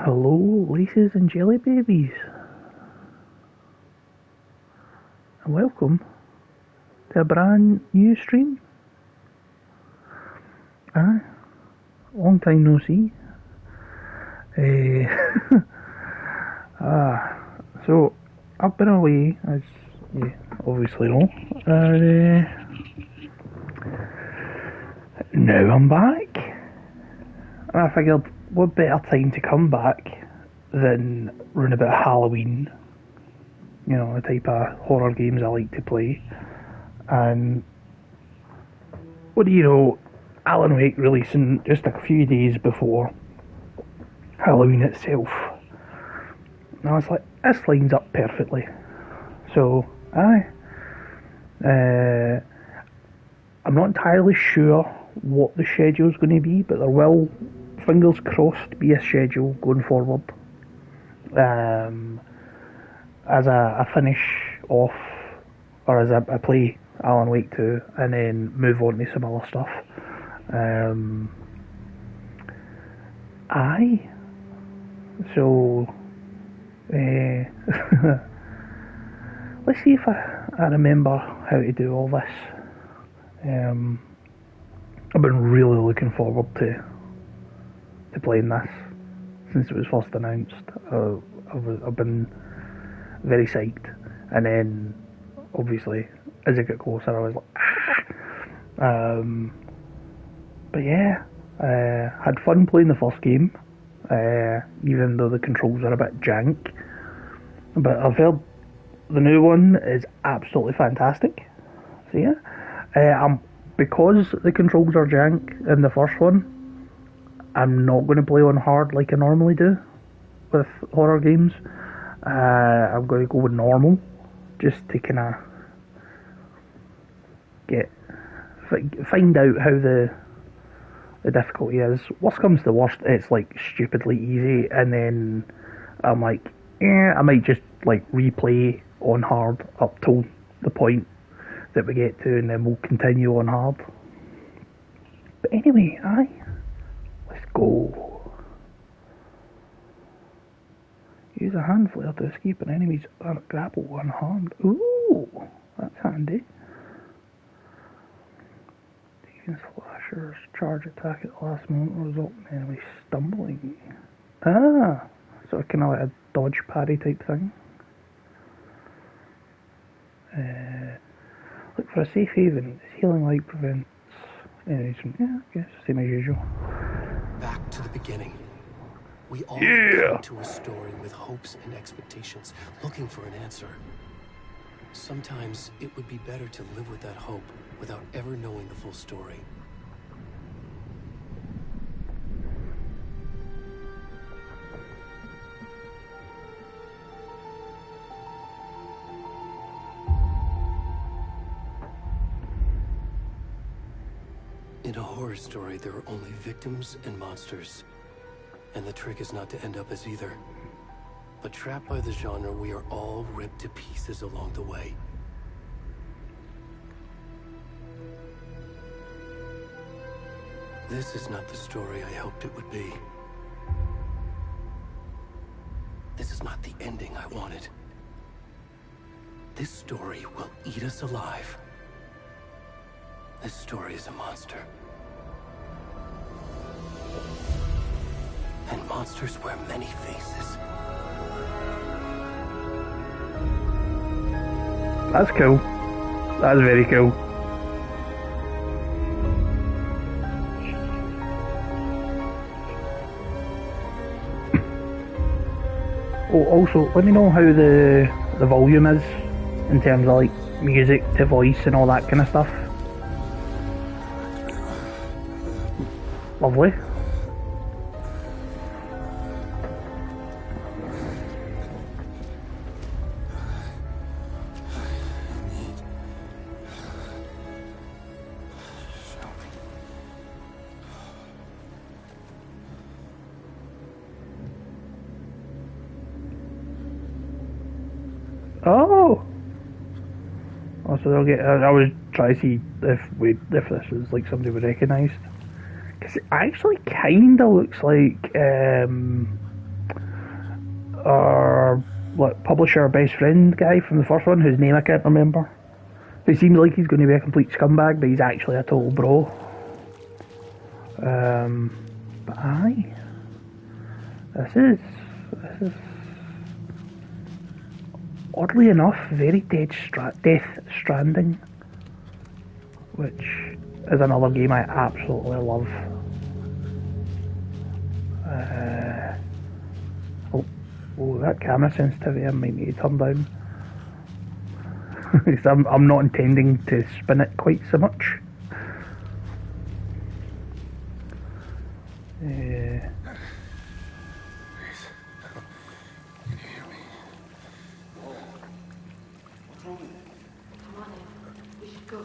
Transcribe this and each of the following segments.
Hello, Laces and Jelly Babies, and welcome to a brand new stream. Long time no see. So I've been away, as you obviously know, and now I'm back. And I figured, what better time to come back than round about Halloween? You know, the type of horror games I like to play. And what do you know, Alan Wake releasing just a few days before Halloween itself. And I was like, this lines up perfectly. So, I'm not entirely sure what the schedule's going to be, but there will, fingers crossed, be a schedule going forward. As I finish off, or as I play Alan Wake 2, and then move on to some other stuff. So, let's see if I remember how to do all this. I've been really looking forward to playing this since it was first announced. I've been very psyched, and then obviously as it got closer, I was like, but yeah, had fun playing the first game, even though the controls are a bit jank. But I've heard the new one is absolutely fantastic. So yeah, because the controls are jank in the first one, I'm not going to play on hard like I normally do with horror games. I'm going to go with normal, just to kind of find out how the difficulty is. Worst comes to worst, it's like stupidly easy, and then I'm like, I might just like replay on hard up till the point that we get to, and then we'll continue on hard. But anyway, let's go. Use a hand flare to escape an enemy's grapple unharmed. Ooh, that's handy. Defense flashers charge attack at the last moment, result in enemy stumbling. So kind of like a dodge parry type thing. Look for a safe haven. This healing light prevents enemies from... Yeah, I guess, same as usual. Back to the beginning. We all come to a story with hopes and expectations, looking for an answer. Sometimes it would be better to live with that hope without ever knowing the full story. In a horror story, there are only victims and monsters. And the trick is not to end up as either. But trapped by the genre, we are all ripped to pieces along the way. This is not the story I hoped it would be. This is not the ending I wanted. This story will eat us alive. This story is a monster. And monsters wear many faces. That's cool. That's very cool. Oh, also, let me know how the volume is in terms of like music to voice and all that kind of stuff. Lovely. So they'll get. I was trying to see if this was like somebody we recognised, because it actually kind of looks like our what publisher best friend guy from the first one, whose name I can't remember. He seems like he's going to be a complete scumbag, but he's actually a total bro. But aye, this is oddly enough very Death Stranding, which is another game I absolutely love. Oh, that camera sensitivity I might need to turn down. I'm not intending to spin it quite so much. Please. Can you hear me? What's wrong with it? Come on in. We should go.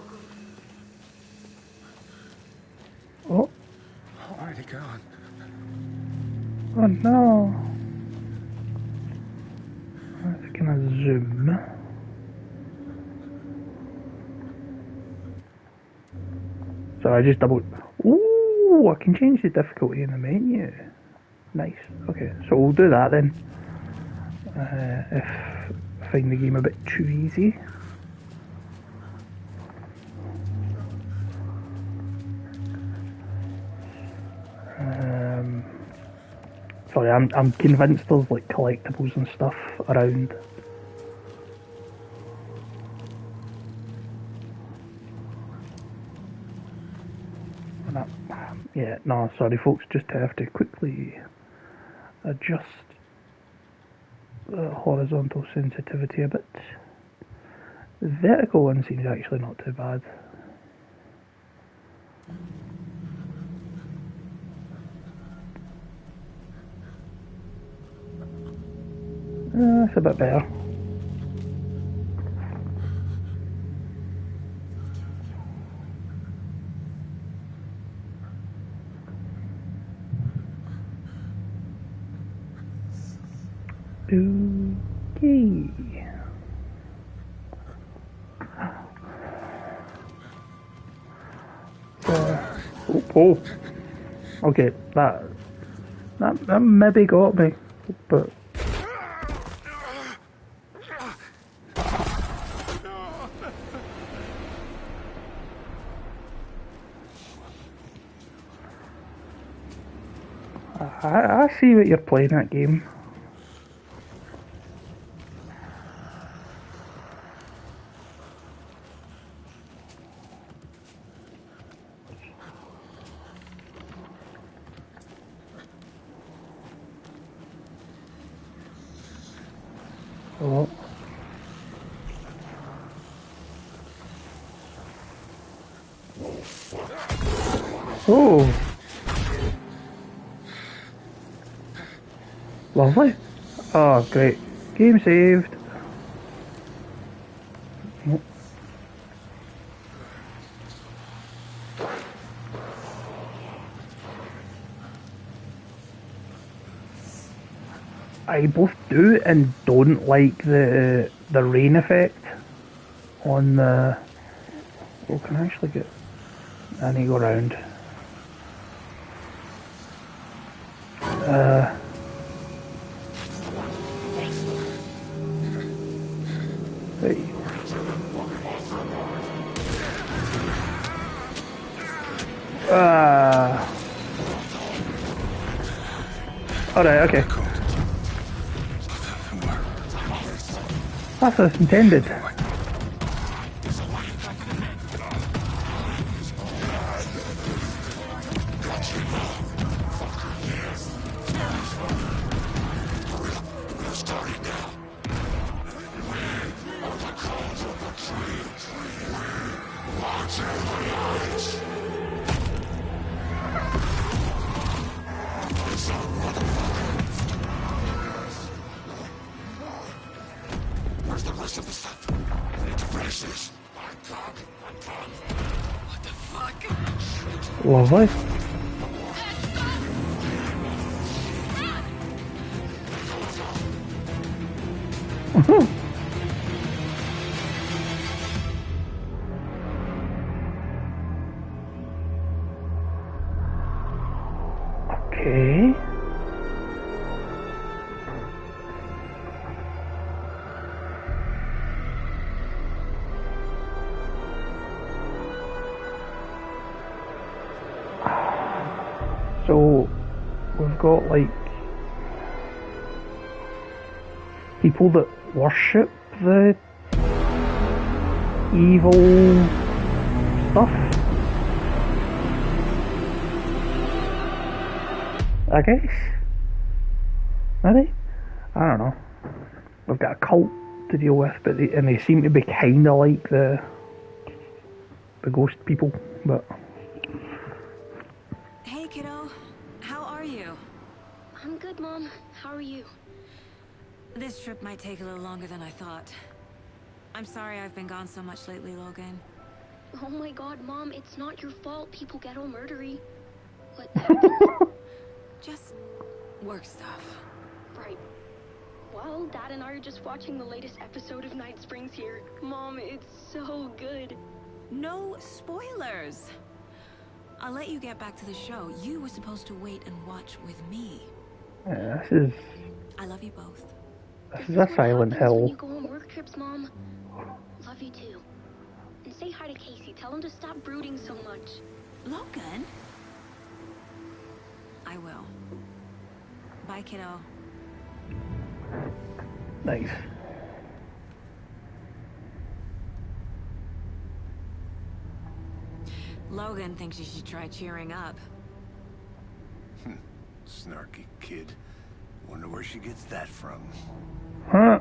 Oh. Already gone. Oh no. Let's kind of zoom. So I just double. Ooh, I can change the difficulty in the menu. Nice. Okay, so we'll do that then. If I find the game a bit too easy. Sorry, I'm convinced there's like collectibles and stuff around. Yeah, no, sorry folks, just have to quickly adjust the horizontal sensitivity a bit. The vertical one seems actually not too bad. That's a bit better. Okay. Oh. Okay, that maybe got me, but. I see what you're playing that game. Oh. Oh. Lovely. Oh, great. Game saved. Oh. I both do and don't like the rain effect on the. Oh, can I actually get? I need to go around. Hey. Alright, okay. That's as intended. Where's the rest of the stuff? I need to finish this. I'm done. What the fuck? Lovely. Okay. So we've got like people that worship the evil stuff. I guess. Maybe? I don't know. We've got a cult to deal with, but they seem to be kind of like the ghost people, but... Hey, kiddo. How are you? I'm good, Mom. How are you? This trip might take a little longer than I thought. I'm sorry I've been gone so much lately, Logan. Oh my god, Mom, it's not your fault people get all murdery. What? Just work stuff. Right. Well, Dad and I are just watching the latest episode of Night Springs here. Mom, it's so good. No spoilers! I'll let you get back to the show. You were supposed to wait and watch with me. This is I love you both. a Silent When Hill. you go on work trips, Mom. Love you too. And say hi to Casey. Tell him to stop brooding so much. Logan? I will. Bye, kiddo. Nice. Logan thinks you should try cheering up. Snarky kid. Wonder where she gets that from. Huh?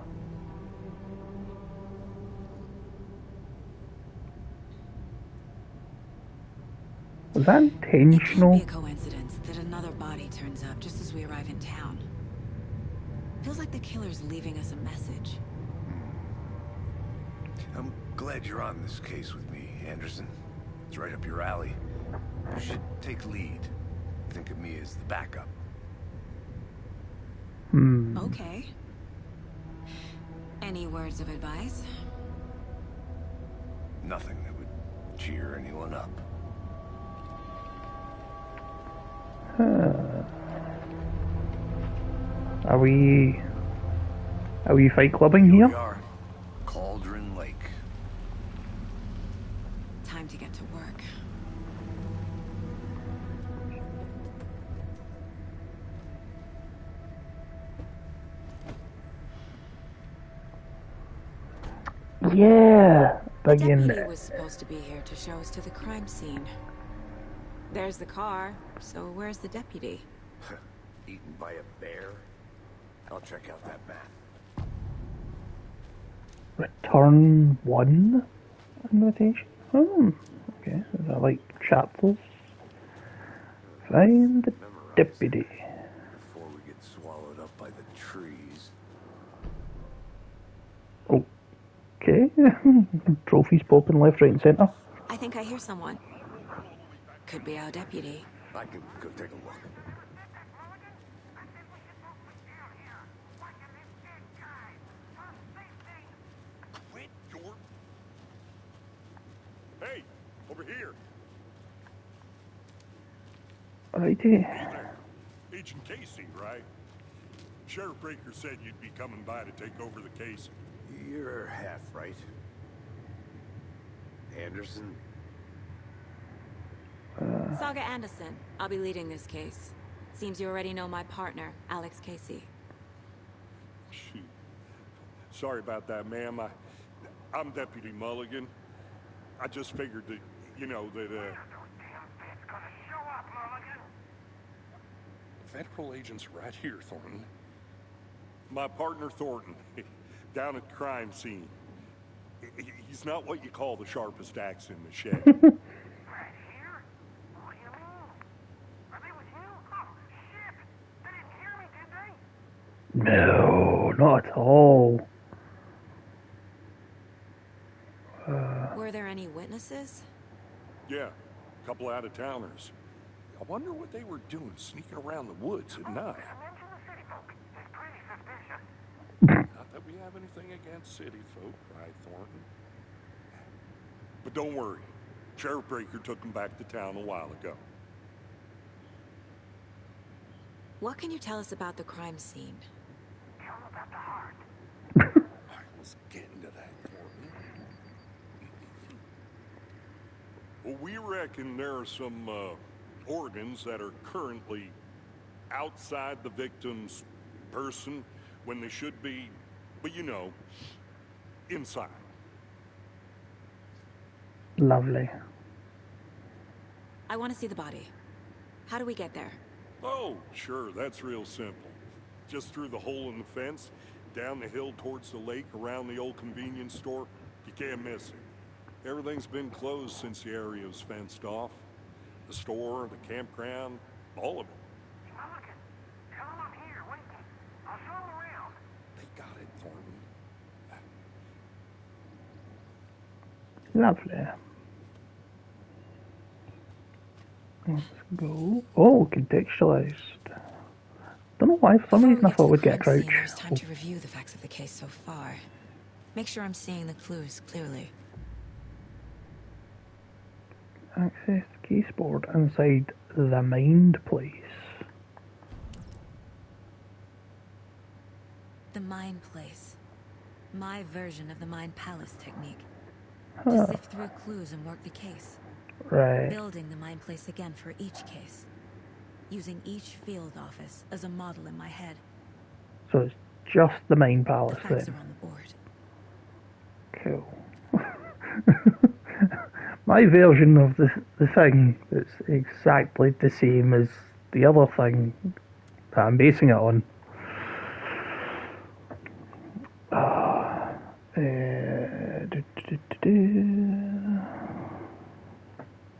Was that It can't intentional? be a coincidence that another body turns up just as we arrive in town. Feels like the killer's leaving us a message. I'm glad you're on this case with me, Anderson. It's right up your alley. You should take lead. Think of me as the backup. Okay. Any words of advice? Nothing that would cheer anyone up. Are we Fight Clubbing Here here? we are. Cauldron Lake. Time to get to work. Yeah, big in Deputy was supposed to be here to show us to the crime scene. There's the car, so where's the deputy? Eaten by a bear? I'll check out that map. Return 1 invitation. Okay, is that like chapters? Find the deputy. Before we get swallowed up by the trees. Okay, trophies popping left, right, and centre. I think I hear someone. Could be our deputy. I can go take a look. Quit your... Hey, over here. Righty. Agent Casey, right? Sheriff Breaker said you'd be coming by to take over the case. You're half right. Anderson? Saga Anderson. I'll be leading this case. Seems you already know my partner, Alex Casey. Shoot. Sorry about that, ma'am. I'm Deputy Mulligan. I just figured that, you know, that, Federal agents right here, Thornton. My partner, Thornton, down at the crime scene. He's not what you call the sharpest axe in the shed. Right here? What do you mean? Are they with you? Oh, shit! They didn't hear me, did they? No, not at all. Were there any witnesses? Yeah, a couple out-of-towners. I wonder what they were doing sneaking around the woods at night. Mention the city folk. It's pretty suspicious. Not that we have anything against city folk, right, Thornton? But don't worry. Sheriff Breaker took them back to town a while ago. What can you tell us about the crime scene? Tell them about the heart. I was getting to that, Thornton. Well, we reckon there are some, organs that are currently outside the victim's person when they should be, but you know, inside. Lovely. I want to see the body. How do we get there? Oh, sure, that's real simple. Just through the hole in the fence, down the hill towards the lake, around the old convenience store. You can't miss it. Everything's been closed since the area was fenced off. The store, the campground, all of it. Mulligan, tell him I'm here, waiting. I'll show him around. They got it, Thornton. Lovely. Let's go. Oh, contextualized. Don't know why, for some reason I thought we'd get a crouch. There's time to review the facts of the case so far. Make sure I'm seeing the clues clearly. Access the case board inside the Mind Place. The Mind Place. My version of the Mind Palace technique. Huh. To sift through clues and work the case. Right. Building the Mind Place again for each case. Using each field office as a model in my head. So it's just the Mind The Palace facts then. are on the board. Cool. My version of the thing is exactly the same as the other thing that I'm basing it on.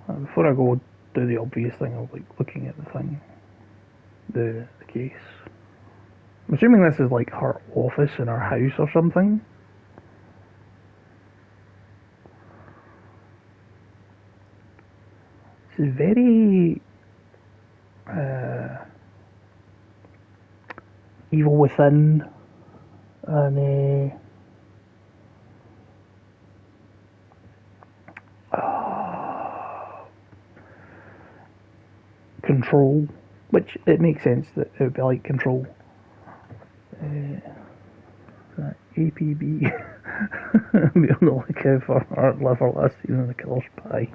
Before I go do the obvious thing of like looking at the thing, the case. I'm assuming this is like her office in her house or something. This is very Evil Within and Control, which it makes sense that it would be like Control. APB. Be on the lookout for art level last seen in the Killer's Pie.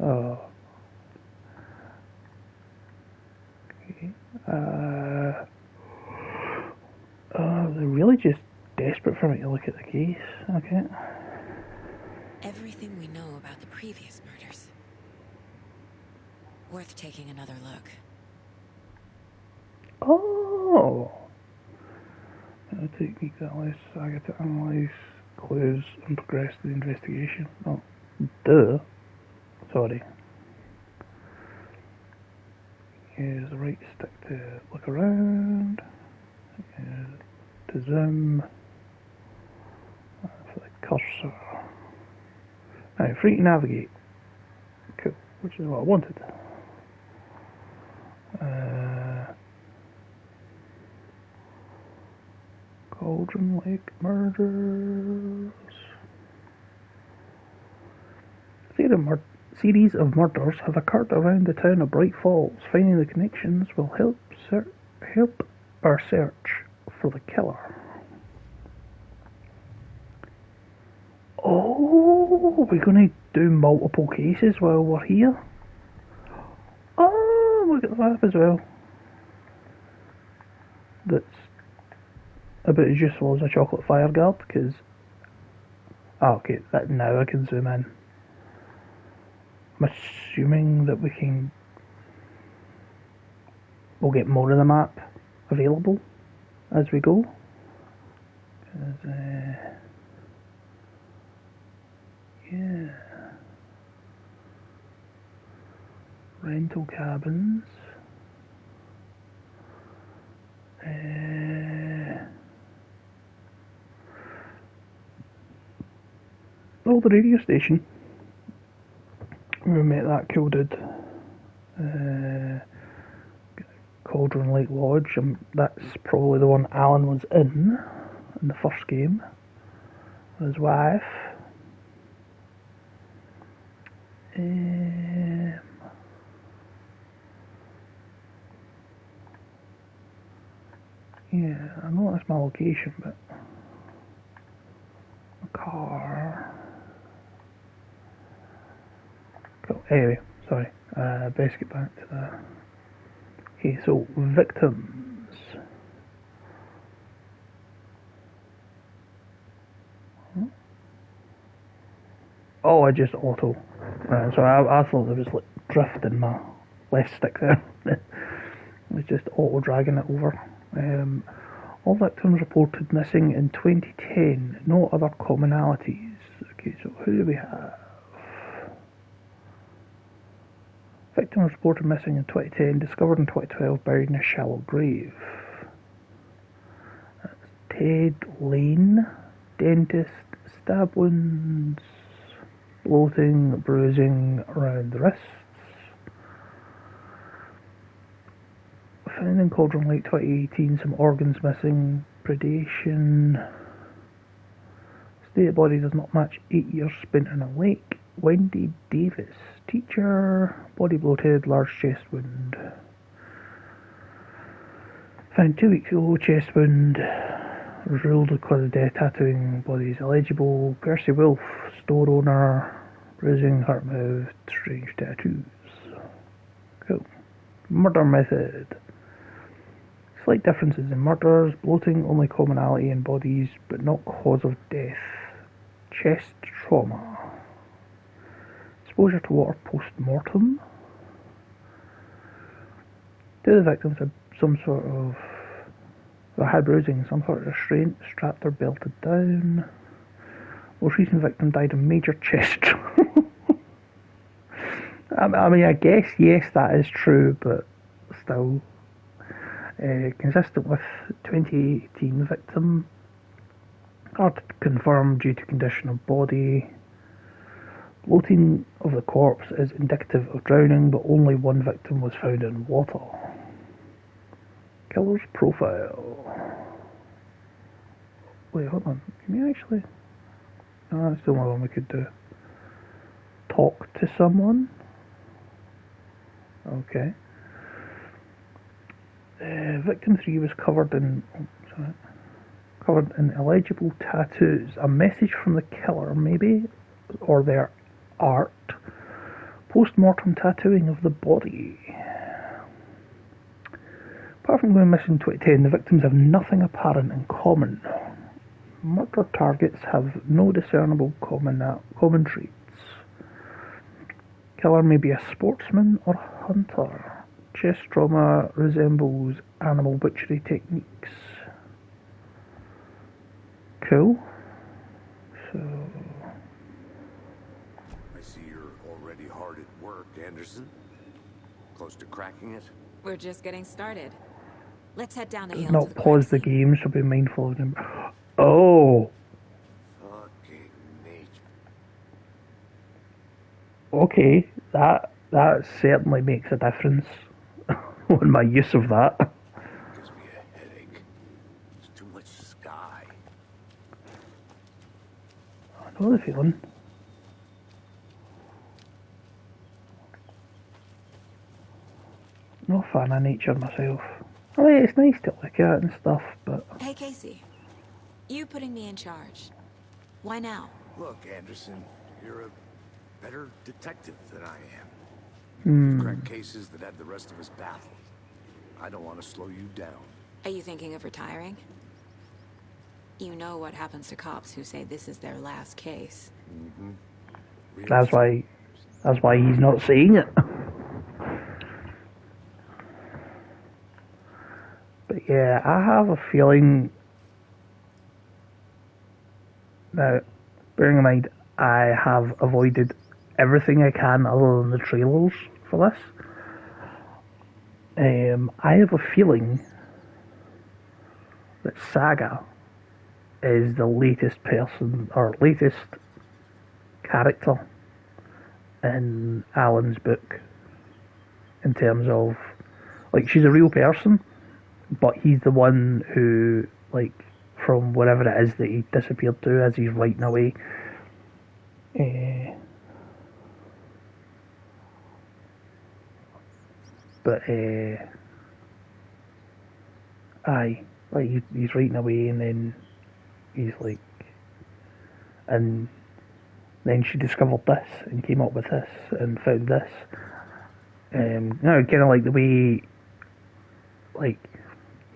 Oh. Okay. They're really just desperate for me to look at the case. Okay. Everything we know about the previous murders. Worth taking another look. Oh. A technique that allows Saga to analyze clues and progress the investigation. Oh, duh. Sorry. Use the right stick to look around. Use to zoom. For the cursor. Now, free to navigate. Cool, which is what I wanted. Cauldron Lake Murders. Series of murders have occurred around the town of Bright Falls. Finding the connections will help our search for the killer. Oh, we're going to do multiple cases while we're here. Oh, look at the map as well. That's about as useful as a chocolate fire guard, because... Oh, okay, now I can zoom in. I'm assuming that we'll get more of the map available as we go. Yeah. Rental cabins. Oh, the radio station. We met that cool dude. Cauldron Lake Lodge. That's probably the one Alan was in the first game. With his wife. Yeah, I know that's my location, but a car. anyway, sorry. Best get back to that. Okay, so victims. Oh, I just auto. So I thought there was like drift in my left stick there. It was just auto dragging it over. All victims reported missing in 2010. No other commonalities. Okay, so who do we have? Victims reported missing in 2010, discovered in 2012, buried in a shallow grave. That's Ted Lane, dentist, stab wounds, bloating, bruising around the wrists. Found in Cauldron Lake 2018, some organs missing, predation. State of body does not match 8 years spent in a lake. Wendy Davis, teacher, body bloated, large chest wound. Found 2 weeks ago, chest wound, ruled cause of death, tattooing, body is illegible. Percy Wolf, store owner, bruising, hurt mouth, strange tattoos. Cool. Murder method. Slight differences in murders, bloating, only commonality in bodies, but not cause of death. Chest trauma. Exposure to water post-mortem. Two of the victims had some sort of high bruising, some sort of restraint, strapped or belted down. Most recent victim died of major chest trauma. I mean, I guess, yes, that is true, but still. Consistent with 2018 victim. Hard to confirm due to condition of body. Bloating of the corpse is indicative of drowning, but only one victim was found in water. Killer's profile. Wait, hold on. Can you actually... No, that's the only one we could do. Talk to someone. Okay. Victim 3 was covered in illegible tattoos. A message from the killer, maybe, or their art. Post-mortem tattooing of the body. Apart from going missing in 2010, the victims have nothing apparent in common. Murder targets have no discernible common traits. Killer may be a sportsman or a hunter. Chest trauma resembles animal butchery techniques. Cool. So... I see you're already hard at work, Anderson. Close to cracking it? We're just getting started. Let's head down the hill not to the pause the crime scene. game, so be mindful of them. Oh! Fucking nature. Okay, that certainly makes a difference on my use of that. Gives me a headache. There's too much sky. I know the feeling. No fan of nature myself. I mean, it's nice to look at and stuff, but... Hey, Casey. You putting me in charge. Why now? Look, Anderson, you're a better detective than I am. You've cracked cases that had the rest of us baffled. I don't want to slow you down. Are you thinking of retiring? You know what happens to cops who say this is their last case. That's why he's not saying it. But yeah, I have a feeling... Now, bearing in mind, I have avoided everything I can other than the trailers for this. I have a feeling that Saga is the latest person, or latest character in Alan's book. In terms of, like, she's a real person, but he's the one who, like, from wherever it is that he disappeared to as he's writing away. But aye, like he's writing away, and then he's like, and Then she discovered this and came up with this and found this. You know, kind of like the way, like,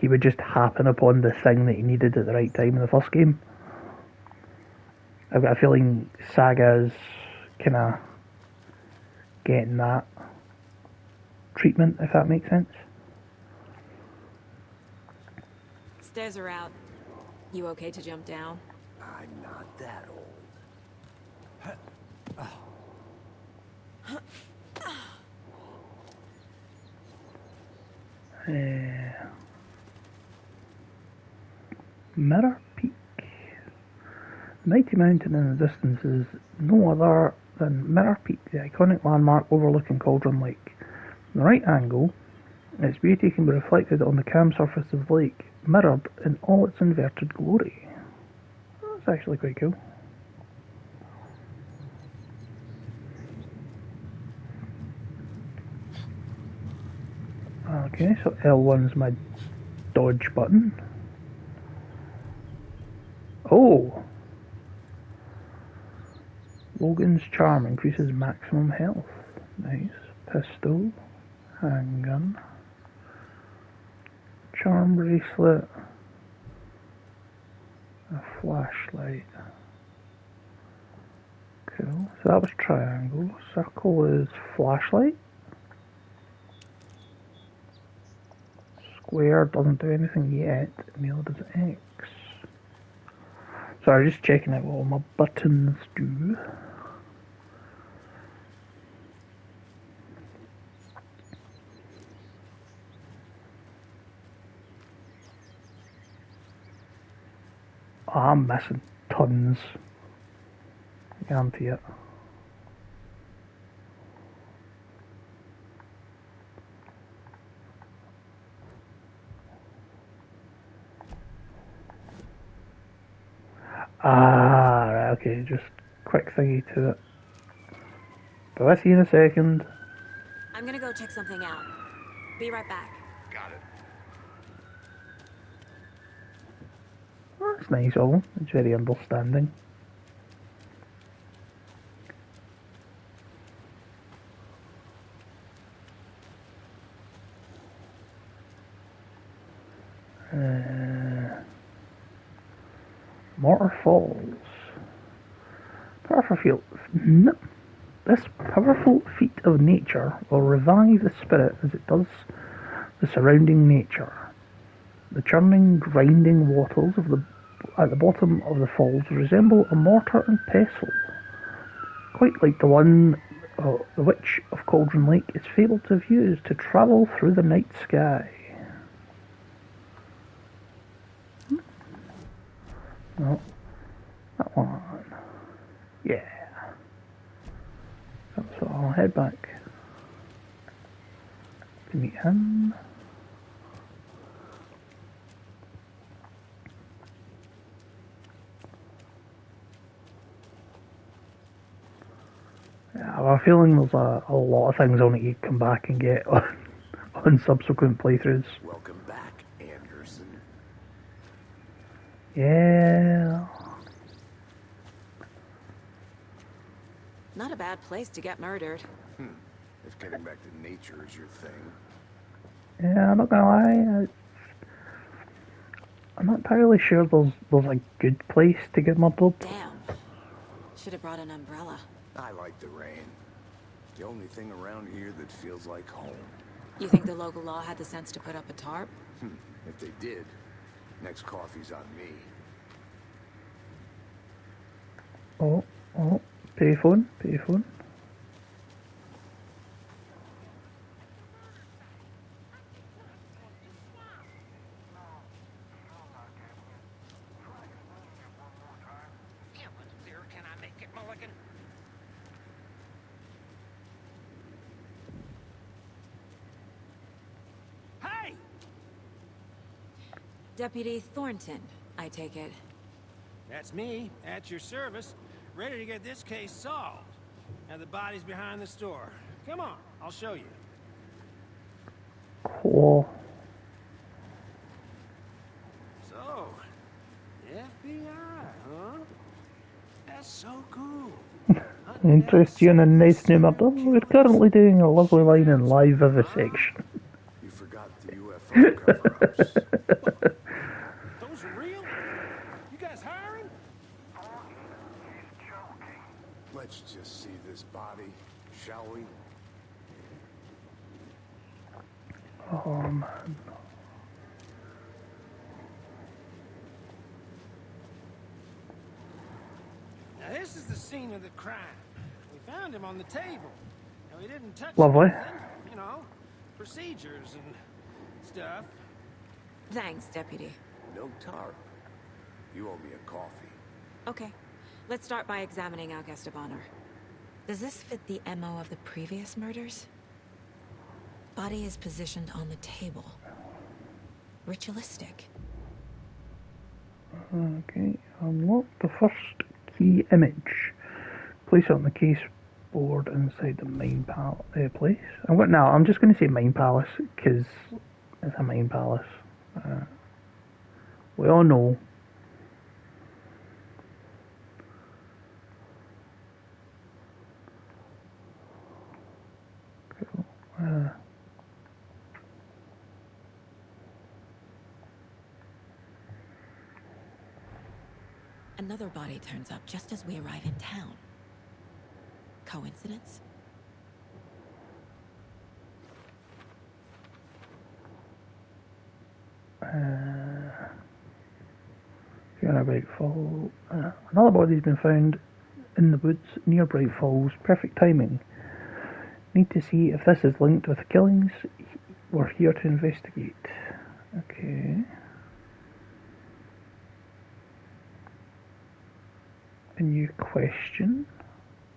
he would just happen upon the thing that he needed at the right time in the first game. I've got a feeling Saga's kind of getting that treatment, if that makes sense. Stairs are out. You okay to jump down? I'm not that old. Mirror Peak. Mighty mountain in the distance is no other than Mirror Peak, the iconic landmark overlooking Cauldron Lake. From the right angle, its beauty can be reflected on the calm surface of the lake, mirrored in all its inverted glory. That's actually quite cool. Okay, so L1's my dodge button. Oh! Logan's Charm increases maximum health. Nice. Pistol. Handgun. Charm bracelet. A flashlight. Cool. So that was triangle. Circle is flashlight. Square doesn't do anything yet. Neither does X. Sorry, just checking out what all my buttons do. Oh, I'm missing tons. I guarantee it. Ah, right, okay, just quick thingy to it. But I'll see you in a second. I'm gonna go check something out. Be right back. Got it. Oh, that's nice of him. It's very understanding. Mortar Falls. This powerful feat of nature will revive the spirit as it does the surrounding nature. The churning, grinding waters at the bottom of the falls resemble a mortar and pestle. Quite like the one the Witch of Cauldron Lake is fabled to have used to travel through the night sky. No, that one. Yeah. So I'll head back to meet him. Yeah, I have a feeling there's a lot of things on it you come back and get on subsequent playthroughs. Welcome back, Anderson. Yeah. Not a bad place to get murdered. If getting back to nature is your thing. Yeah, I'm not gonna lie. I'm not entirely sure there's a good place to get murdered. Damn. Should have brought an umbrella. I like the rain. The only thing around here that feels like home. You think the local law had the sense to put up a tarp? If they did, next coffee's on me. Oh, payphone. Yeah, but there can I make it, Mulligan? Hey! Deputy Thornton, I take it. That's me, at your service, ready to get this case solved. Now the body's behind the store. Come on, I'll show you. Cool. So, FBI, huh? That's so cool. Interest you in a nice new murder? We're currently doing a lovely line in live vivisection. You forgot the UFO cover-ups. Those are real? You guys hiring? He's joking. Let's just see this body, shall we? Oh man. Now this is the scene of the crime. We found him on the table. Now we didn't touch Lovely. anything, you know, procedures and stuff. Thanks, Deputy. No tarp. You owe me a coffee. Okay. Let's start by examining our guest of honor. Does this fit the MO of the previous murders? Body is positioned on the table. Ritualistic. Okay, unlock the first key image. Place it on the case board inside the mine place. I'm just going to say mine palace because it's a mine palace. We all know. Cool. Another body turns up just as we arrive in town. Coincidence? Bright Falls. Another body's been found in the woods near Bright Falls. Perfect timing. Need to see if this is linked with the killings. We're here to investigate. Okay. A new question.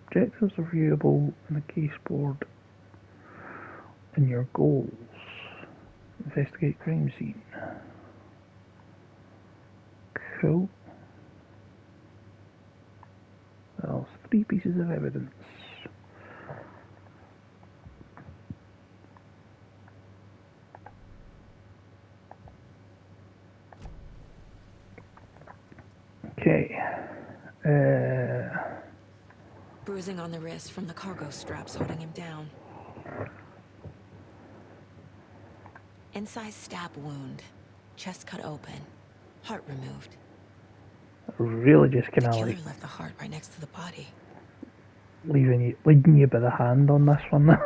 Objectives are viewable in the case board in your goals. Investigate crime scene. Cool. Well, 3 pieces of evidence. Okay. Bruising on the wrist from the cargo straps holding him down. Incised stab wound. Chest cut open. Heart removed. Really just kind The of killer like left the heart right next to the body. leading you by the hand on this one.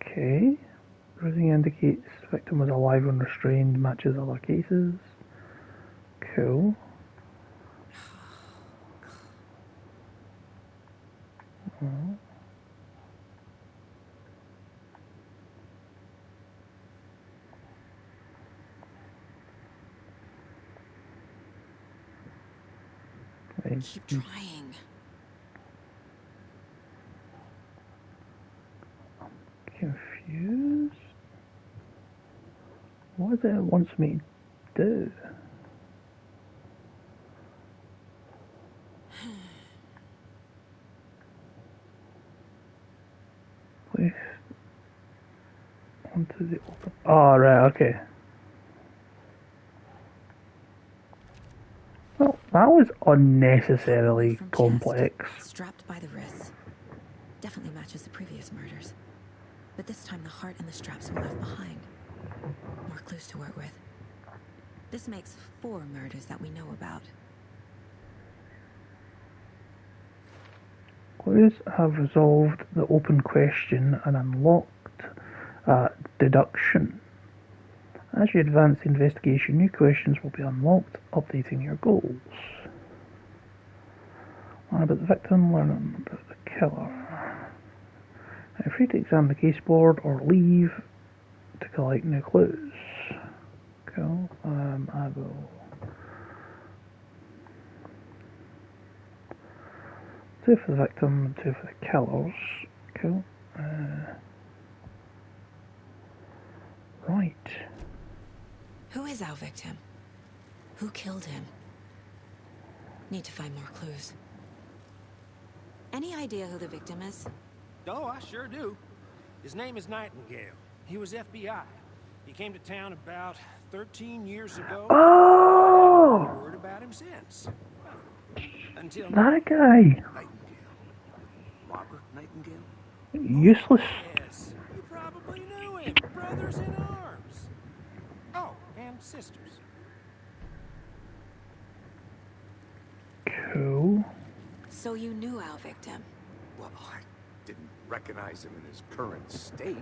Okay. Bruising indicates victim was alive when restrained, matches other cases. Cool. Keep trying. Confused. What is it wants me to do? Place onto the open. Oh, right, okay. Well, that was unnecessarily From complex. chest, strapped by the wrists. Definitely matches the previous murders. But this time the heart and the straps were left behind. More clues to work with. This makes 4 murders that we know about. Clues have resolved the open question and unlocked deduction. As you advance the investigation, new questions will be unlocked, updating your goals. Learn about the victim, learn about the killer. Now, free to examine the case board or leave to collect new clues. Cool. I will. 2 for the victim, 2 for the killers. Cool. Right. Who is our victim? Who killed him? Need to find more clues. Any idea who the victim is? Oh, I sure do. His name is Nightingale. He was FBI. He came to town about 13 years ago. Oh! I've heard about him since. Until That guy. Nightingale. Robert Nightingale? Useless. Yes, you probably knew him. Brothers in arms. Oh, and sisters. Cool. So you knew our victim. Well, I didn't recognize him in his current state.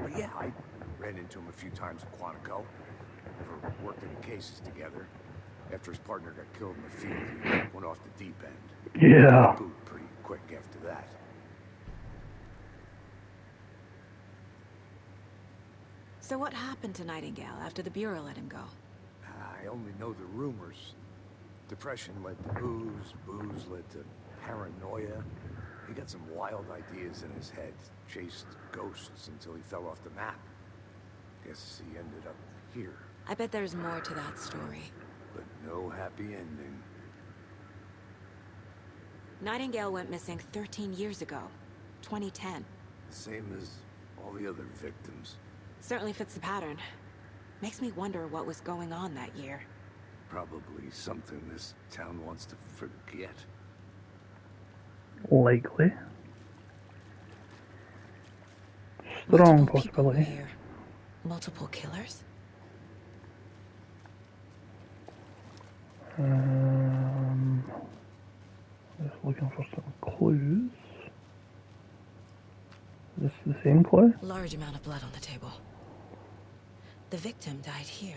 But yeah, I ran into him a few times in Quantico. Never worked any cases together. After his partner got killed in the field, he went off the deep end. Yeah. Boot pretty quick after that. So what happened to Nightingale after the Bureau let him go? I only know the rumors. Depression led to booze, booze led to paranoia. He got some wild ideas in his head, chased ghosts until he fell off the map. Guess he ended up here, I bet there's more to that story. but no happy ending. Nightingale went missing 13 years ago. 2010. Same as all the other victims. Certainly fits the pattern. Makes me wonder what was going on that year. Probably something this town wants to forget. Likely. Strong Multiple people possibility. here. Multiple killers? Just looking for some clues. Is this the same clue? Large amount of blood on the table. The victim died here.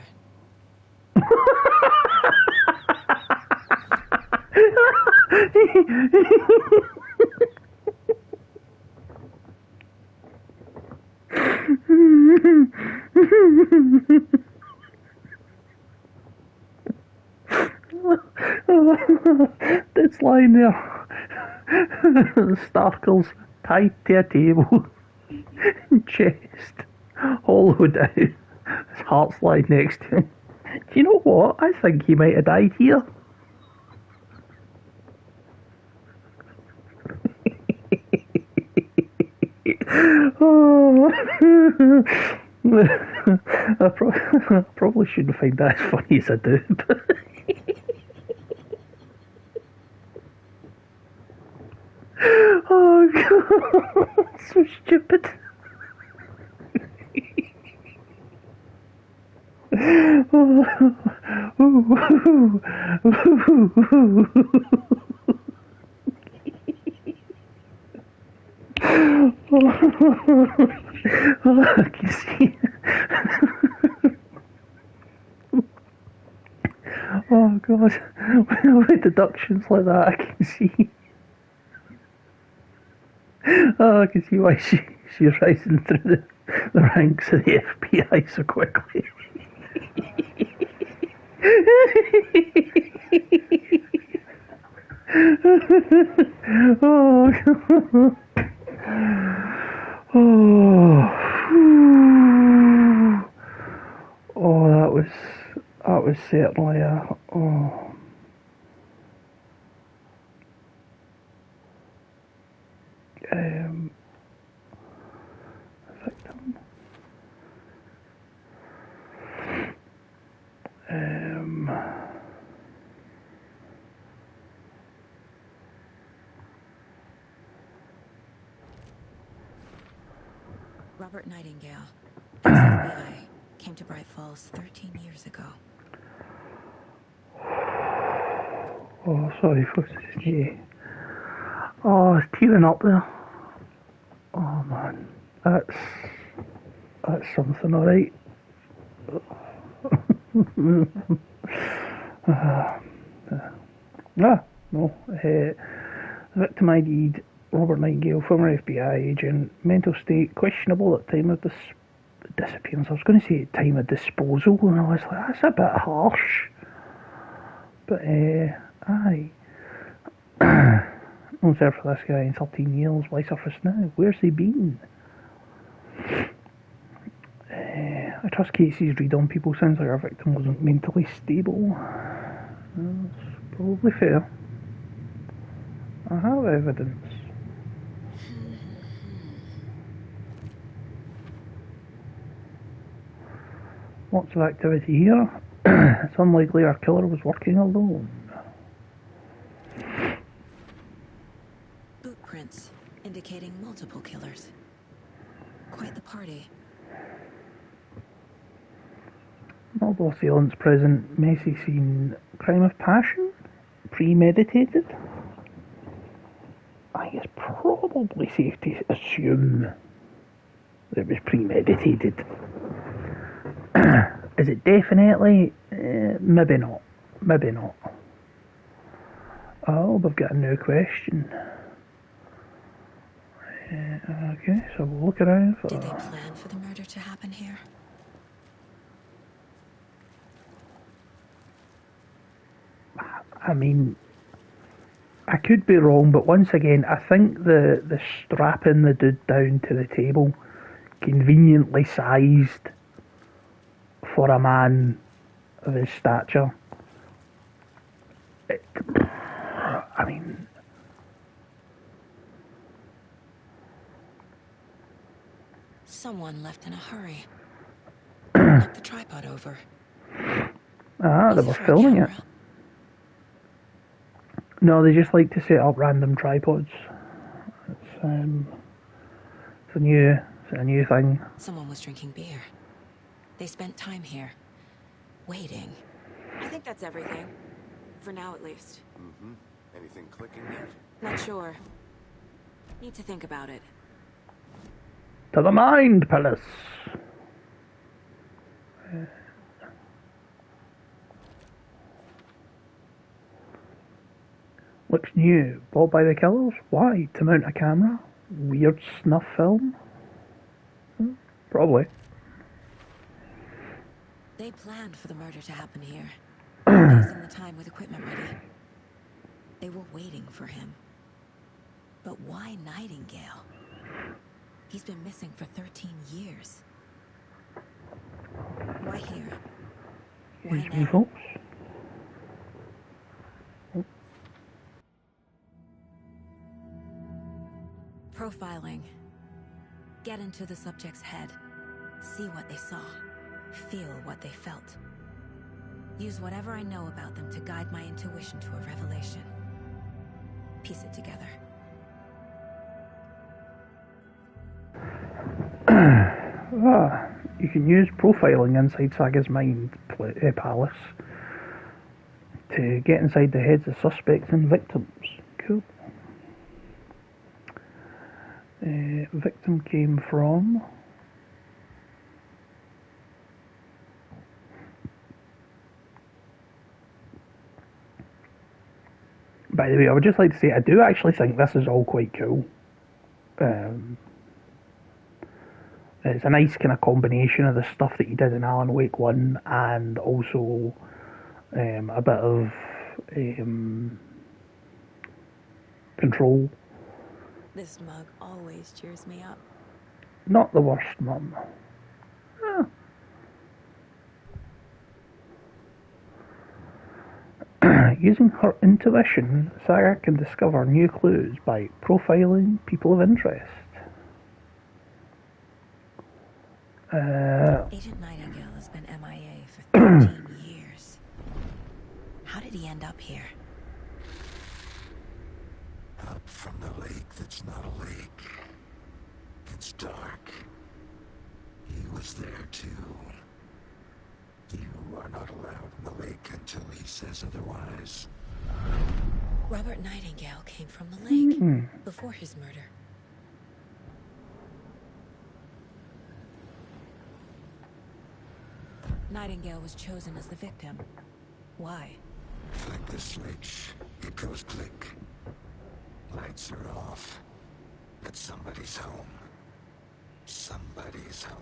This line there. Starkles tied to a table. Chest hollowed out. His heart's lying next to him. Do you know what? I think he might have died here. Oh. I probably shouldn't find that as funny as I do. But oh god, so stupid. I can see. Oh god, with deductions like that, I can see. Oh, I can see why she's rising through the ranks of the FBI so quickly. Oh god. Oh, that was certainly a victim. Robert Nightingale, ex-FBI, came to Bright Falls 13 years ago. Oh, sorry, folks. Yeah. Oh, it's tearing up there. Oh man, that's something, all right. No. Victim ID'd Robert Nightingale, former FBI agent, mental state questionable at time of disappearance. I was going to say at time of disposal, and I was like, that's a bit harsh. But aye. No served for this guy in 13 years. Why surface now? Where's he been? I trust Casey's read on people sounds like our victim wasn't mentally stable. That's probably fair. I have evidence. Lots of activity here. It's unlikely our killer was working alone. Boot prints indicating multiple killers. Quite the party. Multiple assailants present. Messy scene. Crime of passion? Premeditated? I think it's probably safe to assume that it was premeditated. Is it definitely? Maybe not. Maybe not. Oh, we've got a new question. Okay, so we'll look around for... Did they plan for the murder to happen here? I mean, I could be wrong, but once again, I think the strapping the dude down to the table, conveniently sized for a man of his stature. I mean, Someone left in a hurry. Knocked the tripod over. they were filming it. No, they just like to set up random tripods. It's a new thing. Someone was drinking beer. They spent time here, waiting. I think that's everything. For now, at least. Mm-hmm. Anything clicking yet? Not sure. Need to think about it. To the Mind Palace. Looks new. Bought by the killers? Why? To mount a camera? Weird snuff film? Probably. They planned for the murder to happen here. Using the time with equipment ready. They were waiting for him. But why Nightingale? He's been missing for 13 years. Why here? Why Excuse me, now? folks. Profiling. Get into the subject's head. See what they saw. Feel what they felt. Use whatever I know about them to guide my intuition to a revelation. Piece it together. You can use profiling inside Saga's Mind Palace to get inside the heads of suspects and victims. Cool. Victim came from... By the way, I would just like to say I do actually think this is all quite cool. It's a nice kind of combination of the stuff that you did in Alan Wake 1 and also a bit of Control. This mug always cheers me up. Not the worst, Mum. Using her intuition, Saga can discover new clues by profiling people of interest. Agent Nightingale has been MIA for 13 years. How did he end up here? Up from the lake that's not a lake. It's dark. He was there too. You are not allowed in the lake until he says otherwise. Robert Nightingale came from the lake before his murder. Nightingale was chosen as the victim. Why? Flick the switch. It goes click. Lights are off. But somebody's home. Somebody's home.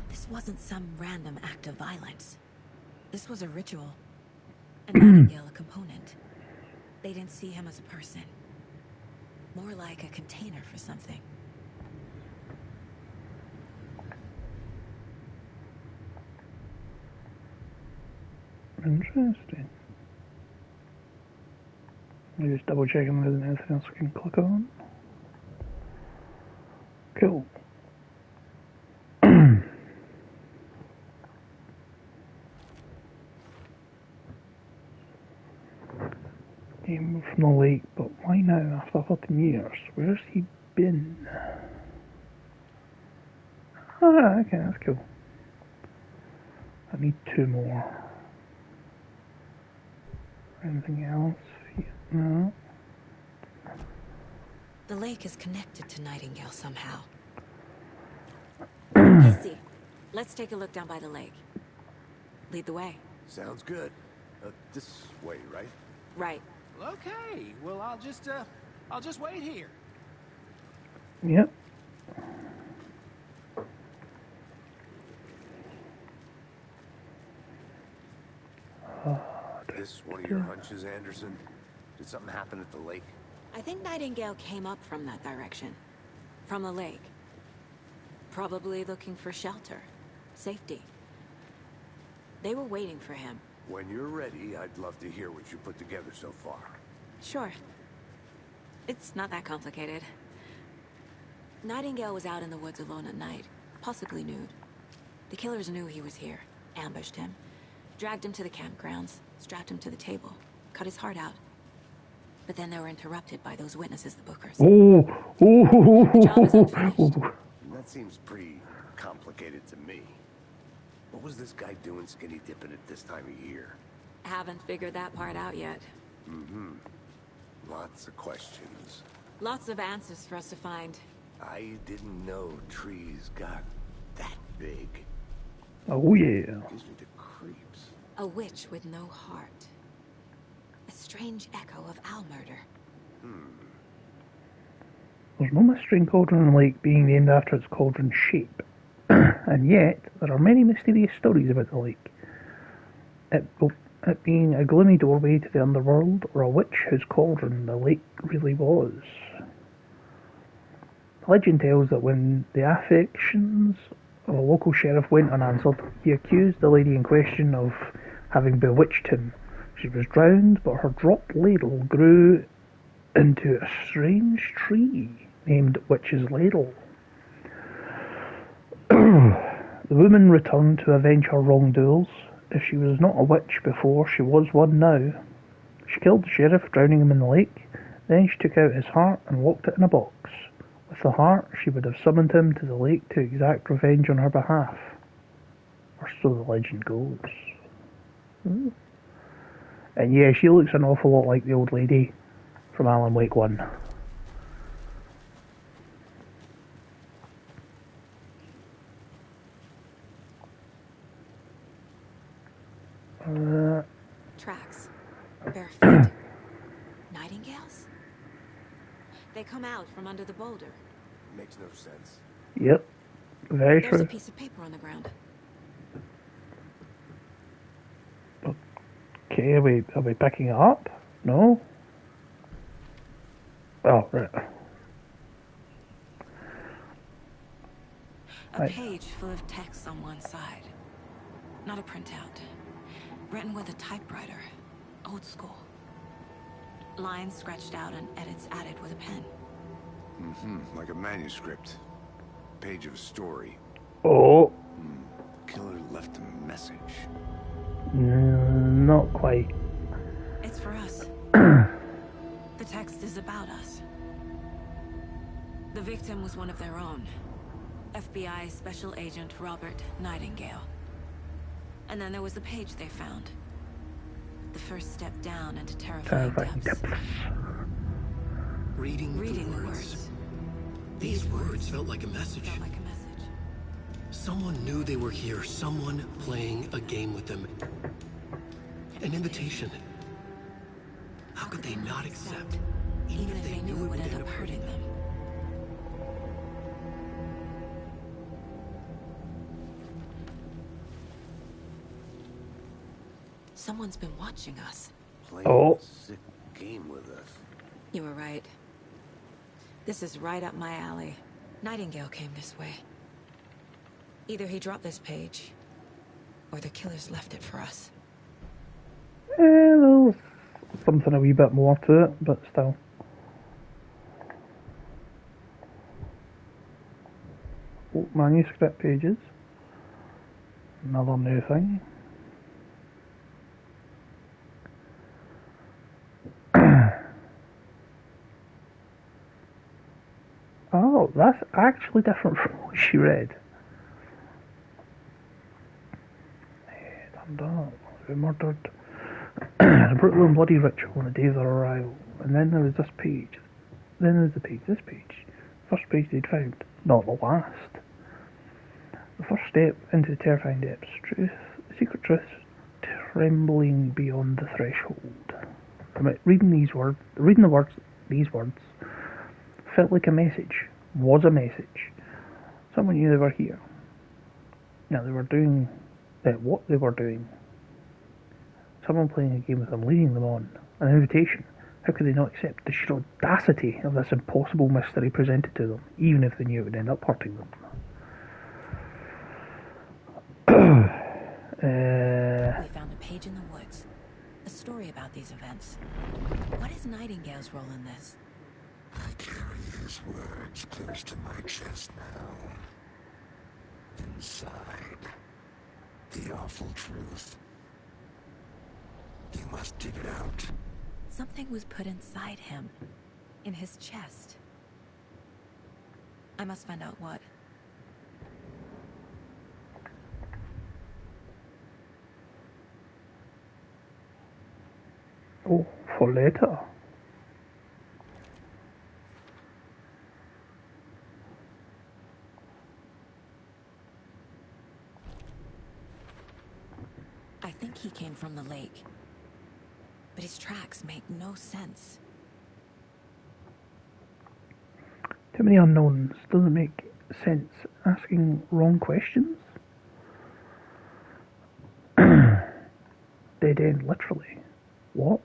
This wasn't some random act of violence. This was a ritual. And Nightingale a component. They didn't see him as a person. More like a container for something. Interesting. Let me just double checking there isn't anything else I can click on. Cool. Came from the lake, but why now after 13 years? Where's he been? Ah, okay, that's cool. I need 2 more. Anything else? No. The lake is connected to Nightingale somehow. Casey, let's take a look down by the lake. Lead the way. Sounds good. This way, right? Right. Okay, well, I'll just wait here. Yep. This one of your hunches, Anderson? Did something happen at the lake? I think Nightingale came up from that direction. From the lake. Probably looking for shelter. Safety. They were waiting for him. When you're ready, I'd love to hear what you put together so far. Sure. It's not that complicated. Nightingale was out in the woods alone at night, possibly nude. The killers knew he was here, ambushed him, dragged him to the campgrounds, strapped him to the table, cut his heart out. But then they were interrupted by those witnesses, the Bookers. The job is unfinished. That seems pretty complicated to me. What was this guy doing skinny dipping at this time of year? Haven't figured that part out yet. Mm-hmm. Lots of questions. Lots of answers for us to find. I didn't know trees got that big. Oh yeah. Gives me the creeps. A witch with no heart. A strange echo of owl murder. There's no mystery in Cauldron Lake being named after its cauldron shape. And yet, there are many mysterious stories about the lake. It being a gloomy doorway to the underworld, or a witch whose cauldron the lake really was. The legend tells that when the affections of a local sheriff went unanswered, he accused the lady in question of having bewitched him. She was drowned, but her dropped ladle grew into a strange tree named Witch's Ladle. The woman returned to avenge her wrongdoers. If she was not a witch before, she was one now. She killed the sheriff, drowning him in the lake. Then she took out his heart and locked it in a box. With the heart, she would have summoned him to the lake to exact revenge on her behalf. Or so the legend goes. And yeah, she looks an awful lot like the old lady from Alan Wake 1. Tracks. Bare feet. Nightingales? They come out from under the boulder. Makes no sense. Yep. Very There's a true. piece of paper on the ground. Okay, are we picking it up? No? Oh, right. A page full of text on one side. Not a printout. Written with a typewriter. Old school. Lines scratched out and edits added with a pen. Mm-hmm. Like a manuscript. Page of a story. Oh, Killer left a message. not quite. It's for us. The text is about us. The victim was one of their own. FBI Special Agent Robert Nightingale. And then there was the page they found. The first step down into terrifying depths. Reading Reading the words. words. These words felt like a message. Felt like a message. Someone knew they were here. Someone playing a game with them. An invitation. How could they not accept? Even if they knew it would end up hurting them. Someone's been watching us. Playing Oh. a sick game with us. You were right. This is right up my alley. Nightingale came this way. Either he dropped this page, or the killers left it for us. There's something a wee bit more to it, but still. Oh, manuscript pages. Another new thing. Oh, that's actually different from what she read. Murdered. A brutal and bloody ritual on the day of their arrival. And then there was this page. Then there's the page, this page. First page they'd found. Not the last. The first step into the terrifying depths. Truth, secret truth, trembling beyond the threshold. Reading these words, these words, felt like a message. Was a message. Someone knew they were here. Now they were doing what they were doing. Someone playing a game with them, leading them on. An invitation. How could they not accept the sheer audacity of this impossible mystery presented to them, even if they knew it would end up hurting them? We found a page in the woods. A story about these events. What is Nightingale's role in this? I carry his words close to my chest now. Inside, the awful truth. You must dig it out. Something was put inside him. In his chest. I must find out what. Oh, for later. I think he came from the lake. But his tracks make no sense. Too many unknowns. Doesn't make sense. Asking wrong questions? Dead end, literally. What?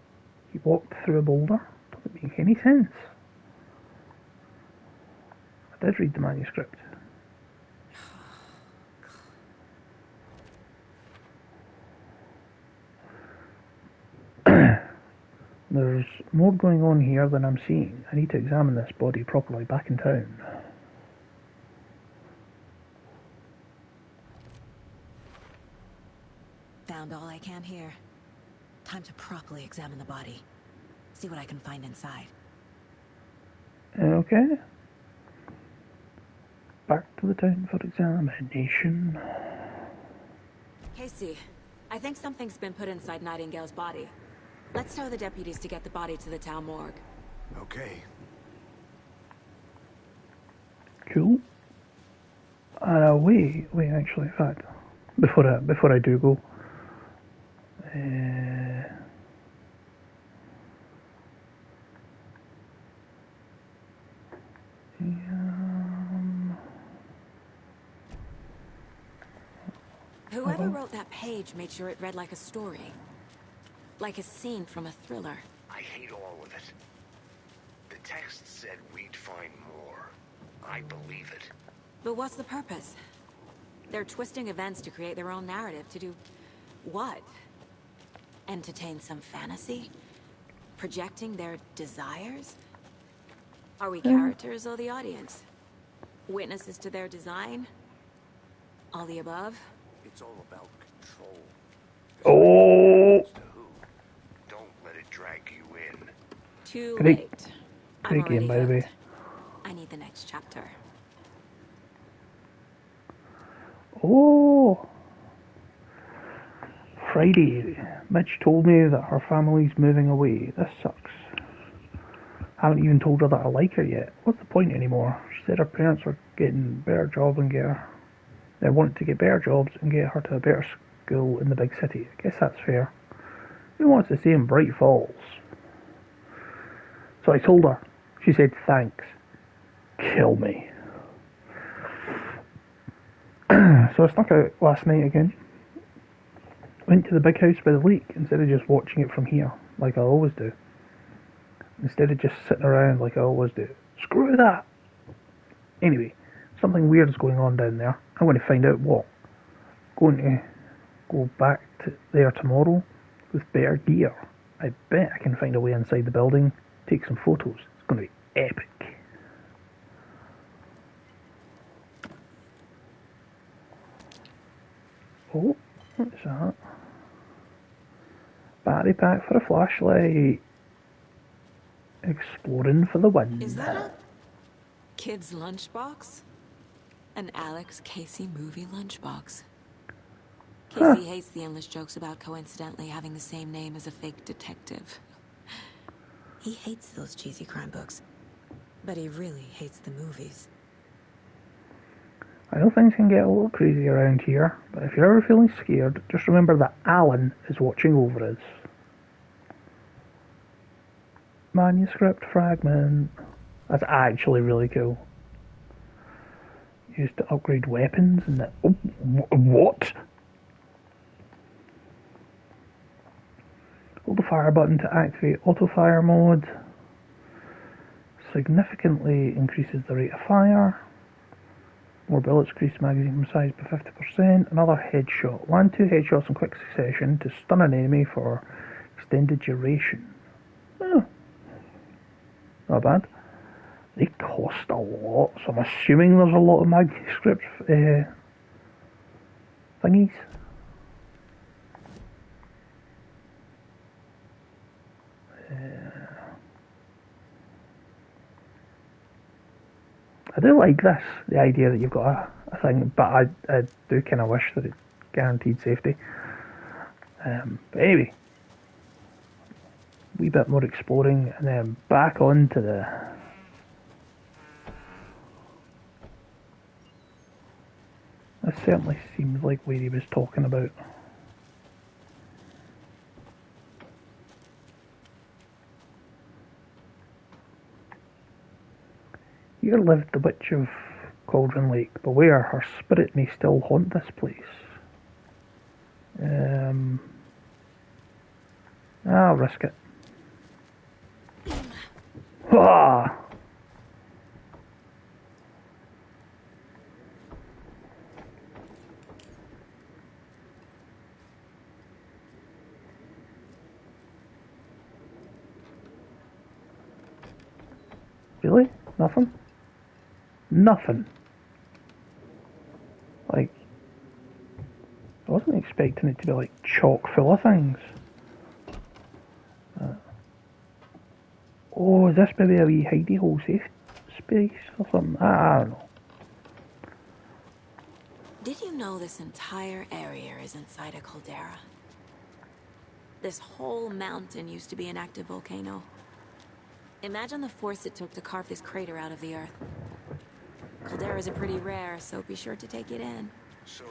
He walked through a boulder? Doesn't make any sense. I did read the manuscript. There's more going on here than I'm seeing. I need to examine this body properly back in town. Found all I can here. Time to properly examine the body. See what I can find inside. Okay. Back to the town for examination. Casey, I think something's been put inside Nightingale's body. Let's tell the deputies to get the body to the town morgue. Okay. Cool. Wait, actually, in fact, before I do go, Whoever wrote that page made sure it read like a story. Like a scene from a thriller. I hate all of it. The text said we'd find more. I believe it. But what's the purpose? They're twisting events to create their own narrative. To do what? Entertain some fantasy? Projecting their desires? Are we characters or the audience? Witnesses to their design? All the above? It's all about control. Oh! To who? Don't let it drag you in. Too Great. late. Great I'm game, by the already way. hooked. I need the next chapter. Oh! Friday. Mitch told me that her family's moving away. This sucks. Haven't even told her that I like her yet. What's the point anymore? She said her parents were getting better jobs and get her. They wanted to get better jobs and get her to a better school in the big city. I guess that's fair. Who wants to stay in Bright Falls? So I told her. She said thanks. Kill me. So I snuck out last night again. Went to the big house by the lake instead of just watching it from here, like I always do. Instead of just sitting around like I always do. Screw that! Anyway, something weird is going on down there. I'm going to find out what. Going to go back to there tomorrow with better gear. I bet I can find a way inside the building, take some photos. It's going to be epic. Oh, what's that? Battery pack for a flashlight. Exploring for the win. Is that a kid's lunchbox? An Alex Casey movie lunchbox. Casey hates the endless jokes about coincidentally having the same name as a fake detective. He hates those cheesy crime books, but he really hates the movies. I know things can get a little crazy around here, but if you're ever feeling scared, just remember that Alan is watching over us. Manuscript fragment. That's actually really cool. Used to upgrade weapons and that. Oh, what? Hold the fire button to activate auto fire mode. Significantly increases the rate of fire. More bullets, increase magazine size by 50%. Another headshot. Land 2 headshots in quick succession to stun an enemy for extended duration. Oh. Not bad. They cost a lot, so I'm assuming there's a lot of manuscript thingies. I do like this, the idea that you've got a thing, but I do kind of wish that it guaranteed safety. But anyway, a wee bit more exploring, and then back on to the... This certainly seems like where he was talking about. Here lived the witch of Cauldron Lake. Beware, her spirit may still haunt this place. I'll risk it. Ah! Really? Nothing? Nothing. Like, I wasn't expecting it to be like chock full of things. Oh, is this maybe a wee hidey hole safe space or something? I don't know. Did you know this entire area is inside a caldera? This whole mountain used to be an active volcano. Imagine the force it took to carve this crater out of the earth. Calderas are pretty rare, so be sure to take it in. So,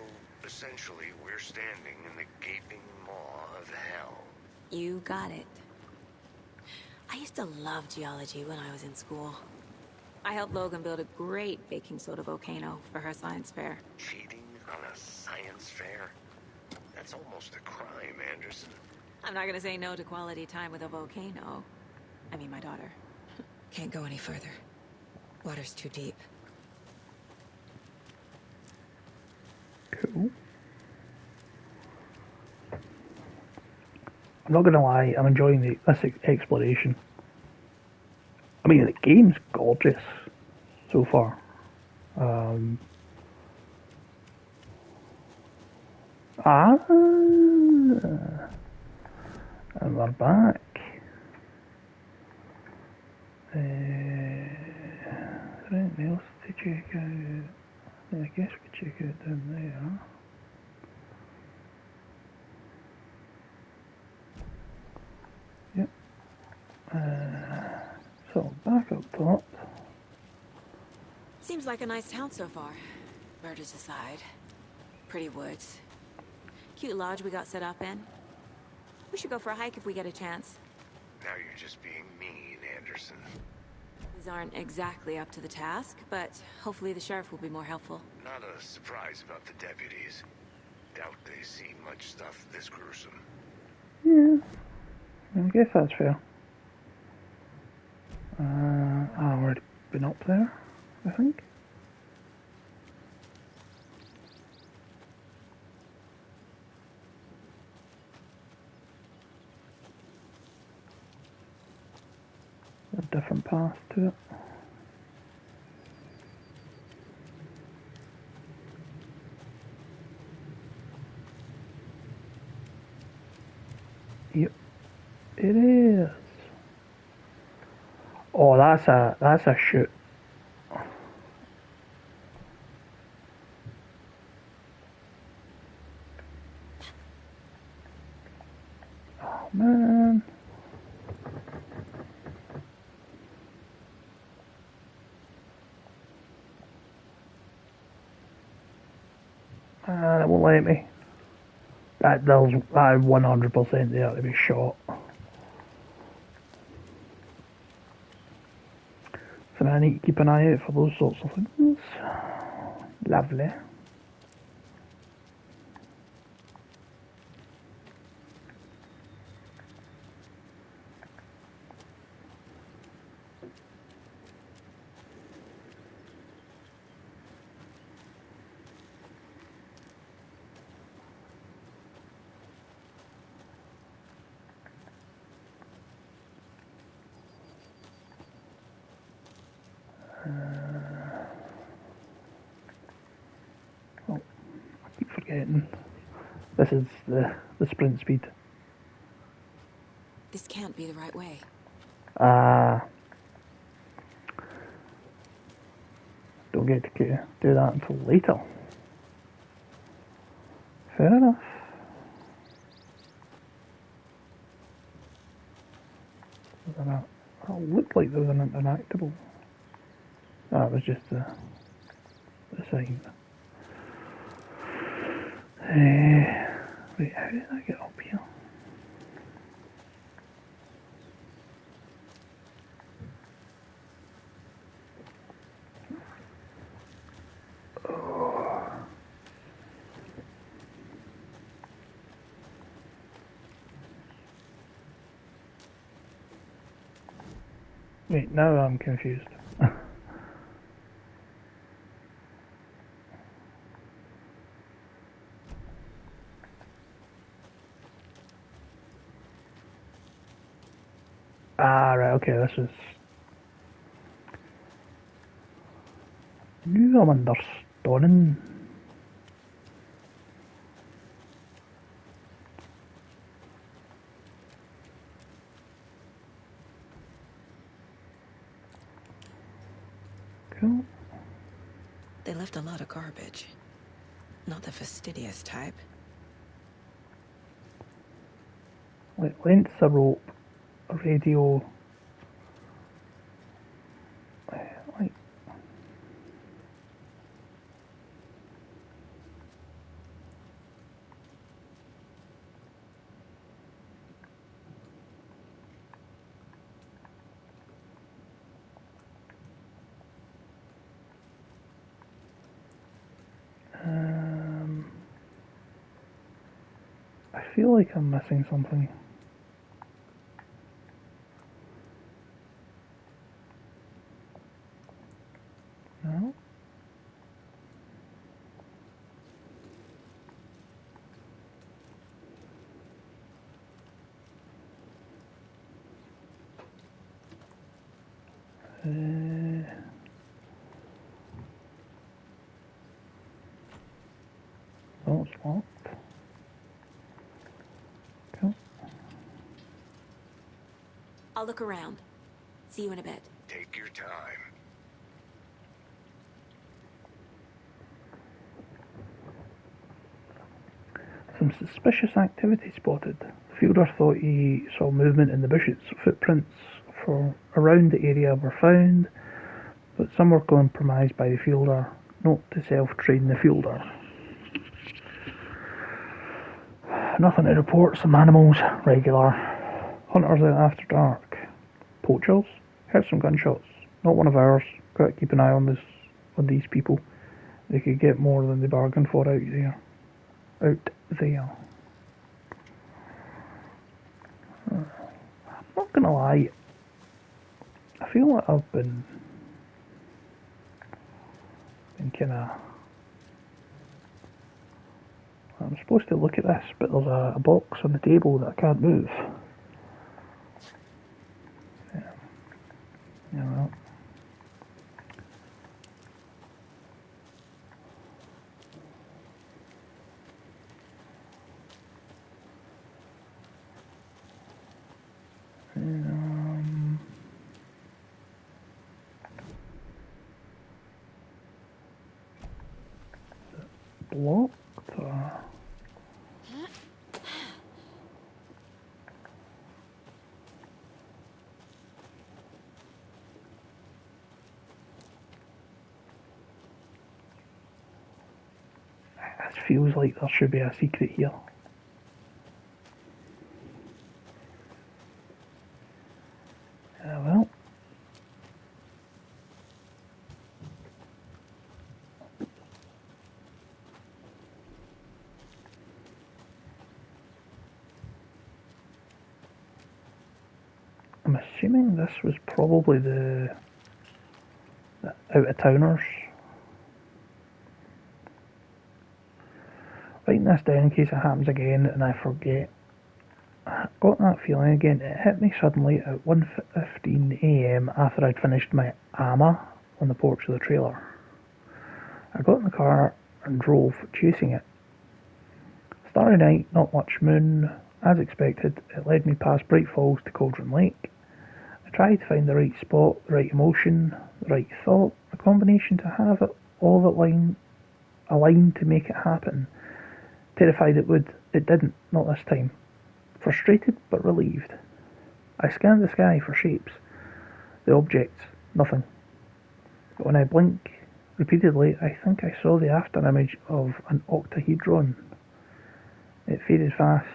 essentially, we're standing in the gaping maw of hell. You got it. I used to love geology when I was in school. I helped Logan build a great baking soda volcano for her science fair. Cheating on a science fair? That's almost a crime, Anderson. I'm not gonna say no to quality time with a volcano. I mean, my daughter. Can't go any further. Water's too deep. Cool. I'm not gonna lie, I'm enjoying this exploration. I mean, the game's gorgeous so far. And we're back. Is there anything else to check out? Yeah, I guess we check out down there. Yep. So back up top. Seems like a nice town so far. Murders aside. Pretty woods. Cute lodge we got set up in. We should go for a hike if we get a chance. Now you're just being mean, Anderson. These aren't exactly up to the task, but hopefully the sheriff will be more helpful. Not a surprise about the deputies. Doubt they see much stuff this gruesome. Yeah, I guess that's fair. I've already been up there, I think. different path to it. Yep, it is. Oh, that's a shoot. Oh man. It won't let me. That 100% there to be shot. So I need to keep an eye out for those sorts of things. Lovely. Oh, I keep forgetting. This is the sprint speed. This can't be the right way. Don't get to do that until later. Fair enough. It looked like there was an interactable. That was just the sign. Wait, how did I get up here? Wait, now I'm confused. Right, okay, this is... Now I'm understanding. Cool. They left a lot of garbage. Not the fastidious type. Lengths of rope, a radio. Like. I feel like I'm missing something. No? Oh, it's locked. Cool. I'll look around. See you in a bit. Take your time. Some suspicious activity spotted. Fielder thought he saw movement in the bushes. Footprints for around the area were found, but some were compromised by the fielder. Note to self, train the fielder. Nothing to report. Some animals, regular. Hunters out after dark. Poachers? Heard some gunshots. Not one of ours. Got to keep an eye on these people. They could get more than they bargained for out there. I'm not gonna lie. I feel like I've been kinda... I'm supposed to look at this, but there's a box on the table that I can't move. Yeah. blocked? Or... It feels like there should be a secret here. Well. I'm assuming this was probably the out-of-towners. Writing this down in case it happens again and I forget. I got that feeling again. It hit me suddenly at 1:15 AM after I'd finished my AMA on the porch of the trailer. I got in the car and drove, chasing it. Starry night, not much moon. As expected, it led me past Bright Falls to Cauldron Lake. I tried to find the right spot, the right emotion, the right thought, a combination to have it all aligned to make it happen. Terrified it would, it didn't, not this time. Frustrated but relieved. I scanned the sky for shapes. The objects, nothing. But when I blink repeatedly, I think I saw the after image of an octahedron. It faded fast.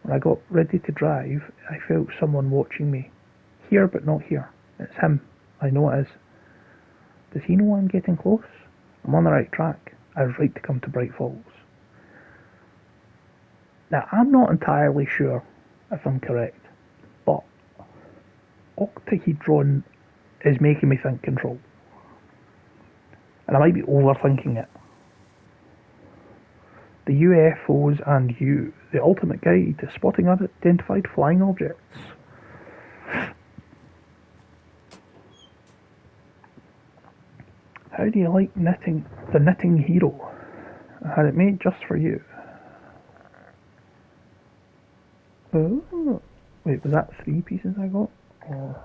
When I got ready to drive, I felt someone watching me. Here but not here. It's him. I know it is. Does he know I'm getting close? I'm on the right track. I was right to come to Bright Falls. Now, I'm not entirely sure if I'm correct, but octahedron is making me think control. And I might be overthinking it. The UFOs and you, the ultimate guide to spotting unidentified flying objects. How do you like knitting? The Knitting Hero. I had it made just for you. Oh, wait, was that 3 pieces I got? Or...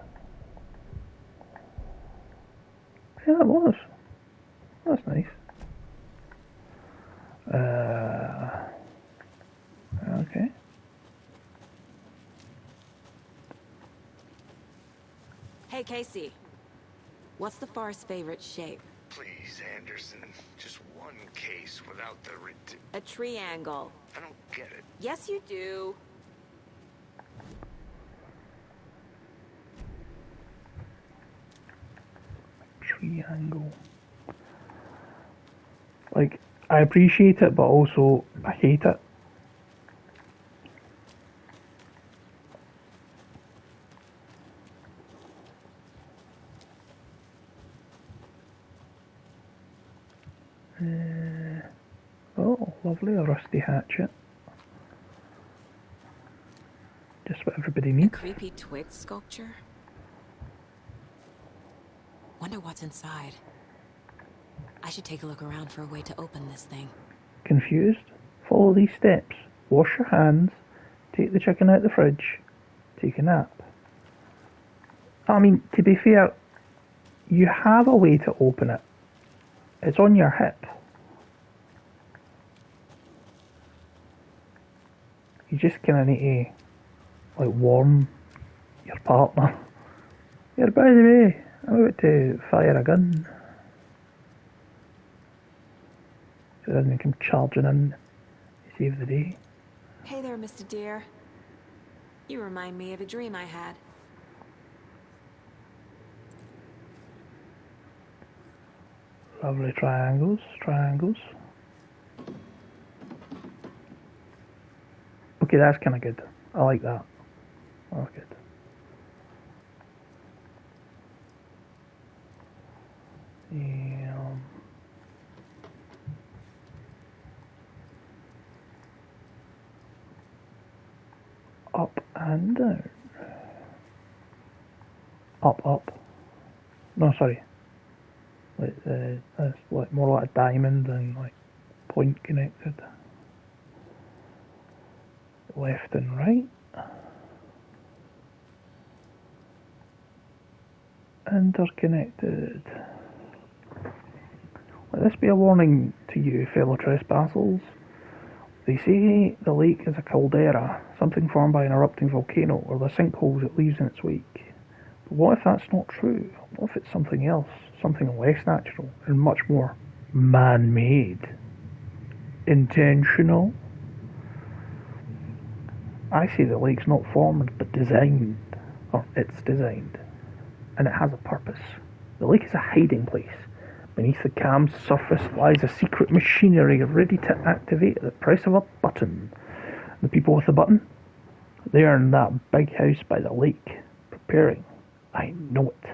yeah, it was. That's nice. Okay. Hey, Casey. What's the far's favorite shape? Please, Anderson, just one case without the A triangle. I don't get it. Yes, you do. Triangle. Like, I appreciate it, but also I hate it. Oh, lovely, a rusty hatchet. Just what everybody A needs. creepy twig sculpture? Wonder what's inside. I should take a look around for a way to open this thing. Confused? Follow these steps. Wash your hands. Take the chicken out the fridge. Take a nap. I mean, to be fair, you have a way to open it. It's on your hip. You just kind of need to, like, warn your partner. Here, by the way, I'm about to fire a gun. So it doesn't come charging in to save the day. Hey there, Mr. Deer. You remind me of a dream I had. Lovely triangles, triangles. Okay, that's kind of good. I like that. That's good. Up and down. Up, up. No, sorry. Like that's like more like a diamond and like point connected. Left and right. Interconnected. Let this be a warning to you, fellow trespassers. They say the lake is a caldera, something formed by an erupting volcano, or the sinkholes it leaves in its wake. But what if that's not true? What if it's something else, something less natural, and much more man-made? Intentional? I say the lake's not formed, but designed. Or it's designed. And it has a purpose. The lake is a hiding place. Beneath the calm surface lies a secret machinery ready to activate at the press of a button. The people with the button? They are in that big house by the lake, preparing. I know it.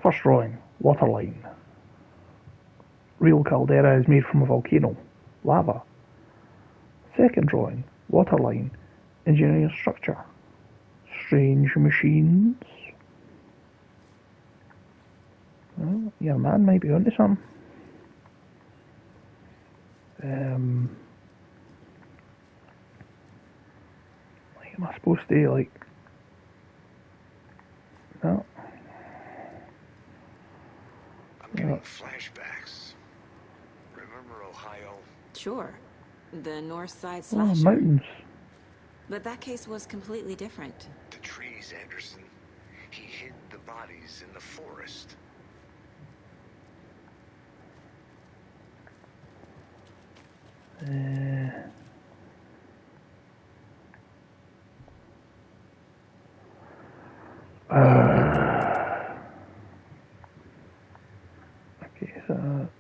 First drawing, waterline. Real caldera is made from a volcano, lava. Second drawing, waterline, engineering structure. Strange machines. Well, your man might be onto something. Like, am I supposed to, like... No. I'm getting flashbacks. Remember Ohio? Sure. The North Side Oh, slasher. mountains. But that case was completely different. The trees, Anderson. He hid the bodies in the forest. Okay, so that's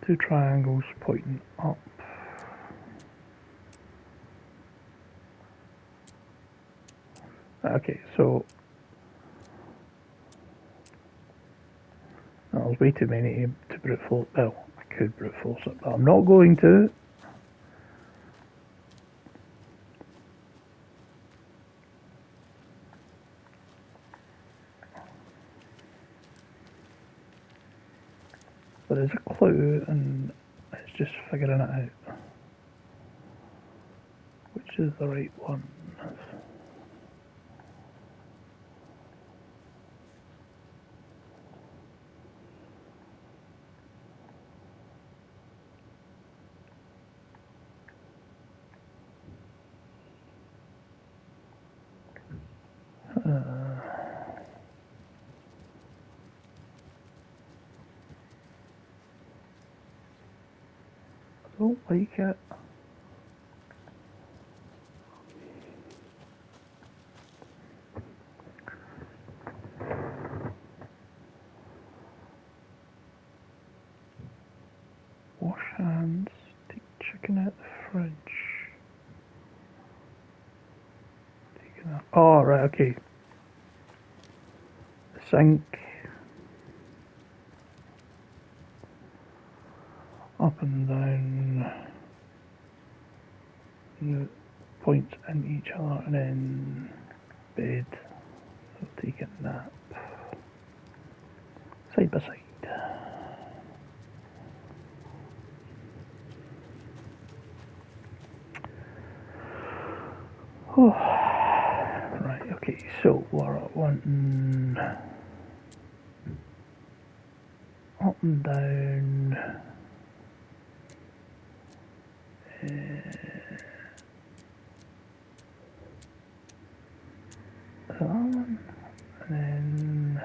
two triangles pointing up. Okay, so that was way too many to brute force. Well, I could brute force it, but I'm not going to. But there's a clue, and it's just figuring it out. Which is the right one? I don't like it. Wash hands, take chicken out the fridge. Taking out. Oh, right, okay. The sink. Up and down. The points in each other, and then bed. So take a nap. Side by side. Oh. Right, okay, so we're wanting up and down. That one, and then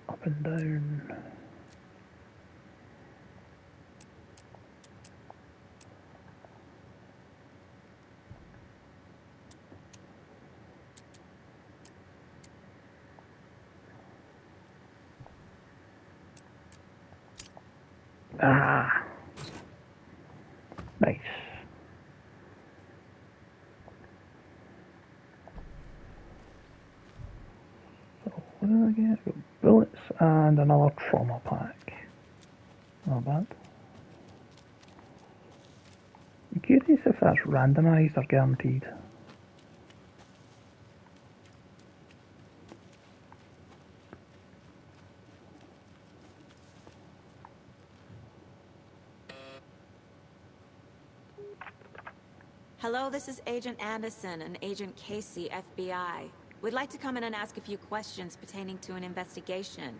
up and down. Ah, nice. So what did I get? I got bullets and another trauma pack. Not bad. I'm curious if that's randomized or guaranteed. Hello, this is Agent Anderson and Agent Casey, FBI. We'd like to come in and ask a few questions pertaining to an investigation.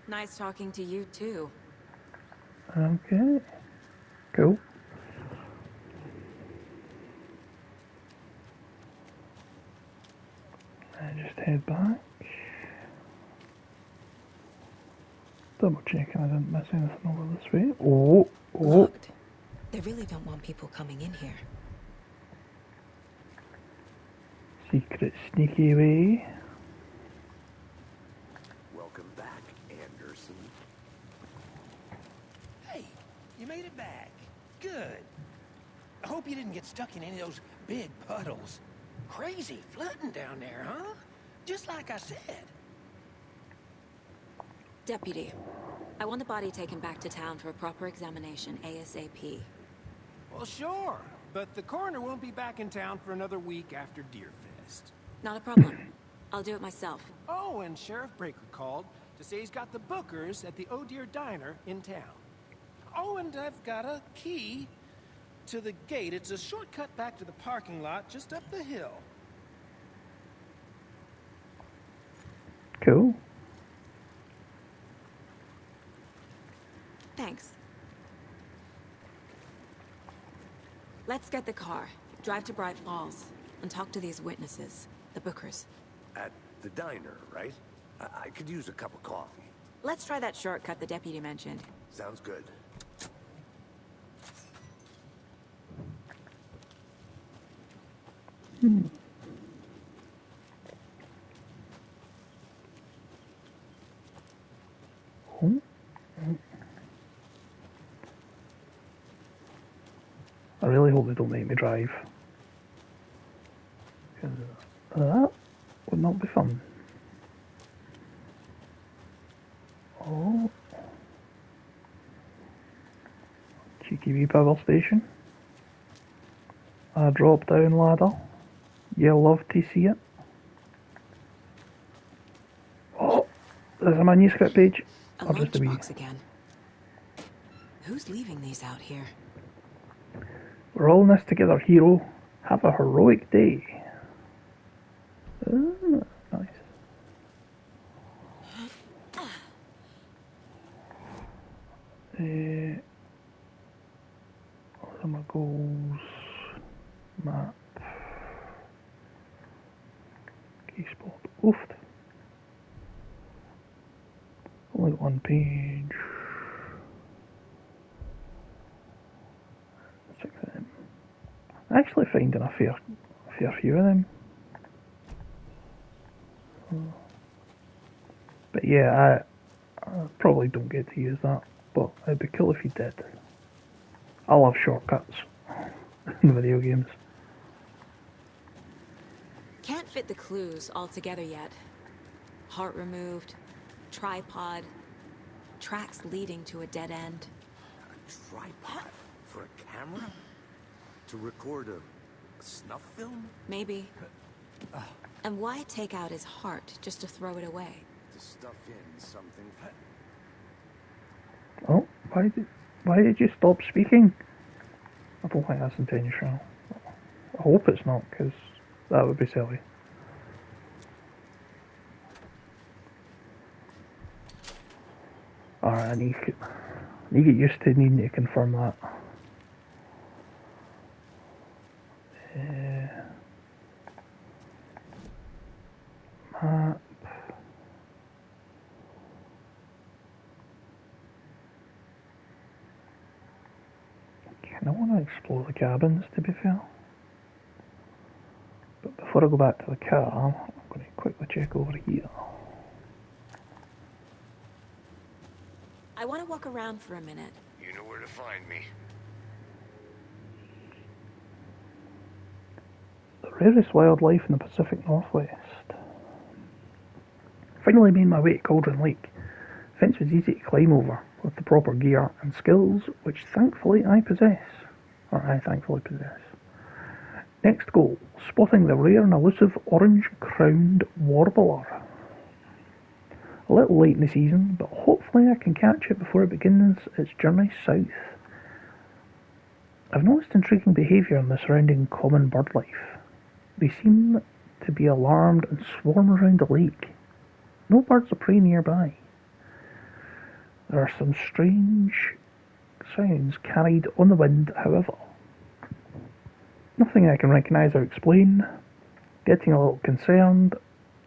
Nice talking to you, too. Okay. Cool. And just head back. Double checking I didn't miss anything over this way. Oh. Locked. They really don't want people coming in here. Secret sneaky way. Welcome back, Anderson. Hey, you made it back. Good. I hope you didn't get stuck in any of those big puddles. Crazy flooding down there, huh? Just like I said. Deputy, I want the body taken back to town for a proper examination ASAP. Well, sure. But the coroner won't be back in town for another week after Deerfest. Not a problem. I'll do it myself. Oh, and Sheriff Breaker called to say he's got the Bookers at the Oh Deer Diner in town. Oh, and I've got a key to the gate. It's a shortcut back to the parking lot just up the hill. Cool. Thanks. Let's get the car, drive to Bright Falls, and talk to these witnesses, the Bookers. At the diner, right? I could use a cup of coffee. Let's try that shortcut the deputy mentioned. Sounds good. I really hope they don't make me drive. 'Cause that would not be fun. Oh. Cheeky wee power station. A drop down ladder. You'll love to see it. Oh, there's a manuscript page. A Or just a wee. lunchbox again. Who's leaving these out here? We're all in this together, hero. Have a heroic day. Ah, nice. What are my goals? Map. Key spot. Oofed. Only one page. 6 of them. Actually finding a fair few of them. But yeah, I probably don't get to use that, but it'd be cool if you did. I love shortcuts in video games. Can't fit the clues all together yet. Heart removed, tripod, tracks leading to a dead end. A tripod for a camera? To record a snuff film? Maybe. And why take out his heart just to throw it away? To stuff in something. Oh, why did you stop speaking? I don't think that's intentional. I hope it's not, because that would be silly. Alright, I need to get used to needing to confirm that. Map. I want to explore the cabins, to be fair. But before I go back to the car, I'm going to quickly check over here. I want to walk around for a minute. You know where to find me. The rarest wildlife in the Pacific Northwest. Finally made my way to Cauldron Lake. The fence was easy to climb over, with the proper gear and skills, which thankfully I possess. Next goal, spotting the rare and elusive orange-crowned warbler. A little late in the season, but hopefully I can catch it before it begins its journey south. I've noticed intriguing behaviour in the surrounding common bird life. They seem to be alarmed and swarm around the lake. No birds of prey nearby. There are some strange sounds carried on the wind, however. Nothing I can recognise or explain. Getting a little concerned.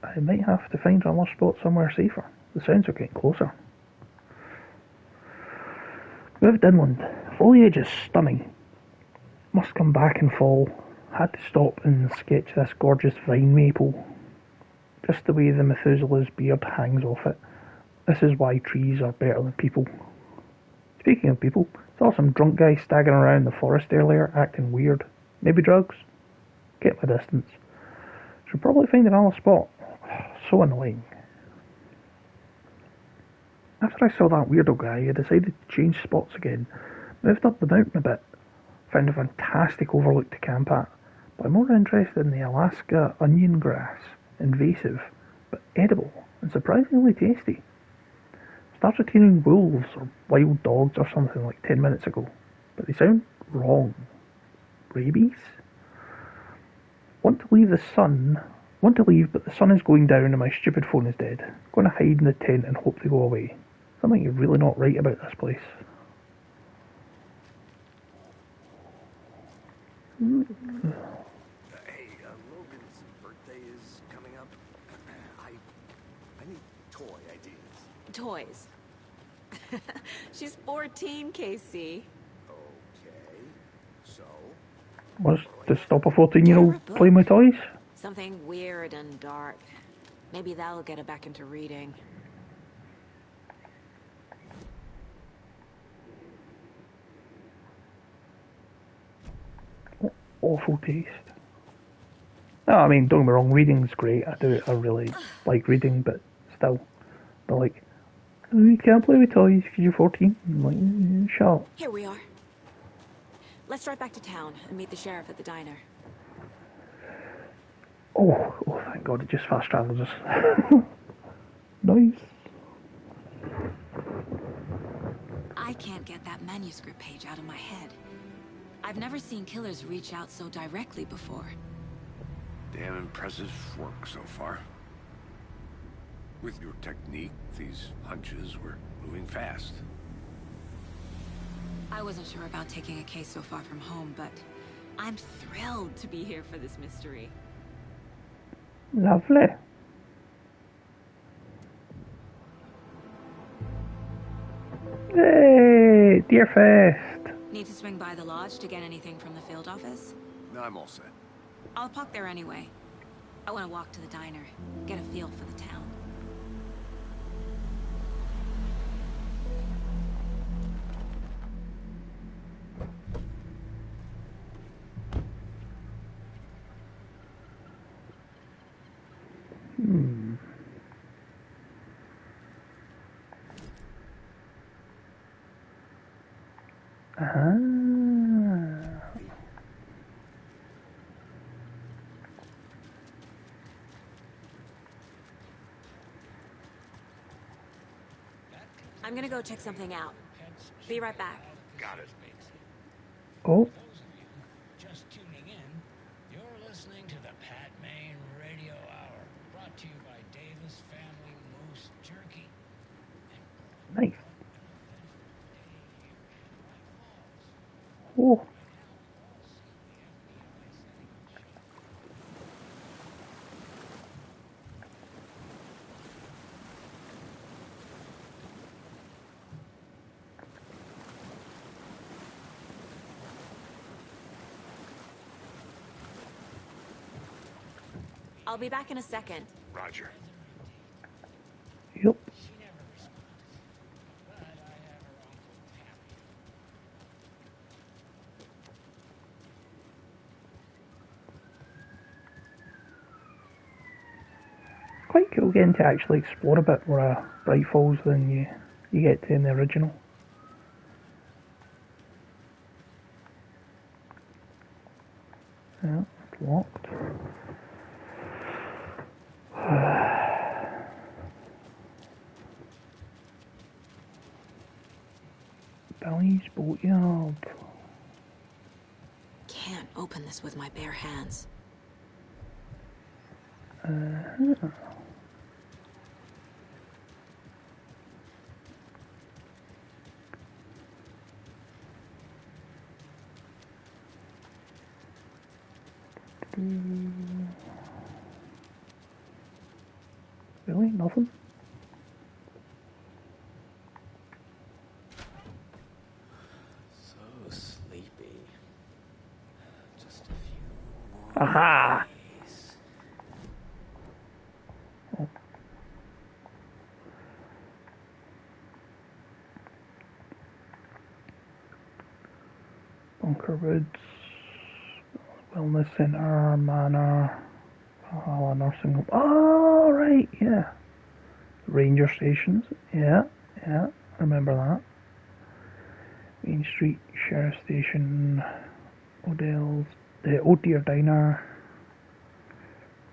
I might have to find another spot somewhere safer. The sounds are getting closer. Moved inland. Foliage is stunning. Must come back in fall. Had to stop and sketch this gorgeous vine maple. Just the way the Methuselah's beard hangs off it. This is why trees are better than people. Speaking of people, saw some drunk guy staggering around the forest earlier, acting weird. Maybe drugs? Kept my distance. Should probably find another spot. So annoying. After I saw that weirdo guy, I decided to change spots again. Moved up the mountain a bit. Found a fantastic overlook to camp at. But I'm more interested in the Alaska onion grass. Invasive, but edible, and surprisingly tasty. Started hearing wolves or wild dogs or something like 10 minutes ago. But they sound wrong. Rabies? Want to leave, but the sun is going down and my stupid phone is dead. Going to hide in the tent and hope they go away. Something is really not right about this place. Hey, Logan's birthday is coming up. I need toy ideas. Toys. She's 14, Casey. Okay, so? What's to stop a 14-year-old playing with toys? Something weird and dark. Maybe that'll get her back into reading. Awful taste. No, I mean, don't get me wrong, reading's great. I really like reading, but still, they're like, oh, you can't play with toys because you're 14. I'm like, shut up. Here we are. Let's drive back to town and meet the sheriff at the diner. Oh, thank God, it just fast travels us. Nice. I can't get that manuscript page out of my head. I've never seen killers reach out so directly before. Damn impressive work so far. With your technique, these hunches were moving fast. I wasn't sure about taking a case so far from home, but I'm thrilled to be here for this mystery. Lovely. Hey, Deerfest. Need to swing by the lodge to get anything from the field office? No, I'm all set. I'll park there anyway. I want to walk to the diner, get a feel for the town. I'm gonna go check something out. Be right back. Got it. Oh. Just tuning in, you're listening to the Pat Maine Radio Hour, brought to you by Davis Family Moose Jerky. Nice. Oh. I'll be back in a second. Roger. Yep. Quite cool getting to actually explore a bit more of Bright Falls than you get to in the original. Yeah, it's locked. Billy's Boatyard. Can't open this with my bare hands. Really? Nothing? So sleepy. Just a few more Aha! days. Bunker Woods, Wellness Centre, Manor, Valhalla Nursing Home. Oh, right, yeah. Ranger Stations, yeah, remember that. Main Street, Sheriff Station, Odell's, the Oh Dear Diner,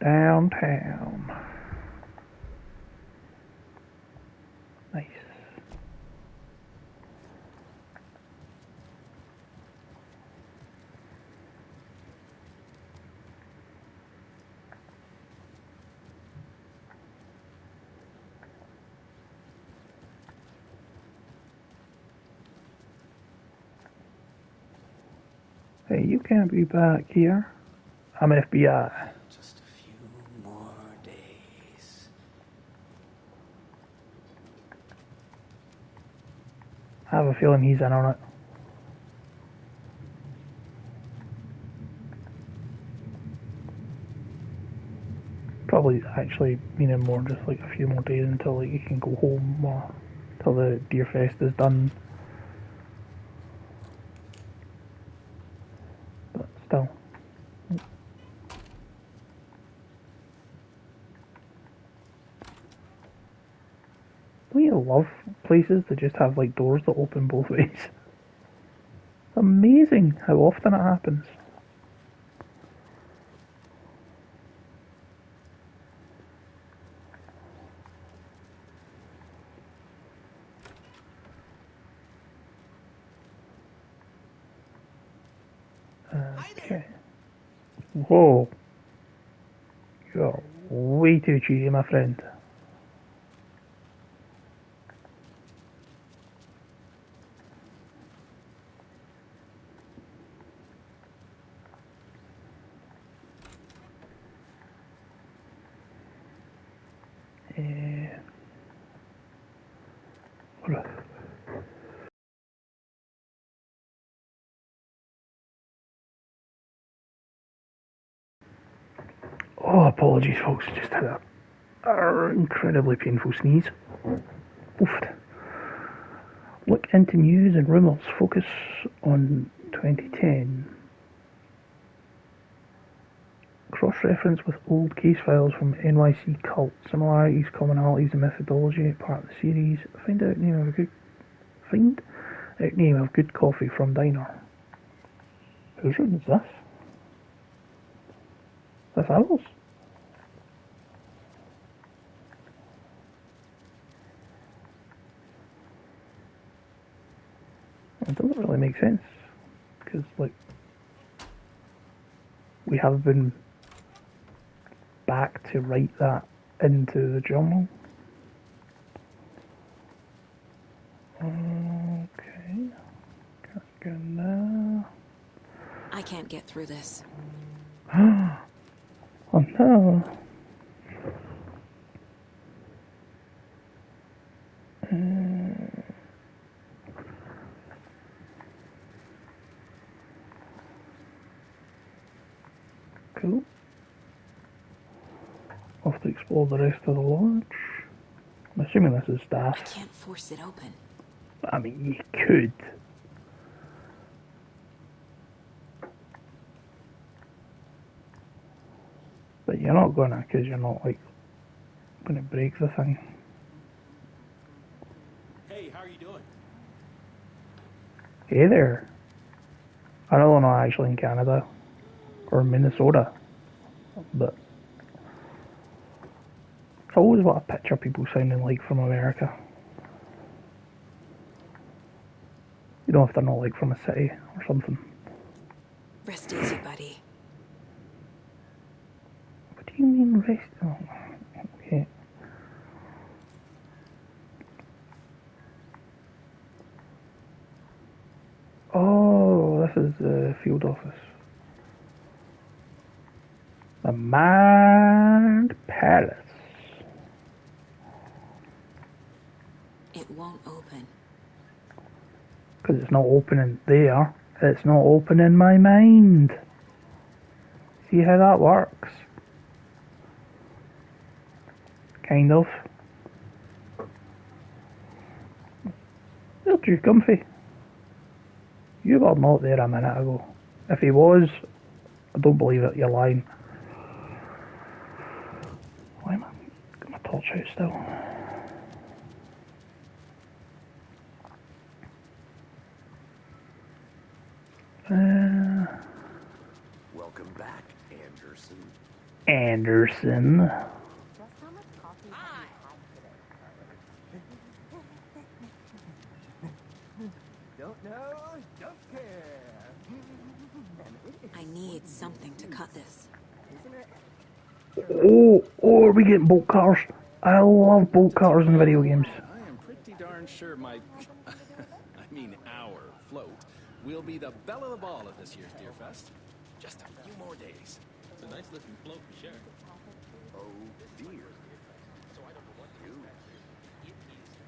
downtown. Nice. Hey, you can't be back here. I'm FBI. Just a few more days. I have a feeling he's in on it. Probably actually meaning more just like a few more days until like you can go home or till the Deer Fest is done. But still. Don't you love places that just have like doors that open both ways? It's amazing how often it happens. Okay. Whoa. You're way too cheeky, my friend. Oh, apologies, folks. Just had a incredibly painful sneeze. Oofed. Look into news and rumours. Focus on 2010. Cross-reference with old case files from NYC Cult. Similarities, commonalities, and methodology. Part of the series. Find out name of good coffee from diner. Whose room is this? That's ours. It doesn't really make sense because, like, we have been back to write that into the journal. Okay, can't go now. I can't get through this. Oh no. Cool. Off to explore the rest of the lodge. I'm assuming this is staff. I can't force it open. I mean, you could. But you're not gonna, because you're not, like, gonna break the thing. Hey, how are you doing? Hey there. I know I'm not actually in Canada or Minnesota, but it's always what I picture people sounding like from America. You know, if they're not like from a city or something. Rest easy, buddy. What do you mean rest? Oh, okay. Oh, this is the field office. The Mad Palace. It won't open. Because it's not opening there. It's not open in my mind. See how that works? Kind of. They're too comfy. You were not there a minute ago. If he was, I don't believe it, you're lying. Why am I got my torch out still? Welcome back, Anderson. Anderson. Don't know, don't care. I need something to cut this. Oh, are we getting bolt cutters? I love bolt cutters in video games. I am pretty darn sure my, I mean our float will be the belle of the ball at this year's Deer Fest. Just a few more days. It's a nice looking float for sure. Oh dear.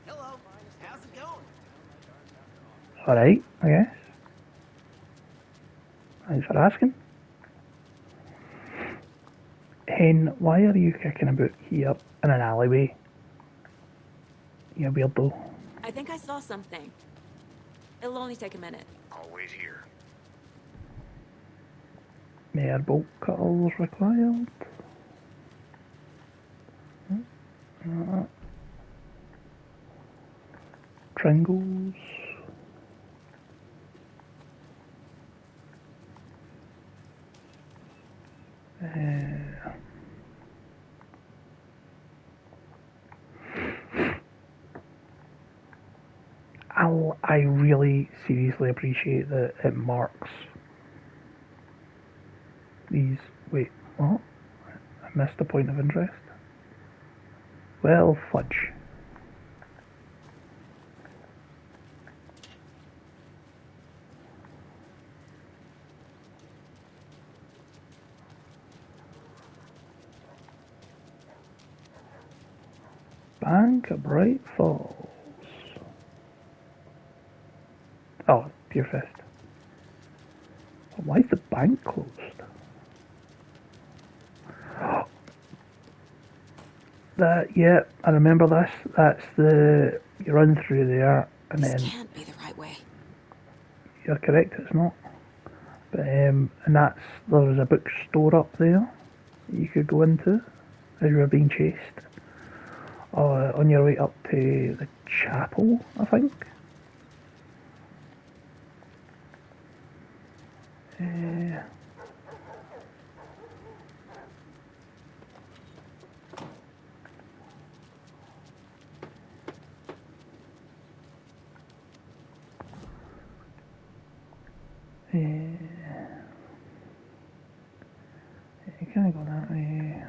Hello, how's it going? Alright, I guess. Thanks for asking. Hen, why are you kicking about here in an alleyway? You weirdo. I think I saw something. It'll only take a minute. I'll wait here. More bolt cutters required. Tringles. I really seriously appreciate that it marks these. Wait, what? I missed a point of interest. Well, fudge. Bank of Bright Falls. Oh, Deerfest. Why is the bank closed? Yeah, I remember this. That's you run through there and This then can't be the right way. you're correct, it's not. But and there's a bookstore up there that you could go into as you were being chased. On your way up to the chapel, I think. You can't go that way.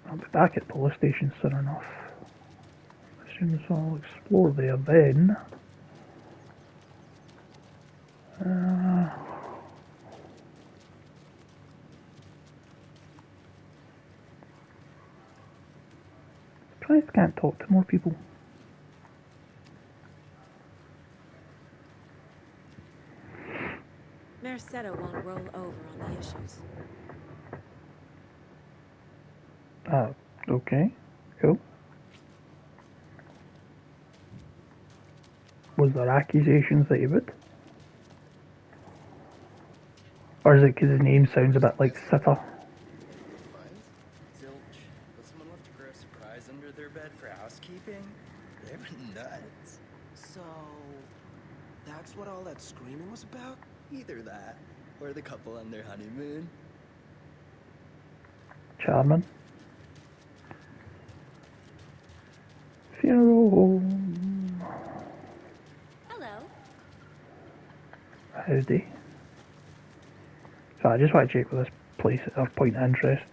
I'll be back at the police station soon enough. As soon as I'll explore there then. Surprised I can't talk to more people. Merced won't roll over on the issues. Okay. Cool. Was there accusations that he would? Or is it because his name sounds a bit like Sitter? Zilch. But someone left a gross surprise under their bed for housekeeping? They were nuts. So, that's what all that screaming was about? Either that, or the couple on their honeymoon. Charming. Fear So I just want to check with this place or point of interest.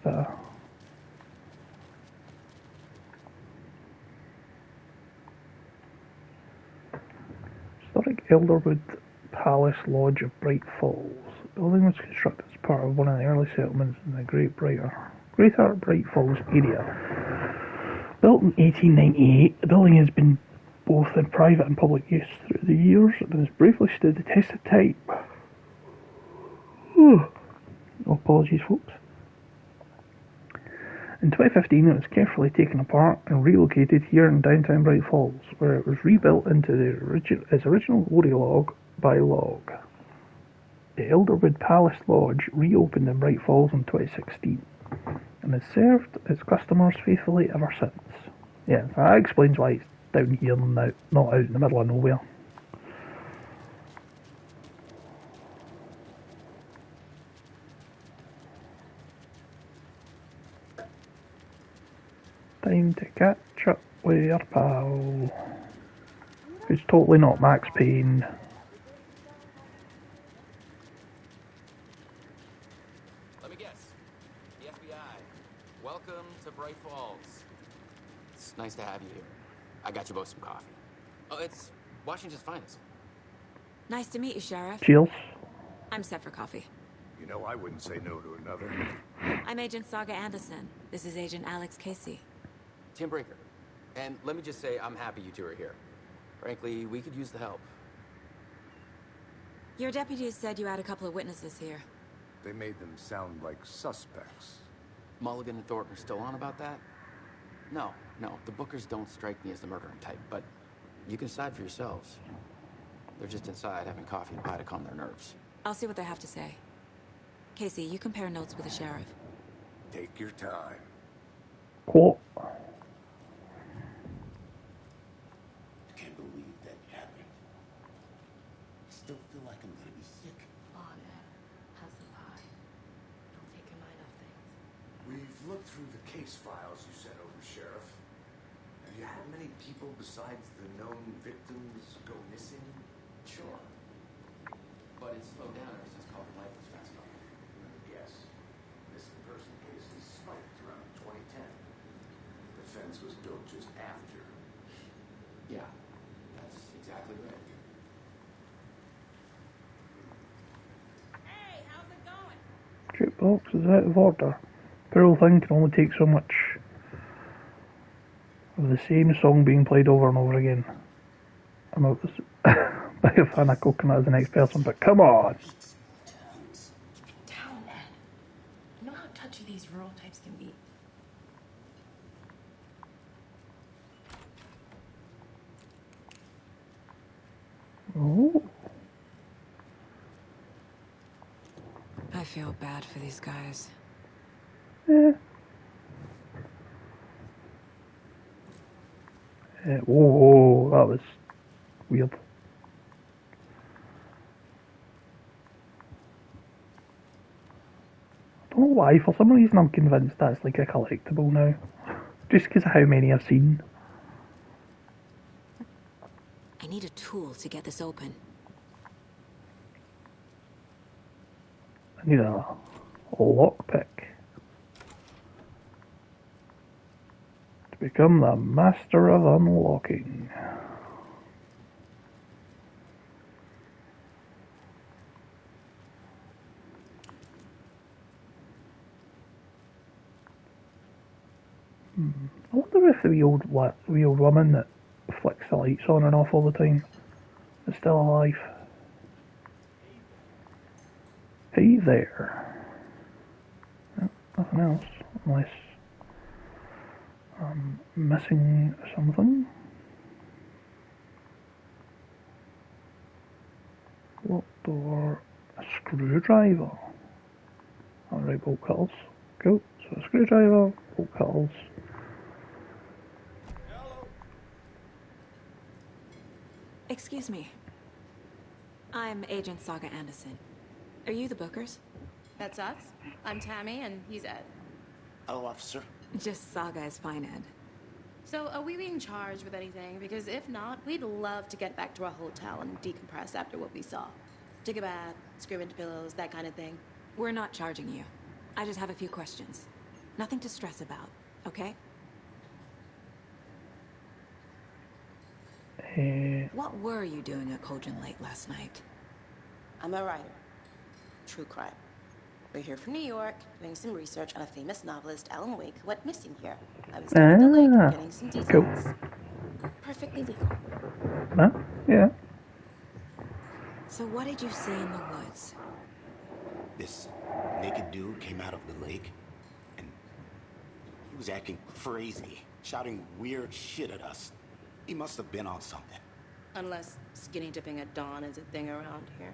Historic Elderwood Palace Lodge of Bright Falls. The building was constructed as part of one of the early settlements in the Greater Bright Falls area. Built in 1898, the building has been both in private and public use through the years and has bravely stood the test of time. Apologies, folks. In 2015, it was carefully taken apart and relocated here in downtown Bright Falls, where it was rebuilt into its original glory log by log. The Elderwood Palace Lodge reopened in Bright Falls in 2016 and has served its customers faithfully ever since. Yeah, that explains why it's down here and not out in the middle of nowhere. Time to catch up with your pal, who's totally not Max Payne. Let me guess. The FBI. Welcome to Bright Falls. It's nice to have you here. I got you both some coffee. Oh, it's Washington's finest. Nice to meet you, Sheriff. Cheers. I'm set for coffee. You know, I wouldn't say no to another. I'm Agent Saga Anderson. This is Agent Alex Casey. Tim Breaker. And let me just say, I'm happy you two are here. Frankly, we could use the help. Your deputies said you had a couple of witnesses here. They made them sound like suspects. Mulligan and Thornton are still on about that? No, the Bookers don't strike me as the murdering type, but you can decide for yourselves. They're just inside having coffee and pie to calm their nerves. I'll see what they have to say. Casey, you compare notes with the sheriff. Take your time. Cool. Can't believe that happened. I still feel like I'm gonna be sick. Oh, Dad. Have some pie. Don't take your mind off things. We've looked through the case files you sent over, Sheriff. Have you had many people besides the known victims go missing? Sure. But it's slowed down ever since Calvin Lifeless passed on. Yes. Missing person cases spiked around 2010. The fence was built just after. Yeah, that's exactly right. Hey, how's it going? Jukebox is out of order. Poor old thing can only take so much of the same song being played over and over again. I'm out this big a fan of Coconut as the next person, but come on! Down, Ned. You know how touchy these rural types can be. Oh. I feel bad for these guys. Yeah. Whoa, that was weird. I don't know why, for some reason I'm convinced that's like a collectible now. Just because of how many I've seen. I need a tool to get this open. I need a lockpick. To become the master of unlocking. I wonder if the wee old woman that flicks the lights on and off all the time is still alive. Hey there. Oh, nothing else, unless I'm missing something. Locked door, a screwdriver. Alright, bolt cutters. Cool. So a screwdriver, bolt cutters. Excuse me. I'm Agent Saga Anderson. Are you the Bookers? That's us. I'm Tammy, and he's Ed. Hello, officer. Just Saga is fine, Ed. So, are we being charged with anything? Because if not, we'd love to get back to our hotel and decompress after what we saw. Take a bath, scream into pillows, that kind of thing. We're not charging you. I just have a few questions. Nothing to stress about, okay? What were you doing at Cauldron Lake last night? I'm a writer. True crime. We're here from New York, doing some research on a famous novelist, Alan Wake, who went missing here. I was down at the lake, getting some details. Cool. Perfectly legal. Huh? Yeah. So what did you see in the woods? This naked dude came out of the lake, and he was acting crazy, shouting weird shit at us. He must have been on something. Unless skinny dipping at dawn is a thing around here.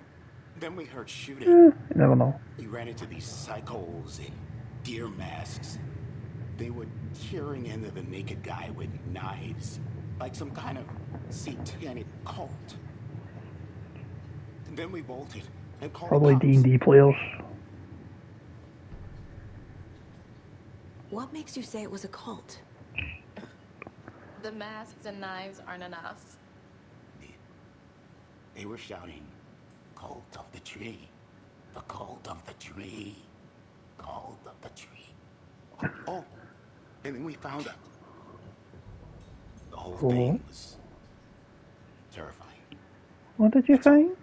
Then we heard shooting. You never know. We ran into these psychos in deer masks. They were tearing into the naked guy with knives, like some kind of satanic cult. And then we bolted and called Probably the cops. D&D players. What makes you say it was a cult? The masks and knives aren't enough. They were shouting, "Cult of the tree, the cult of the tree, cult of the tree." Oh, and then we found it. The whole thing was terrifying. What did you find?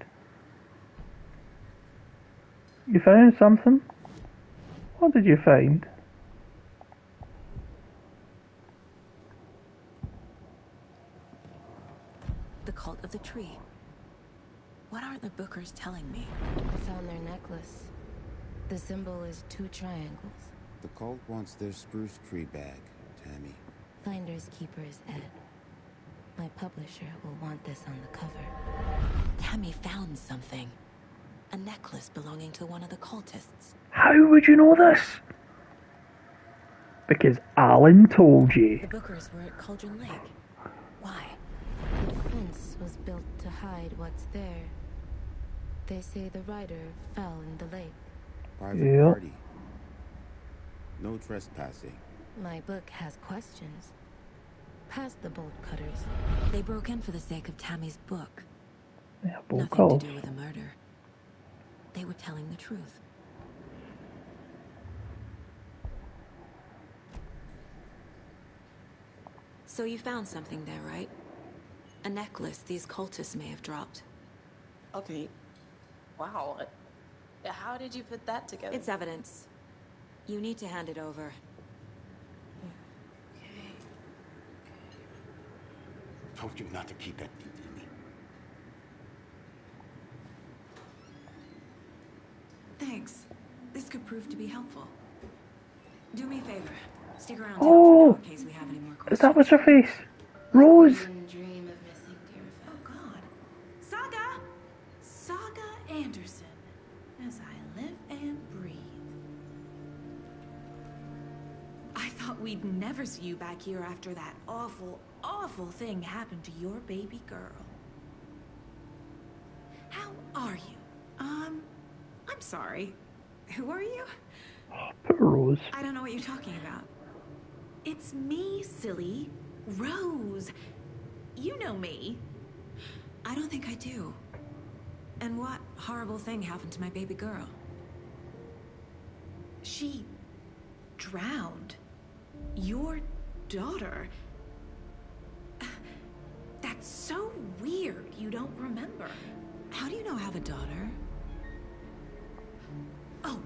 You found something? What did you find? The cult of the tree. What aren't the Bookers telling me? I found their necklace. The symbol is 2 triangles. The cult wants their spruce tree bag, Tammy. Finders keepers, Ed. My publisher will want this on the cover. Tammy found something. A necklace belonging to one of the cultists. How would you know this? Because Alan told you. The Bookers were at Cauldron Lake. Why? The fence was built to hide what's there. They say the rider fell in the lake. Private party. No trespassing. My book has questions. Past the bolt cutters. They broke in for the sake of Tammy's book. Yeah, bolt Nothing cutters. to do with a murder. They were telling the truth. So you found something there, right? A necklace these cultists may have dropped. Okay. Wow. How did you put that together? It's evidence. You need to hand it over. Told you not to keep that thing to me. Thanks. This could prove to be helpful. Do me a favor. Stick around Oh! in case we have any more Is questions. that what's her face? Rose! Dream of missing dear. Oh God. Saga! Saga Anderson. As I live and breathe. I thought we'd never see you back here after that awful, awful thing happened to your baby girl. How are you? I'm sorry. Who are you? Poor Rose. I don't know what you're talking about. It's me, silly. Rose. You know me. I don't think I do. And what horrible thing happened to my baby girl? She drowned. Your daughter. That's so weird you don't remember. How do you know I have a daughter? Oh,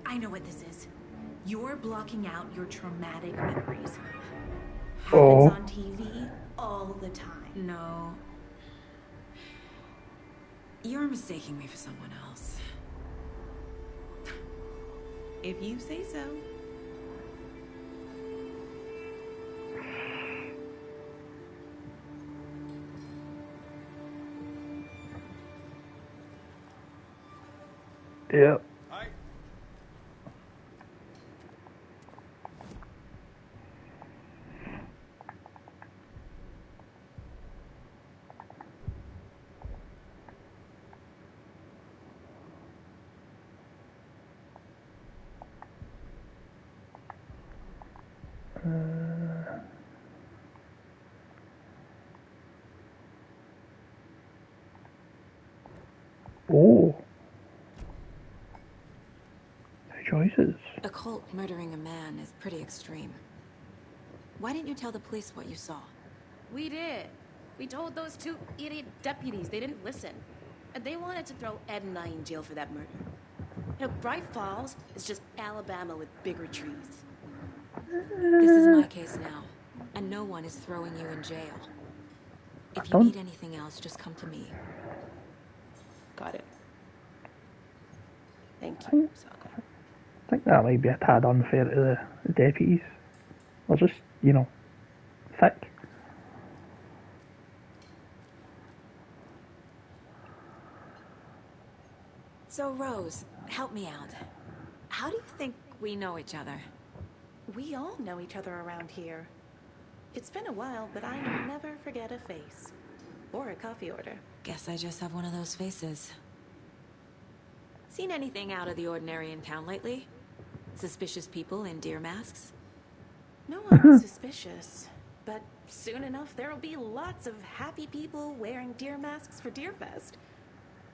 I know what this is. You're blocking out your traumatic memories. Happens on TV all the time. No. You're mistaking me for someone else. If you say so. Yep. Hi. Oh. Jesus. A cult murdering a man is pretty extreme. Why didn't you tell the police what you saw? We did. We told those two idiot deputies. They didn't listen. And they wanted to throw Ed and I in jail for that murder. You know, Bright Falls is just Alabama with bigger trees. This is my case now, and no one is throwing you in jail. If you need anything else, just come to me. Got it. Thank you. I think that might be a tad unfair to the deputies. They're just, you know, thick. So, Rose, help me out. How do you think we know each other? We all know each other around here. It's been a while, but I never forget a face. Or a coffee order. Guess I just have one of those faces. Seen anything out of the ordinary in town lately? Suspicious people in deer masks? No one's suspicious. But soon enough, there'll be lots of happy people wearing deer masks for Deerfest.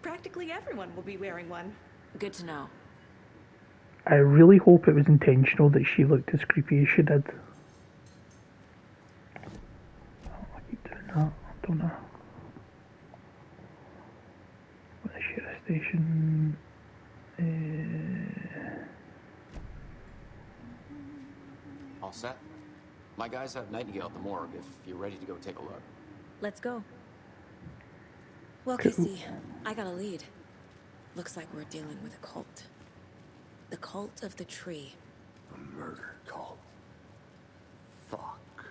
Practically everyone will be wearing one. Good to know. I really hope it was intentional that she looked as creepy as she did. Oh, I keep doing that. I don't know. What the sheriff station? All set? My guys have Nightingale at the morgue if you're ready to go take a look. Let's go. Well, Casey, I got a lead. Looks like we're dealing with a cult. The Cult of the Tree. A murder cult. Fuck.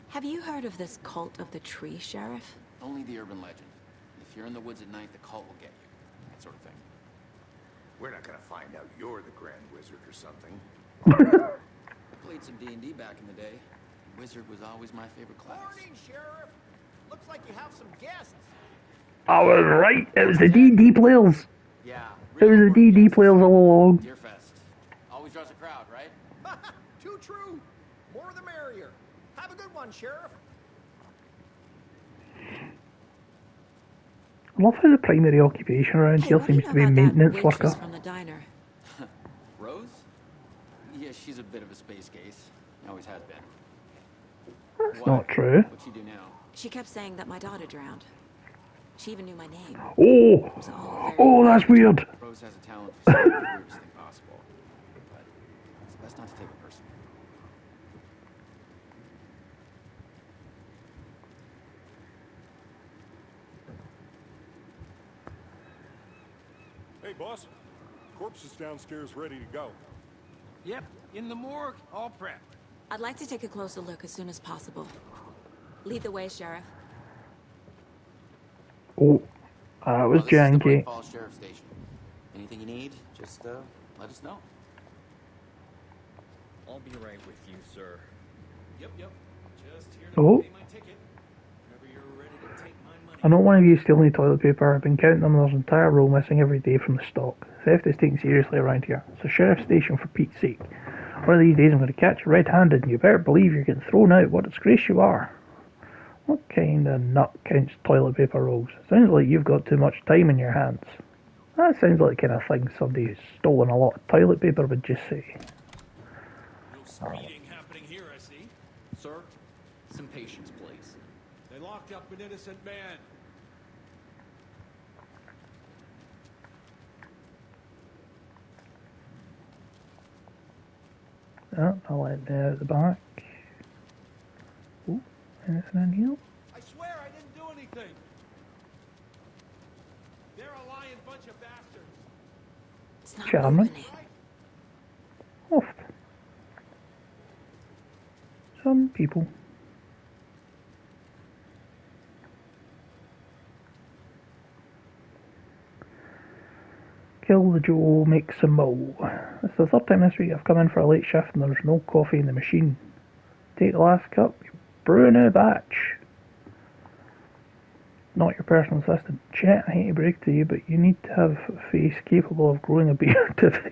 Have you heard of this Cult of the Tree, Sheriff? Only the urban legend. If you're in the woods at night, the cult will get you. That sort of thing. We're not gonna find out you're the Grand Wizard or something. I played some D&D back in the day. Wizard was always my favorite class. Morning, Sheriff. Looks like you have some guests. I was right. It was the D&D players. Yeah. It was the D&D players all along. Deerfest. Always draws a crowd, right? Too true. More the merrier. Have a good one, Sheriff. I love how the primary occupation around here seems to be maintenance worker. From the diner. Rose? Yeah, she's a bit of a space case. Always has been. That's not true. What'd she do now? She kept saying that my daughter drowned. She even knew my name. Oh, that's weird. Rose has a talent for saying the weirdest thing possible. But it's best not to take it personally. Hey, boss. Corpse is downstairs ready to go. Yep, in the morgue, all prepped. I'd like to take a closer look as soon as possible. Lead the way, Sheriff. Oh, that was janky. This is the Bright Falls Sheriff Station. Anything you need, just let us know. I'll be right with you, sir. Yep. Just here Oh. to pay my ticket. Whenever you're ready to take my money. I know one of you steal any toilet paper. I've been counting them and there's an entire roll missing every day from the stock. Theft is taken seriously around here. It's a sheriff station for Pete's sake. One of these days I'm going to catch you red-handed and you better believe you're getting thrown out. What a disgrace you are. What kind of nut counts toilet paper rolls? Sounds like you've got too much time in your hands. That sounds like the kind of thing somebody who's stolen a lot of toilet paper would just say. No speeding happening here, I see. Sir, some patience, please. They locked up an innocent man. Oh, I'll let that out the back. Ooh, anything in here? I swear I didn't do anything. They're a lying bunch of bastards. It's not Charming. Oft. Some people. Kill the Joe, make some mo. It's the third time this week I've come in for a late shift and there's no coffee in the machine. Take the last cup, brew a new batch. Not your personal assistant. Chet, I hate to break to you, but you need to have a face capable of growing a beard to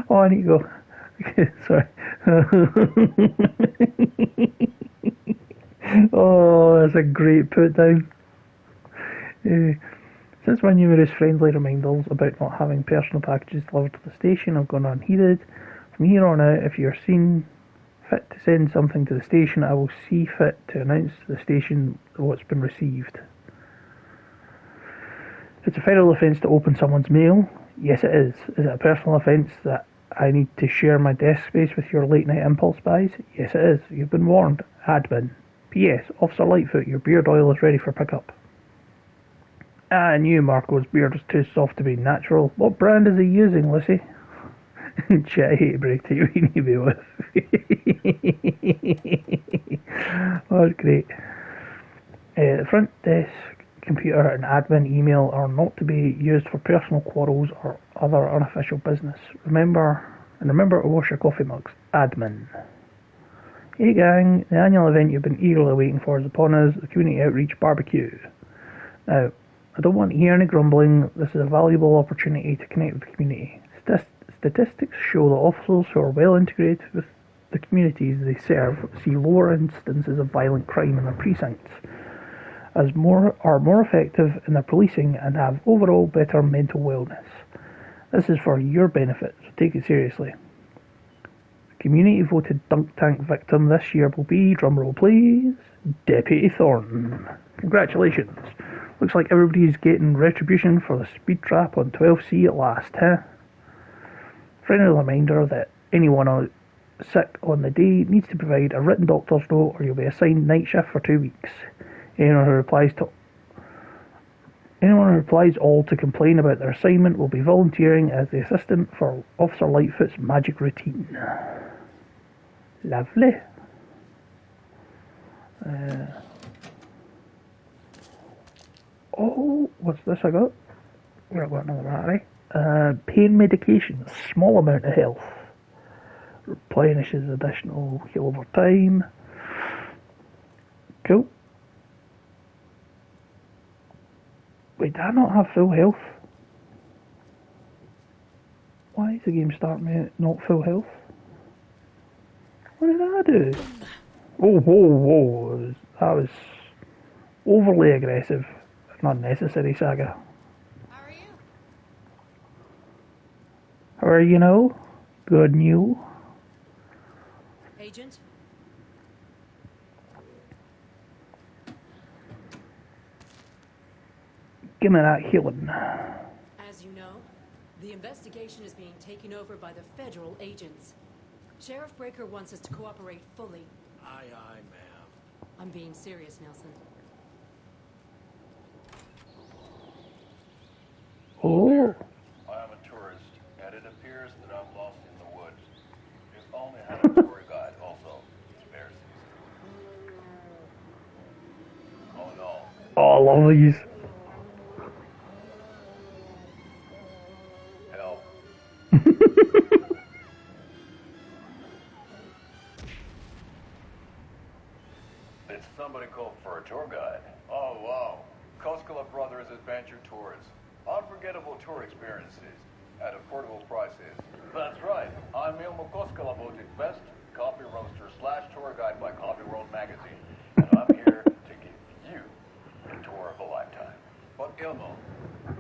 oh, I need to go. Okay, sorry. Oh, that's a great put down. Is Since my numerous friendly reminders about not having personal packages delivered to the station have gone unheeded, from here on out, if you're seen fit to send something to the station, I will see fit to announce to the station what's been received. It's a federal offence to open someone's mail. Yes, it is. Is it a personal offence that I need to share my desk space with your late-night impulse buys? Yes, it is. You've been warned. Admin. P.S. Officer Lightfoot, your beard oil is ready for pickup. I knew Marco's beard was too soft to be natural. What brand is he using, Lucy? Shit, I hate to break to you, we need to be with. Oh, it's great. The front desk computer and admin email are not to be used for personal quarrels or other unofficial business. Remember to wash your coffee mugs. Admin. Hey gang, the annual event you've been eagerly waiting for is upon us, the Community Outreach Barbecue. Now, I don't want to hear any grumbling. This is a valuable opportunity to connect with the community. Statistics show that officers who are well integrated with the communities they serve see lower instances of violent crime in their precincts, are more effective in their policing, and have overall better mental wellness. This is for your benefit, so take it seriously. The community voted dunk tank victim this year will be, drumroll please, Deputy Thornton. Congratulations. Looks like everybody's getting retribution for the speed trap on 12C at last, huh? Friendly reminder that anyone sick on the day needs to provide a written doctor's note or you'll be assigned night shift for 2 weeks. Anyone who replies all to complain about their assignment will be volunteering as the assistant for Officer Lightfoot's magic routine. Lovely. What's this I got? I've got another battery. Pain medication, small amount of health. Replenishes additional heal over time. Cool. Wait, did I not have full health? Why is the game starting me at not full health? What did I do? Oh, whoa. That was overly aggressive and unnecessary, Saga. How are you now? Good new. Agent? Give me that healing. As you know, the investigation is being taken over by the federal agents. Sheriff Breaker wants us to cooperate fully. Aye, ma'am. I'm being serious, Nelson. Oh. I am a tourist, and it appears that I'm lost in the woods. If only had a tour guide also. Spare season. Oh no. Oh, I love these. Help. Did somebody call for a tour guide? Oh wow. Koskela Brothers Adventure Tours. Unforgettable tour experiences at affordable prices. That's right. I'm Ilmo Koskela Boutique Best, coffee roaster / tour guide by Coffee World Magazine. And I'm here to give you a tour of a lifetime. But Ilmo,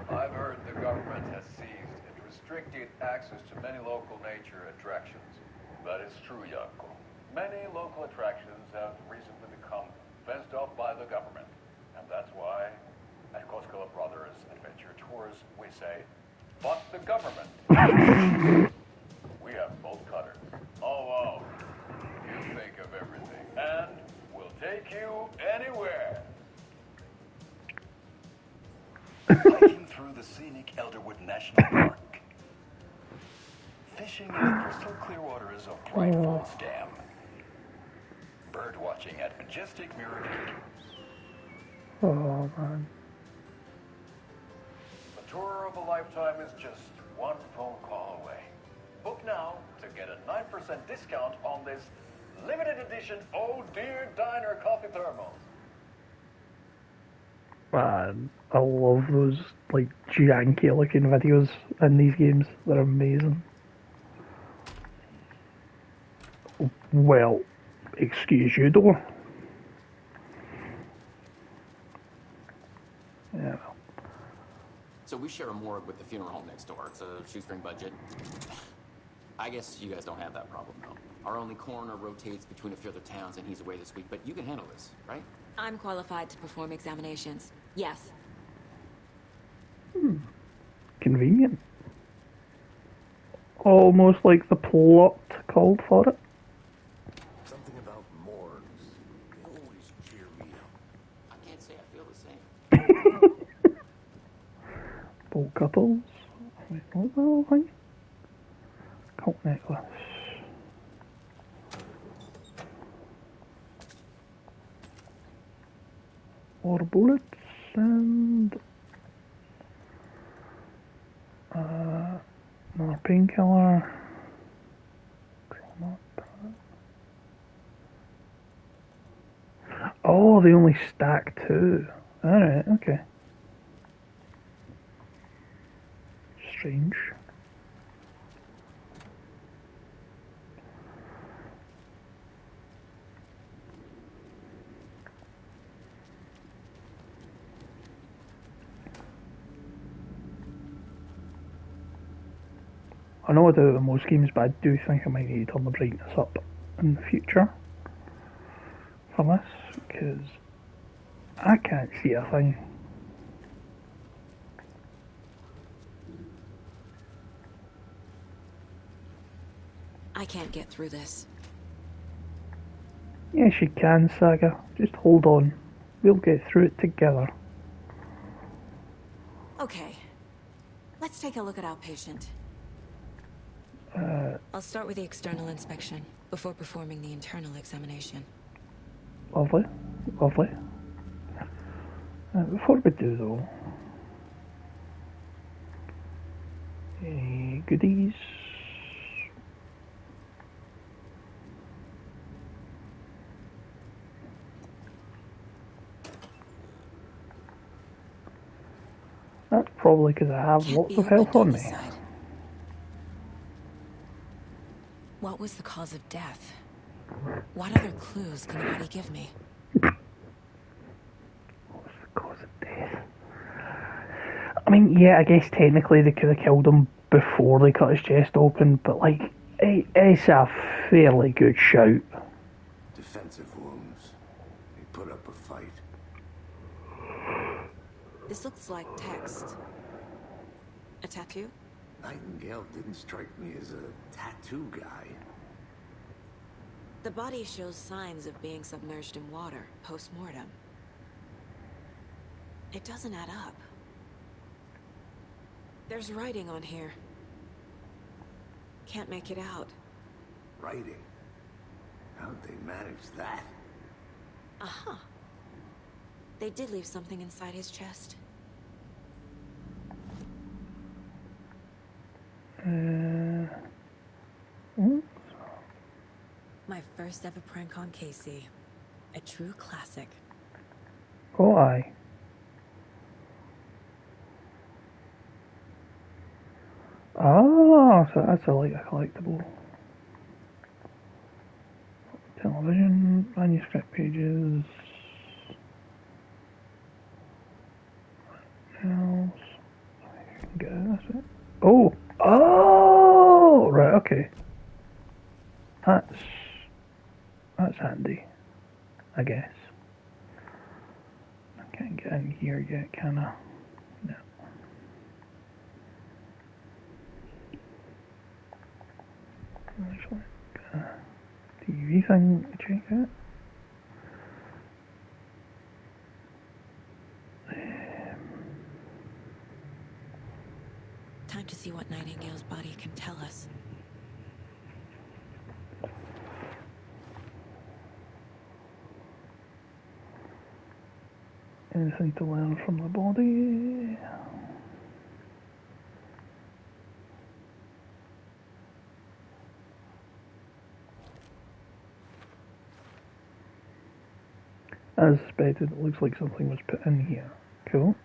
I've heard the government has seized and restricted access to many local nature attractions. That is true, Janko. Many local attractions have recently become fenced off by the government. And that's why at Koskela Brothers Adventure Tours, we say, fuck the government. We have bolt cutters. Oh, wow. You think of everything. And we'll take you anywhere. Hiking through the scenic Elderwood National Park. Fishing in the crystal clear waters of Bright Falls Dam. Bird watching at majestic Mirror Lake. Oh, man. The tour of a lifetime is just one phone call away. Book now to get a 9% discount on this limited edition Oh Dear Diner coffee thermos. Man, I love those, like, janky looking videos in these games. They're amazing. Well, excuse you, though. Yeah, well. So we share a morgue with the funeral home next door. It's a shoestring budget. I guess you guys don't have that problem, though. Our only coroner rotates between a few other towns, and he's away this week. But you can handle this, right? I'm qualified to perform examinations. Yes. Convenient. Almost like the plot called for it. Something about morgues. They always cheer me up. I can't say I feel the same. Bold couples. Wait, what was that thing? Cult necklace. More bullets and another painkiller. Oh, they only stack two. Alright, okay. Strange. I know I do it in most games, but I do think I might need to turn the brightness up in the future for this, because I can't see a thing. I can't get through this. Yes, you can, Saga. Just hold on. We'll get through it together. Okay. Let's take a look at our patient. I'll start with the external inspection before performing the internal examination. Lovely. Lovely. Before we do, though, any goodies? That's probably because I have lots of health on me. What was the cause of death? What other clues can the body give me? What's the cause of death? I mean, yeah, I guess technically they could have killed him before they cut his chest open, but like, it's a fairly good shout. Defensive wounds. They put up a fight. This looks like text. A tattoo? Nightingale didn't strike me as a tattoo guy. The body shows signs of being submerged in water post-mortem. It doesn't add up. There's writing on here. Can't make it out. Writing? How'd they manage that? Uh-huh. They did leave something inside his chest. My first ever prank on Casey. A true classic. Oh, aye. Oh, so that's like a collectible. Television, manuscript pages. What else? I can get it, that's it. Oh! Oh! Right, okay. That's handy, I guess. I can't get in here yet, can I? No. There's like a TV thing to check out. Time to see what Nightingale's body can tell us. Anything to learn from the body? As suspected, it looks like something was put in here. Cool.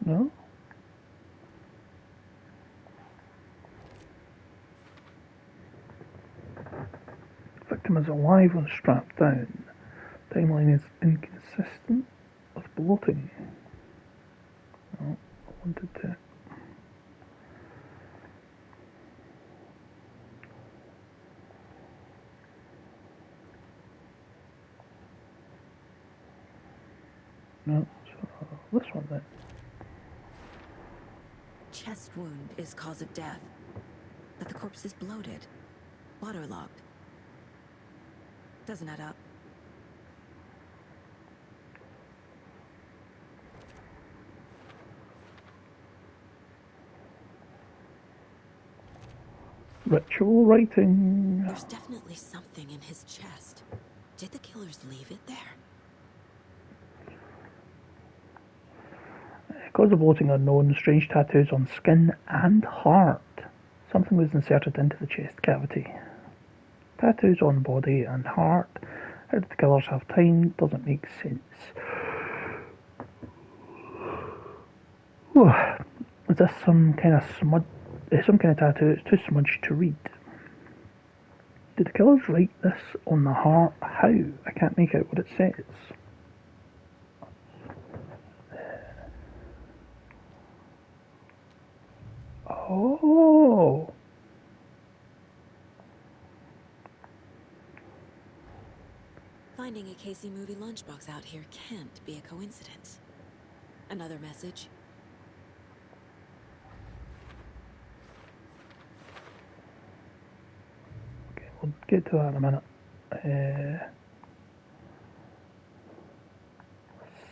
No? victim is alive when strapped down. Timeline is inconsistent with bloating. Oh, I wanted to... No, so this one then. Chest wound is cause of death, but the corpse is bloated, waterlogged. Doesn't add up. Ritual writing. There's definitely something in his chest. Did the killers leave it there? Cause of bloating unknown, strange tattoos on skin and heart. Something was inserted into the chest cavity. Tattoos on body and heart. How did the killers have time? Doesn't make sense. Is this some kind of some kind of tattoo? It's too smudged to read. Did the killers write this on the heart? How? I can't make out what it says. Oh. Finding a Casey movie lunchbox out here can't be a coincidence. Another message. Okay, we'll get to that in a minute.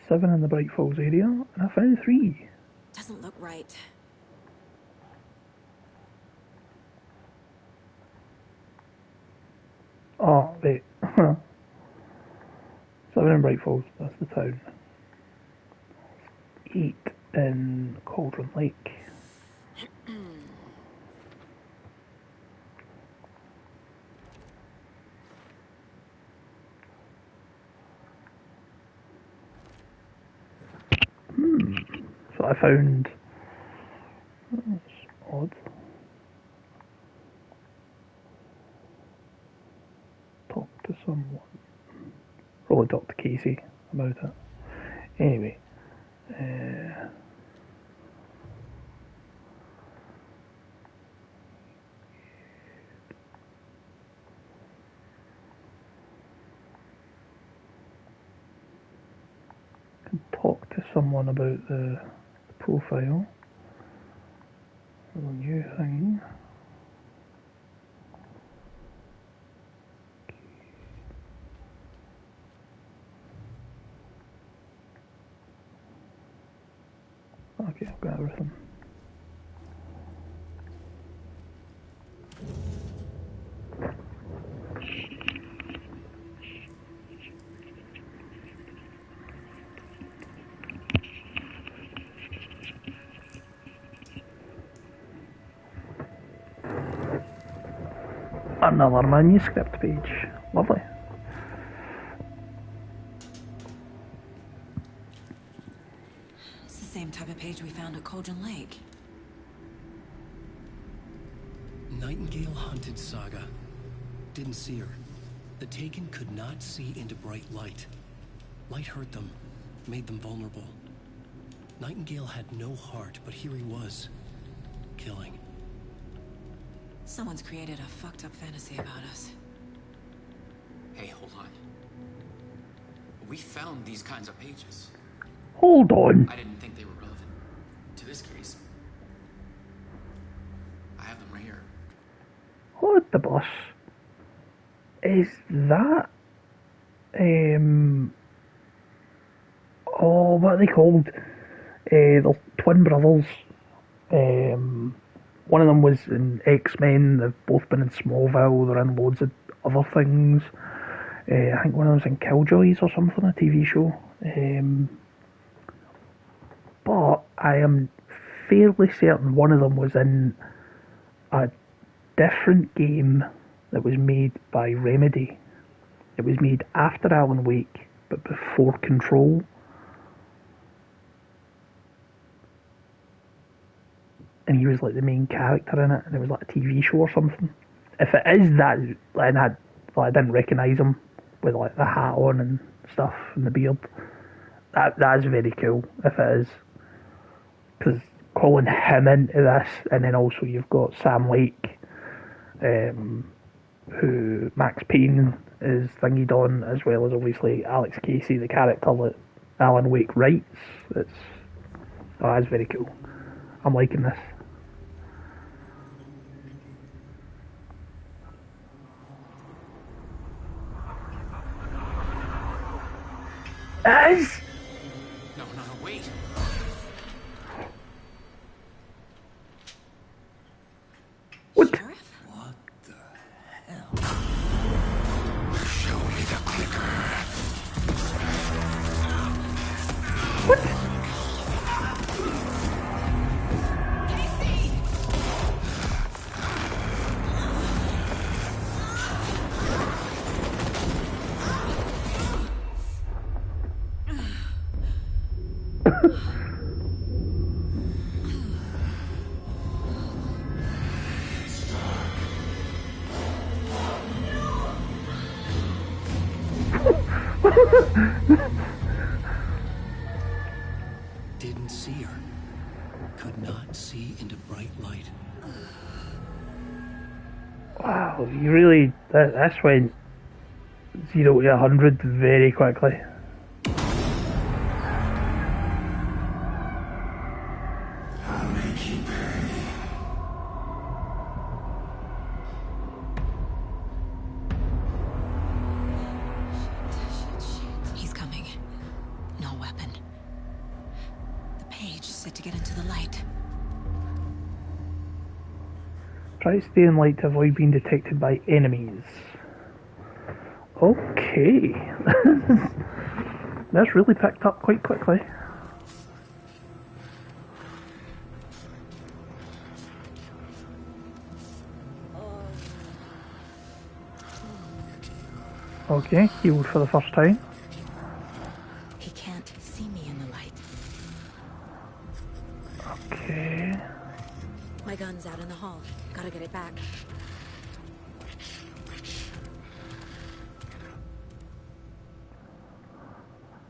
7 in the Bright Falls area, and I found 3. Doesn't look right. Oh, wait. 7 in Bright Falls, that's the town. 8 in Cauldron Lake. So I found... That's odd. Talk to someone. Probably talk to Casey about it. Anyway. Can talk to someone about the profile. A new thing. Okay, I've got everything. Another manuscript page. Lovely. It's the same type of page we found at Cauldron Lake. Nightingale hunted Saga. Didn't see her. The Taken could not see into bright light. Light hurt them, made them vulnerable. Nightingale had no heart, but here he was, killing. Someone's created a fucked up fantasy about us. Hey, hold on. We found these kinds of pages. Hold on. I didn't think they were relevant to this case. I have them right here. What the boss? Is that oh, what are they called? The twin brothers. One of them was in X-Men. They've both been in Smallville. They're in loads of other things. I think one of them's in Killjoys or something, a TV show. But I am fairly certain one of them was in a different game that was made by Remedy. It was made after Alan Wake, but before Control. And he was like the main character in it, and it was like a TV show or something. If it is that, then like, I didn't recognise him with like the hat on and stuff and the beard. That is very cool if it is, because calling him into this, and then also you've got Sam Lake, who Max Payne is thingied on, as well as obviously Alex Casey, the character that Alan Wake writes. That's very cool. I'm liking this. It is! No, wait. What? What the hell? Show me the clicker. What? Didn't see her. Could not see into bright light. Wow, you really... This went 0 to 100 very quickly. I'll make you pay. He's coming. No weapon. The page said to get into the light. Try to stay in light to avoid being detected by enemies. Okay. That's really picked up quite quickly. Okay, healed for the first time. He can't see me in the light. Okay. My gun's out in the hall. Gotta get it back.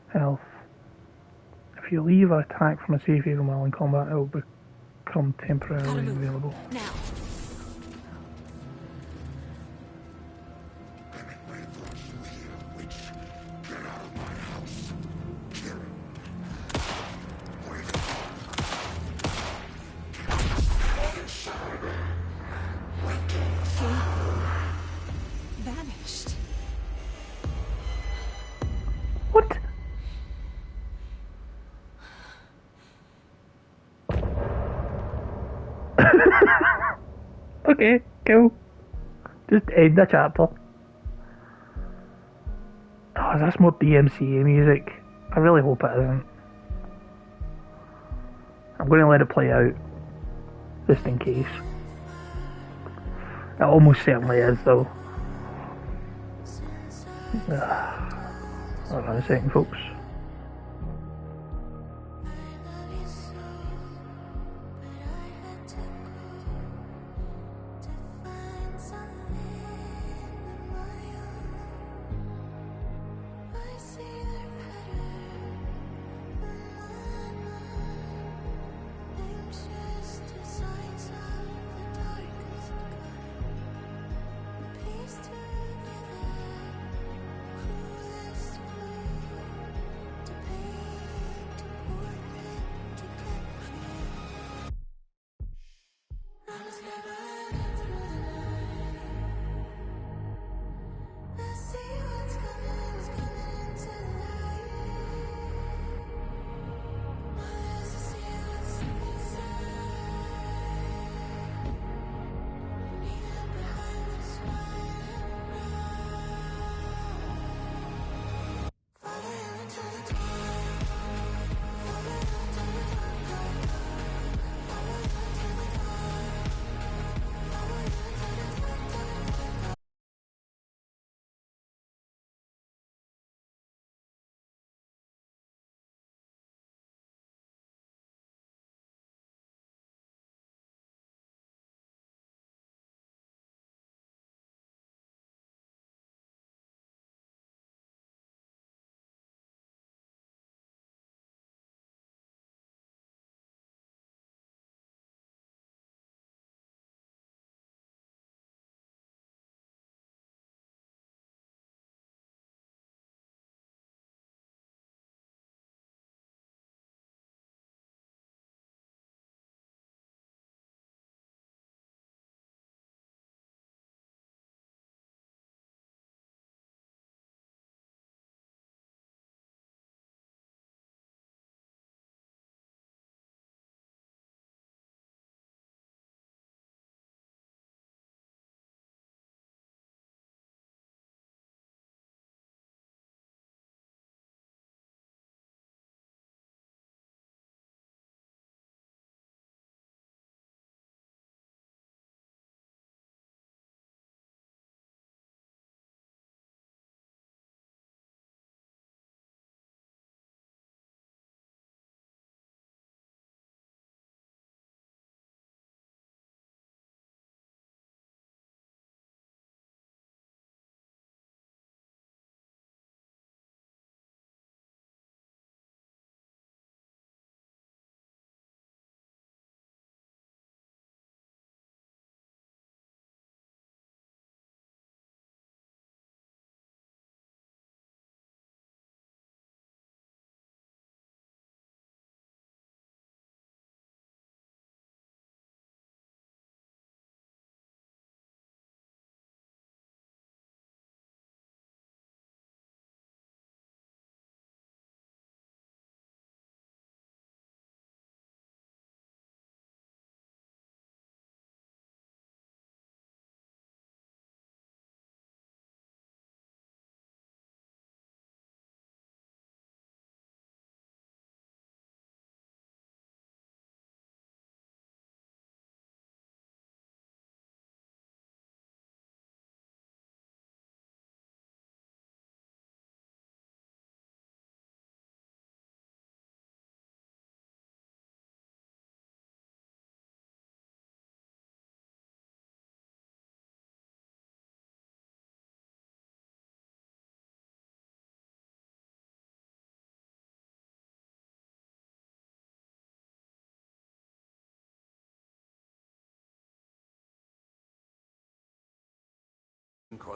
Health. If you leave or attack from a safe haven while in combat, it will become temporarily available. Now. Vanished. What? Okay, cool. Just end the chapter. Oh, is this more DMCA music? I really hope it isn't. I'm going to let it play out, just in case. It almost certainly is, though. Hold on a second, folks.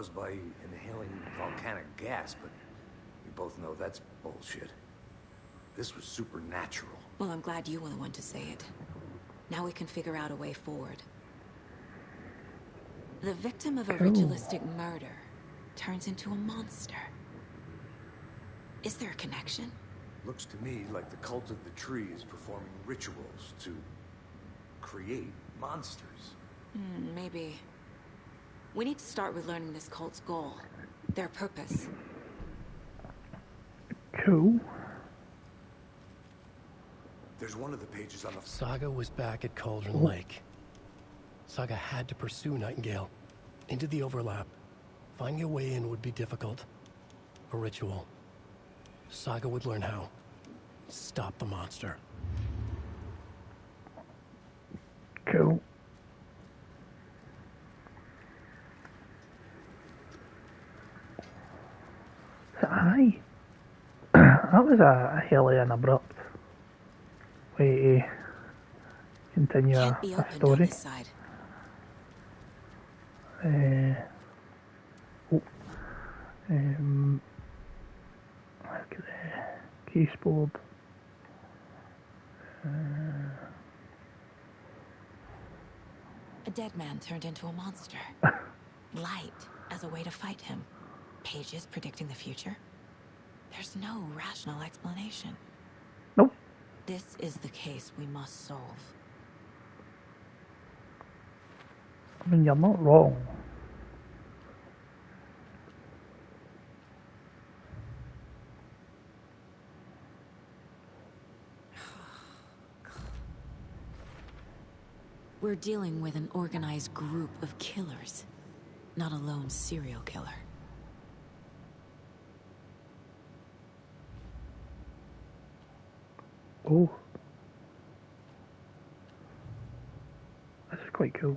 caused by inhaling volcanic gas, but we both know that's bullshit. This was supernatural. Well, I'm glad you were the one to say it. Now we can figure out a way forward. The victim of a ritualistic murder turns into a monster. Is there a connection? Looks to me like the cult of the tree is performing rituals to create monsters. Maybe. We need to start with learning this cult's goal, their purpose. Cool. There's one of the pages on the... Saga was back at Cauldron Lake. Saga had to pursue Nightingale into the overlap. Finding a way in would be difficult. A ritual. Saga would learn how. Stop the monster. Cool. Aye. That was a helly and abrupt way to continue a story. Look at the case board. A dead man turned into a monster. Light as a way to fight him. Pages predicting the future. There's no rational explanation. Nope. This is the case we must solve. I mean, you're not wrong. We're dealing with an organized group of killers, not a lone serial killer. Oh. This is quite cool.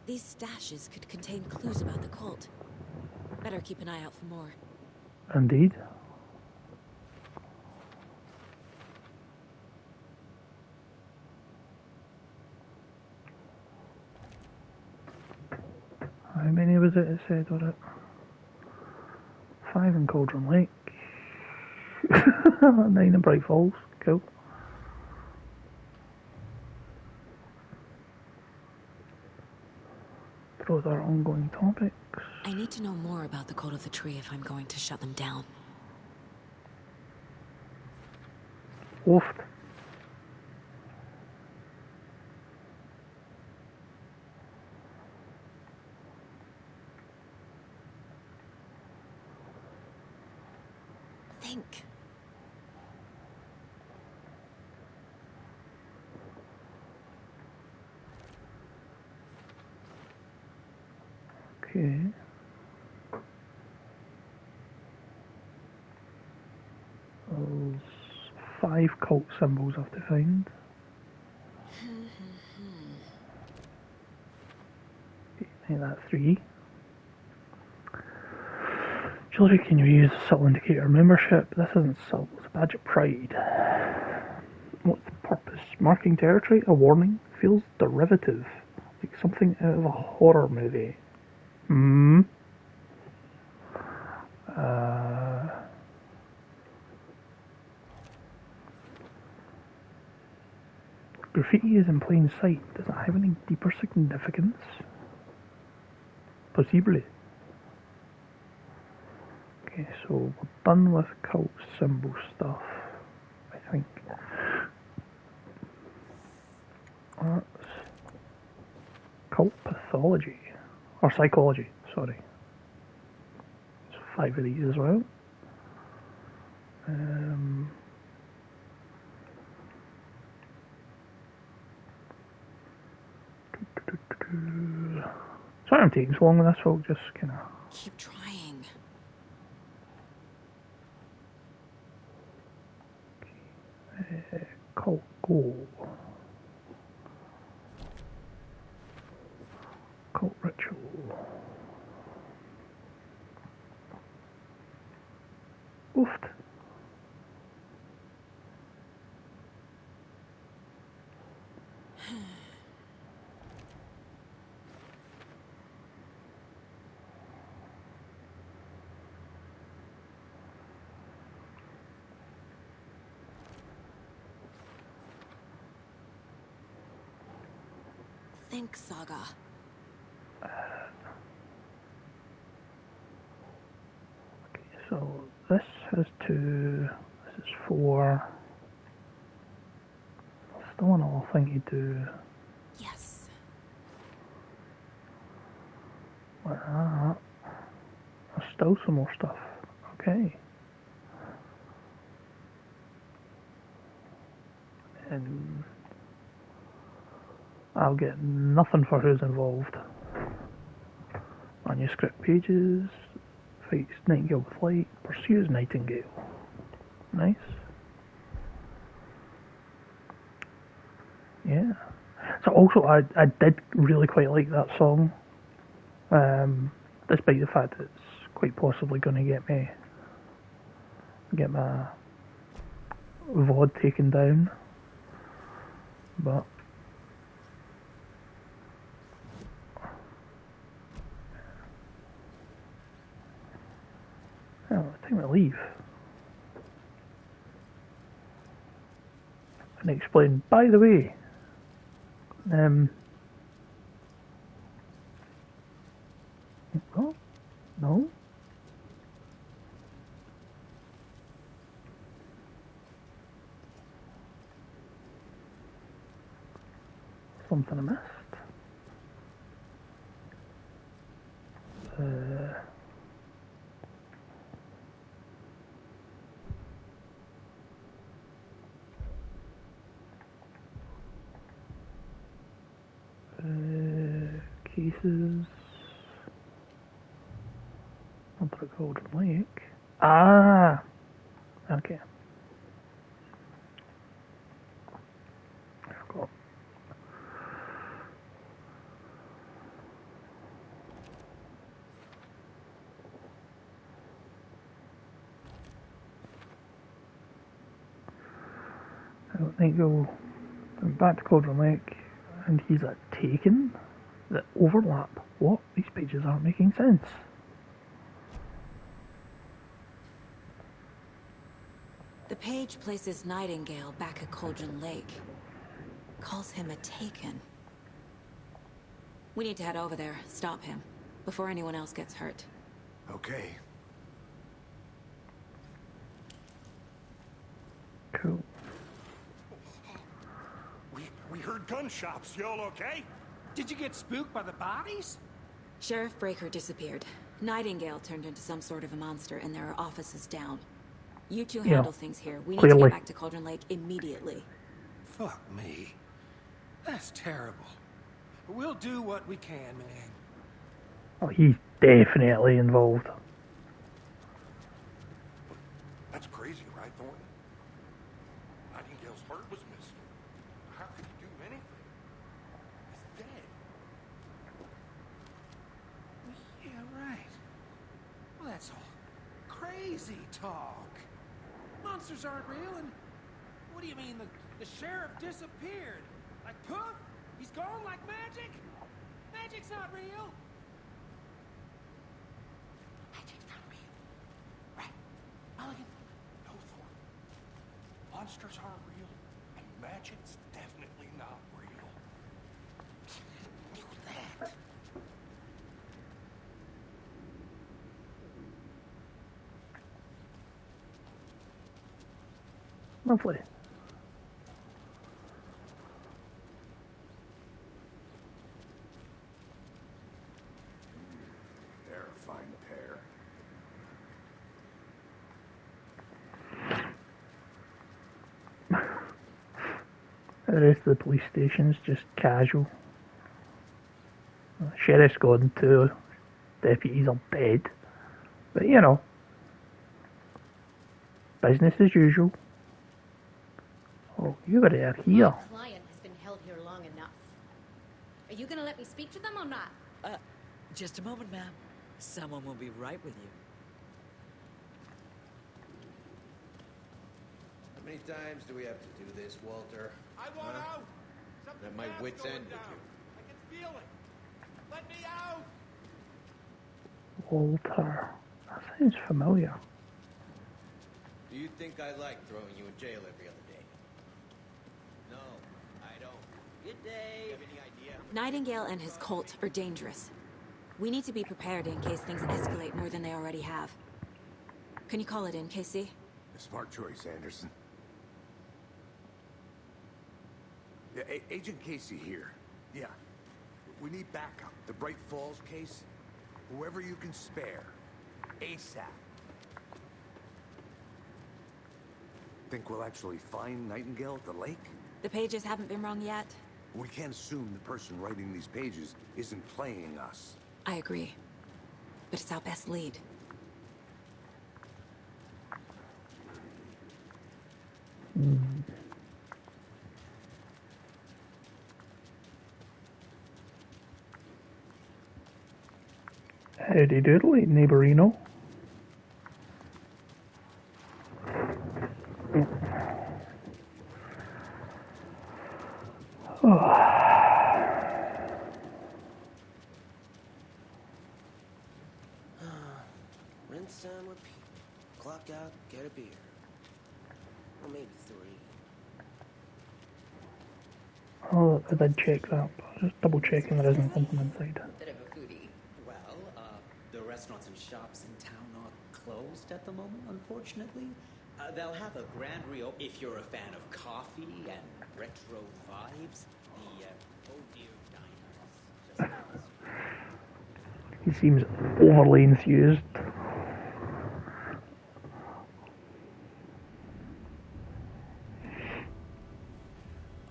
These stashes could contain clues about the cult. Better keep an eye out for more. Indeed. How many was it said on it? 5 in Cauldron Lake. 9 in Bright Falls. Cool. Those are ongoing topics. I need to know more about the Cult of the Tree if I'm going to shut them down. Wolfed. Think. Okay. Those 5 cult symbols I have to find. Okay, that's 3. Jewelry can you use a subtle indicator membership? This isn't subtle, it's a badge of pride. What's the purpose? Marking territory? A warning? Feels derivative. Like something out of a horror movie. Graffiti is in plain sight. Does it have any deeper significance? Possibly. Okay, so we're done with cult symbol stuff, I think. That's cult pathology. Or psychology, sorry. There's 5 of these as well. Sorry I'm taking so long with this, folks. Just kind of... Keep trying. Cult goal. Cult ritual. Oofed. think, Saga. So this has 2, this is 4. Still another thing to do. Yes. Like that. There's still some more stuff. Okay. And I'll get nothing for who's involved. Manuscript pages. Fights Nightingale with light. Pursues Nightingale. Nice. Yeah. So also, I did really quite like that song. Despite the fact that it's quite possibly going to get my VOD taken down. But time to leave. And explain, by the way, oh, no. Something I missed. Cases. Under a Golden Lake. Ah! Okay. I forgot. I don't think we'll go back to Cauldron Lake, and he's at Taken. That overlap. What? These pages aren't making sense. The page places Nightingale back at Cauldron Lake. Calls him a Taken. We need to head over there, stop him, before anyone else gets hurt. Okay. Cool. We heard gunshots. Y'all okay? Did you get spooked by the bodies? Sheriff Breaker disappeared. Nightingale turned into some sort of a monster, and there are offices down. You two handle things here. We need to get back to Cauldron Lake immediately. Fuck me. That's terrible. We'll do what we can, man. Oh, he's definitely involved. That's crazy, right, Thornton? Nightingale's heart was missing. How could he do anything? He's dead. Yeah, right. Well, that's all crazy talk. Monsters aren't real, and what do you mean the sheriff disappeared? Like poof? He's gone like magic? Magic's not real. Magic's not real. Right? Mulligan? No, Thornton. Monsters aren't real, and magic's definitely not real. Knew that. Lovely. They're a fine pair. The rest of the police station's just casual. Sheriff's gone, 2 deputies are dead. But you know, business as usual. Oh, you are here. My client has been held here long enough. Are you gonna let me speak to them or not? Just a moment, ma'am. Someone will be right with you. How many times do we have to do this, Walter? I want out. I'm at my wit's end with you. I can feel it. Let me out. Walter. That sounds familiar. Do you think I like throwing you in jail every other day? No, I don't. Good day. Have any idea? Nightingale and his cult are dangerous. We need to be prepared in case things escalate more than they already have. Can you call it in, Casey? A smart choice, Anderson. Yeah, Agent Casey here. Yeah. We need backup. The Bright Falls case. Whoever you can spare. ASAP. Think we'll actually find Nightingale at the lake? The pages haven't been wrong yet. We can't assume the person writing these pages isn't playing us. I agree. But it's our best lead. Howdy doodle, neighborino. Rinse and repeat. Clock out, get a beer. Or maybe 3. Oh, I did check that. Just double checking there isn't something inside. Bit of a foodie. Well, the restaurants and shops in town are closed at the moment, unfortunately. They'll have a grand reopen if you're a fan of coffee and retro vibes. The Oh Dear Diners. He seems overly enthused.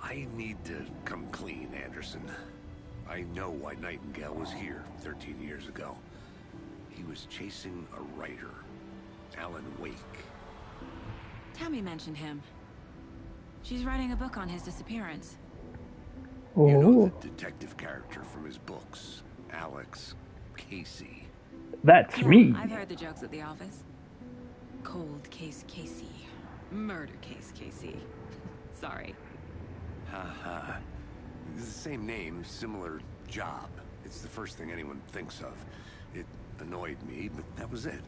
I need to come clean, Anderson. I know why Nightingale was here 13 years ago. He was chasing a writer, Alan Wake. Tammy mentioned him. She's writing a book on his disappearance. Oh. You know the detective character from his books, Alex Casey. That's Yeah, me. I've heard the jokes at the office. Cold case Casey. Murder case Casey. Sorry. Haha. It's the same name, similar job. It's the first thing anyone thinks of. It annoyed me, but that was it.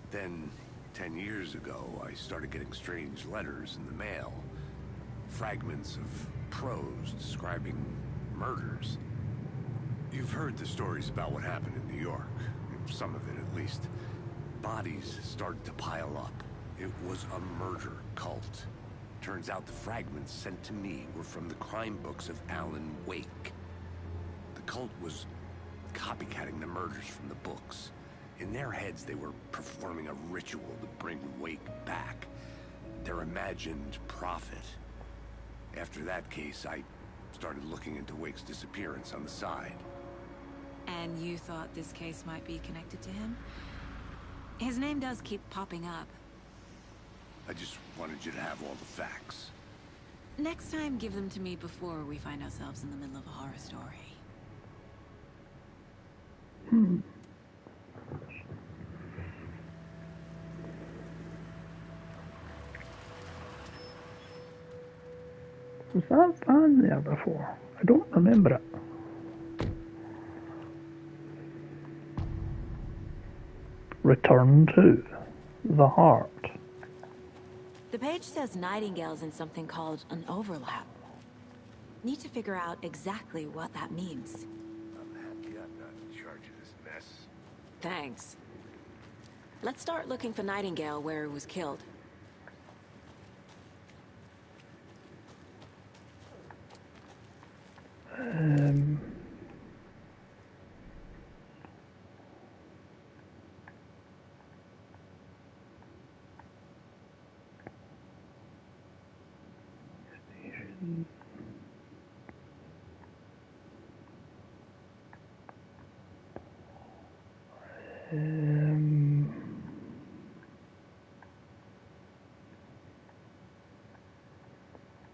Then, 10 years ago, I started getting strange letters in the mail. Fragments of prose describing murders. You've heard the stories about what happened in New York. Some of it, at least. Bodies started to pile up. It was a murder cult. Turns out the fragments sent to me were from the crime books of Alan Wake. The cult was copycatting the murders from the books. In their heads, they were performing a ritual to bring Wake back. Their imagined prophet. After that case, I started looking into Wake's disappearance on the side. And you thought this case might be connected to him? His name does keep popping up. I just wanted you to have all the facts. Next time, give them to me before we find ourselves in the middle of a horror story. Was that van there before? I don't remember it. Return to the heart. The page says Nightingale's in something called an overlap. Need to figure out exactly what that means. I'm happy I'm not in charge of this mess. Thanks. Let's start looking for Nightingale where he was killed.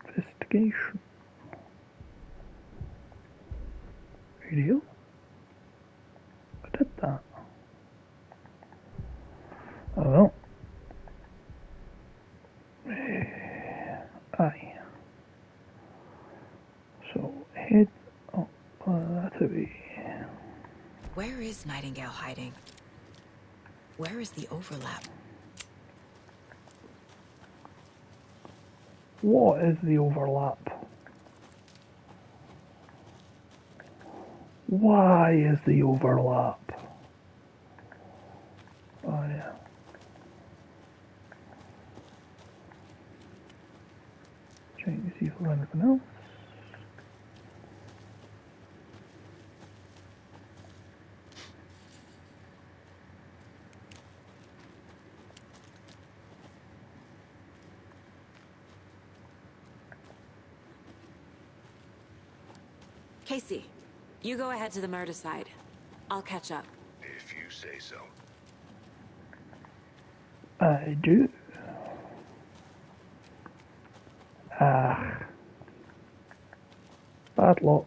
Investigation. Radio? I did that. Oh well. Aye. So, head up that way. Where is Nightingale hiding? Where is the overlap? What is the overlap? Why is the overlap? Oh yeah. Checking to see if there's anything else. Casey, you go ahead to the murder side. I'll catch up. If you say so. I do. Bad luck.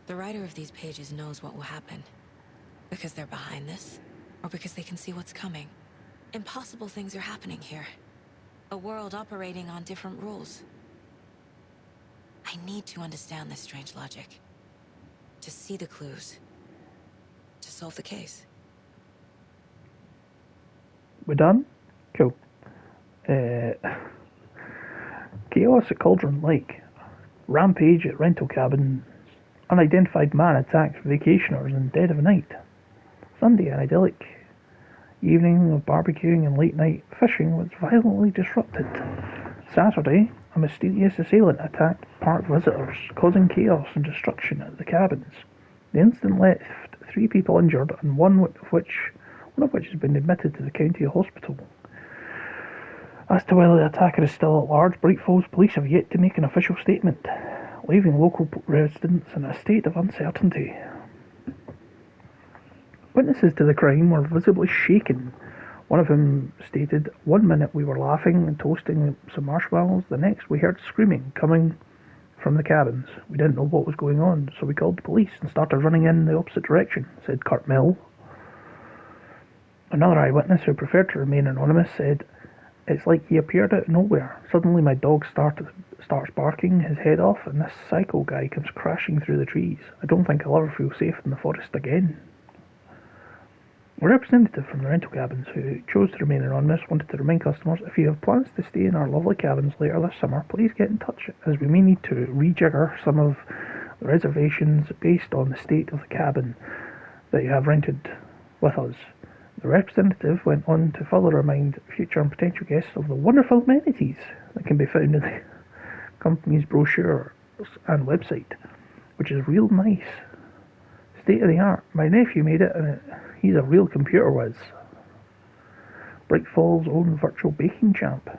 The writer of these pages knows what will happen. Because they're behind this, or because they can see what's coming. Impossible things are happening here. A world operating on different rules. I need to understand this strange logic. To see the clues. To solve the case. We done? Cool. Chaos at Cauldron Lake. Rampage at rental cabins. Unidentified man attacks vacationers in dead of night. Sunday, an idyllic evening of barbecuing and late night fishing was violently disrupted. Saturday, a mysterious assailant attacked park visitors, causing chaos and destruction at the cabins. The incident left 3 people injured, and one of which has been admitted to the county hospital. As to whether the attacker is still at large, Bright Falls police have yet to make an official statement, leaving local residents in a state of uncertainty. Witnesses to the crime were visibly shaken. One of them stated, "One minute we were laughing and toasting some marshmallows, the next we heard screaming coming from the cabins. We didn't know what was going on, so we called the police and started running in the opposite direction," said Kurt Mill. Another eyewitness, who preferred to remain anonymous, said, "It's like he appeared out of nowhere. Suddenly my dog starts barking his head off, and this psycho guy comes crashing through the trees. I don't think I'll ever feel safe in the forest again." A representative from the rental cabins, who chose to remain anonymous, wanted to remind customers, "If you have plans to stay in our lovely cabins later this summer, please get in touch, as we may need to rejigger some of the reservations based on the state of the cabin that you have rented with us." The representative went on to further remind future and potential guests of the wonderful amenities that can be found in the company's brochure and website, which is real nice. State of the art. My nephew made it, and he's a real computer whiz. Bright Falls' own virtual baking champ.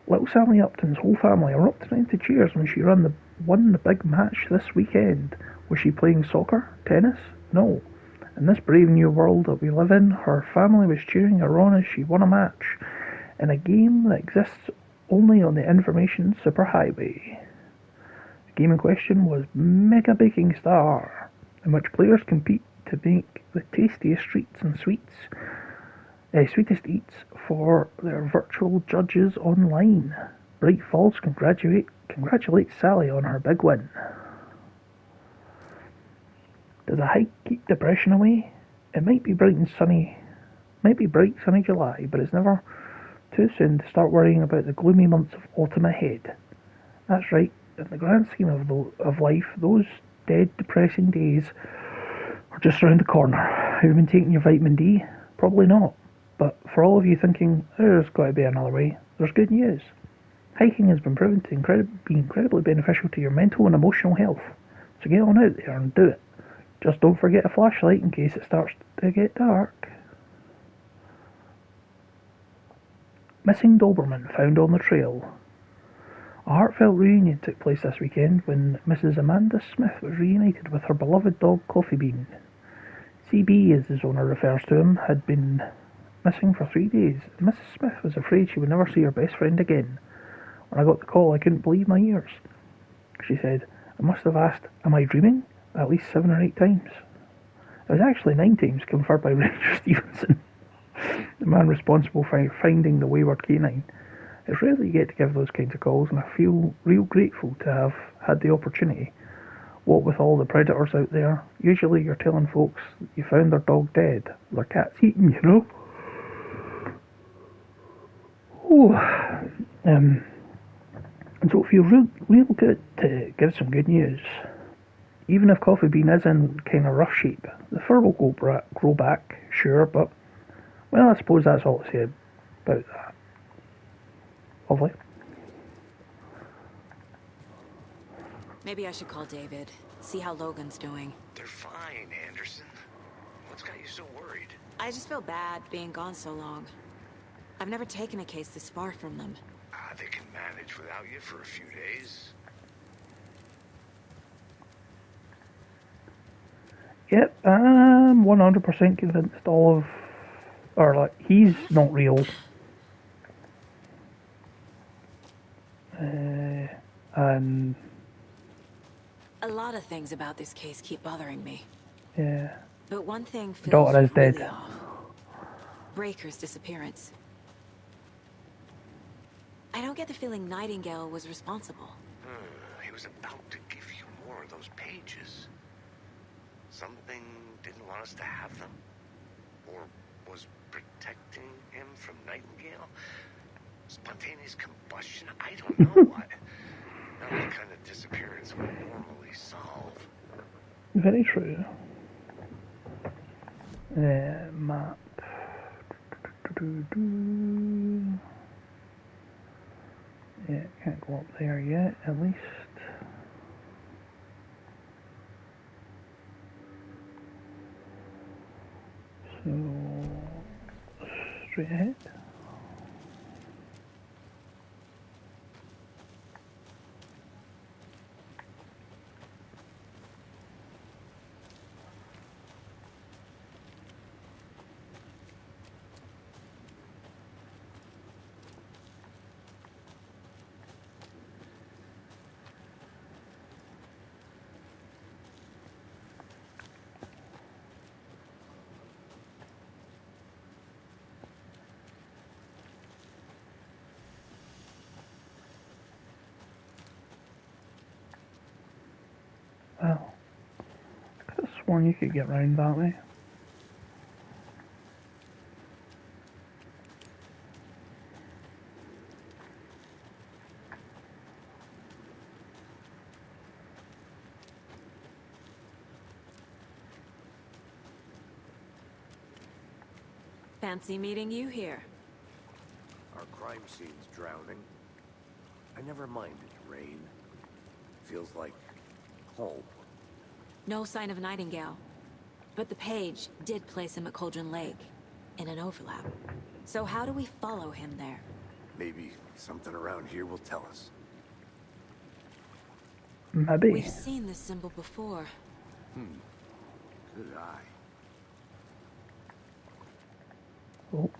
Little Sally Upton's whole family erupted into cheers when she won the big match this weekend. Was she playing soccer? Tennis? No. In this brave new world that we live in, her family was cheering her on as she won a match in a game that exists only on the information superhighway. The game in question was Mega Baking Star, in which players compete to make the tastiest treats and sweetest eats for their virtual judges online. Bright Falls congratulates Sally on her big win. Does a hike keep depression away? It might be bright sunny July, but it's never too soon to start worrying about the gloomy months of autumn ahead. That's right, in the grand scheme of life, those dead, depressing days are just around the corner. Have you been taking your vitamin D? Probably not. But for all of you thinking, there's got to be another way, there's good news. Hiking has been proven to be incredibly beneficial to your mental and emotional health. So get on out there and do it. Just don't forget a flashlight in case it starts to get dark. Missing Doberman found on the trail. A heartfelt reunion took place this weekend when Mrs. Amanda Smith was reunited with her beloved dog Coffee Bean. CB, as his owner refers to him, had been missing for 3 days. Mrs. Smith was afraid she would never see her best friend again. When I got the call, I couldn't believe my ears. She said, "I must have asked, am I dreaming? At least 7 or 8 times. It was actually 9 times, confirmed by Ranger Stevenson, the man responsible for finding the wayward canine. It's rare that you get to give those kinds of calls, and I feel real grateful to have had the opportunity. What with all the predators out there, usually you're telling folks you found their dog dead, their cat's eaten, you know? Oh, and so it feels real good to give some good news. Even if Coffee Bean is in kind of rough shape, the fur will grow back, sure, but, well, I suppose that's all to say about that. Lovely. Maybe I should call David, see how Logan's doing. They're fine, Anderson. What's got you so worried? I just feel bad being gone so long. I've never taken a case this far from them. They can manage without you for a few days. Yep, I'm 100% convinced he's not real. And a lot of things about this case keep bothering me. Yeah. But one thing feels daughter is really dead. off. Breaker's disappearance. I don't get the feeling Nightingale was responsible. He was about to give you more of those pages. Something didn't want us to have them? Or was protecting him from Nightingale? Spontaneous combustion? I don't know what. Not the kind of disappearance we normally solve. Very true. Map. Yeah, can't go up there yet, at least. So, straight ahead. Well, I could have sworn you could get round that way. Fancy meeting you here. Our crime scene's drowning. I never minded rain. Feels like home. No sign of Nightingale. But the page did place him at Cauldron Lake, in an overlap. So how do we follow him there? Maybe something around here will tell us. Maybe. We've seen this symbol before. Good eye. Oh,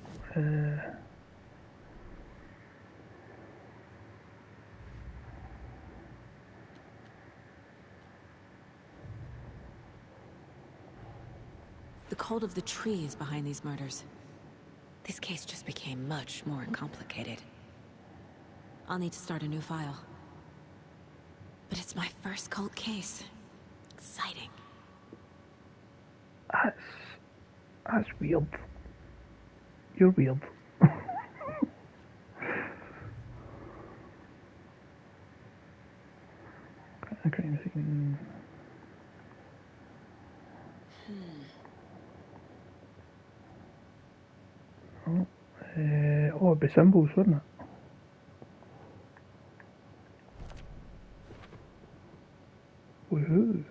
The cult of the tree is behind these murders. This case just became much more complicated. I'll need to start a new file. But it's my first cult case. Exciting. That's weird. You're weird. Crime scene. It'd be symbols, wouldn't it? Woohoo.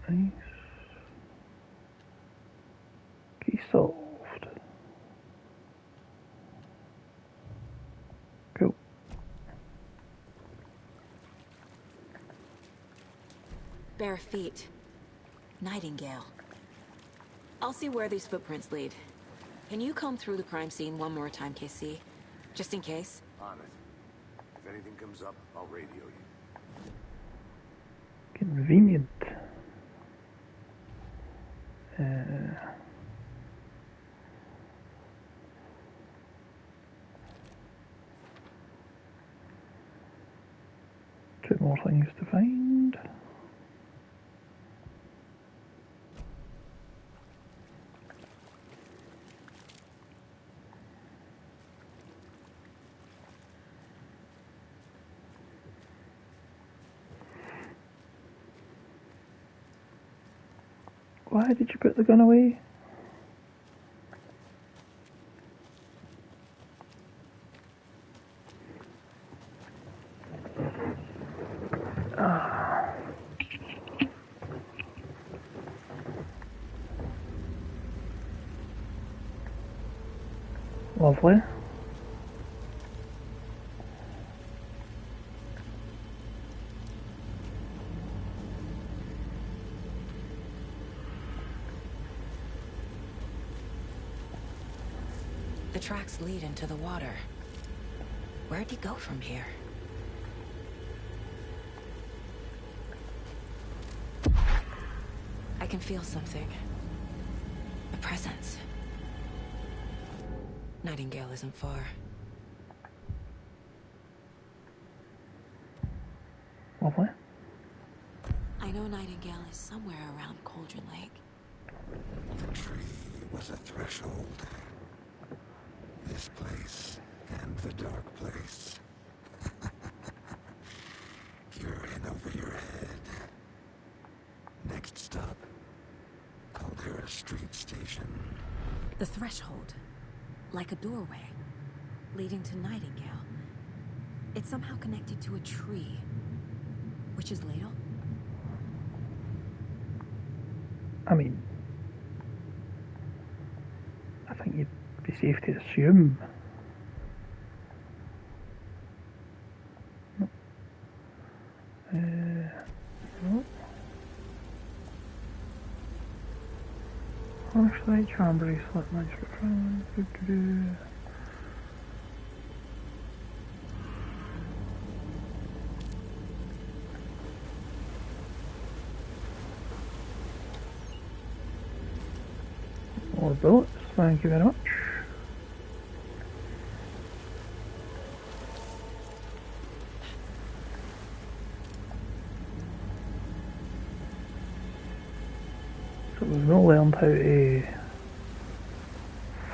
Nice. Key solved. Cool. Bare feet. Nightingale. I'll see where these footprints lead. Can you comb through the crime scene one more time, KC? Just in case? On it. If anything comes up, I'll radio you. Convenient. More things to find. Why did you put the gun away? Lovely. The tracks lead into the water. Where'd he go from here? I can feel something. A presence. Nightingale isn't far. Lovely. I know Nightingale is somewhere around Cauldron Lake. The tree was a threshold. This place and the dark place. You're in over your head. Next stop, Caldera Street Station. The threshold. Like a doorway. Leading to Nightingale. It's somehow connected to a tree. Witch's Ladle? I mean, I think you'd be safe to assume. No. Flashlight, charm bracelet, magic crown. More bullets, thank you very much. So we've not learned how to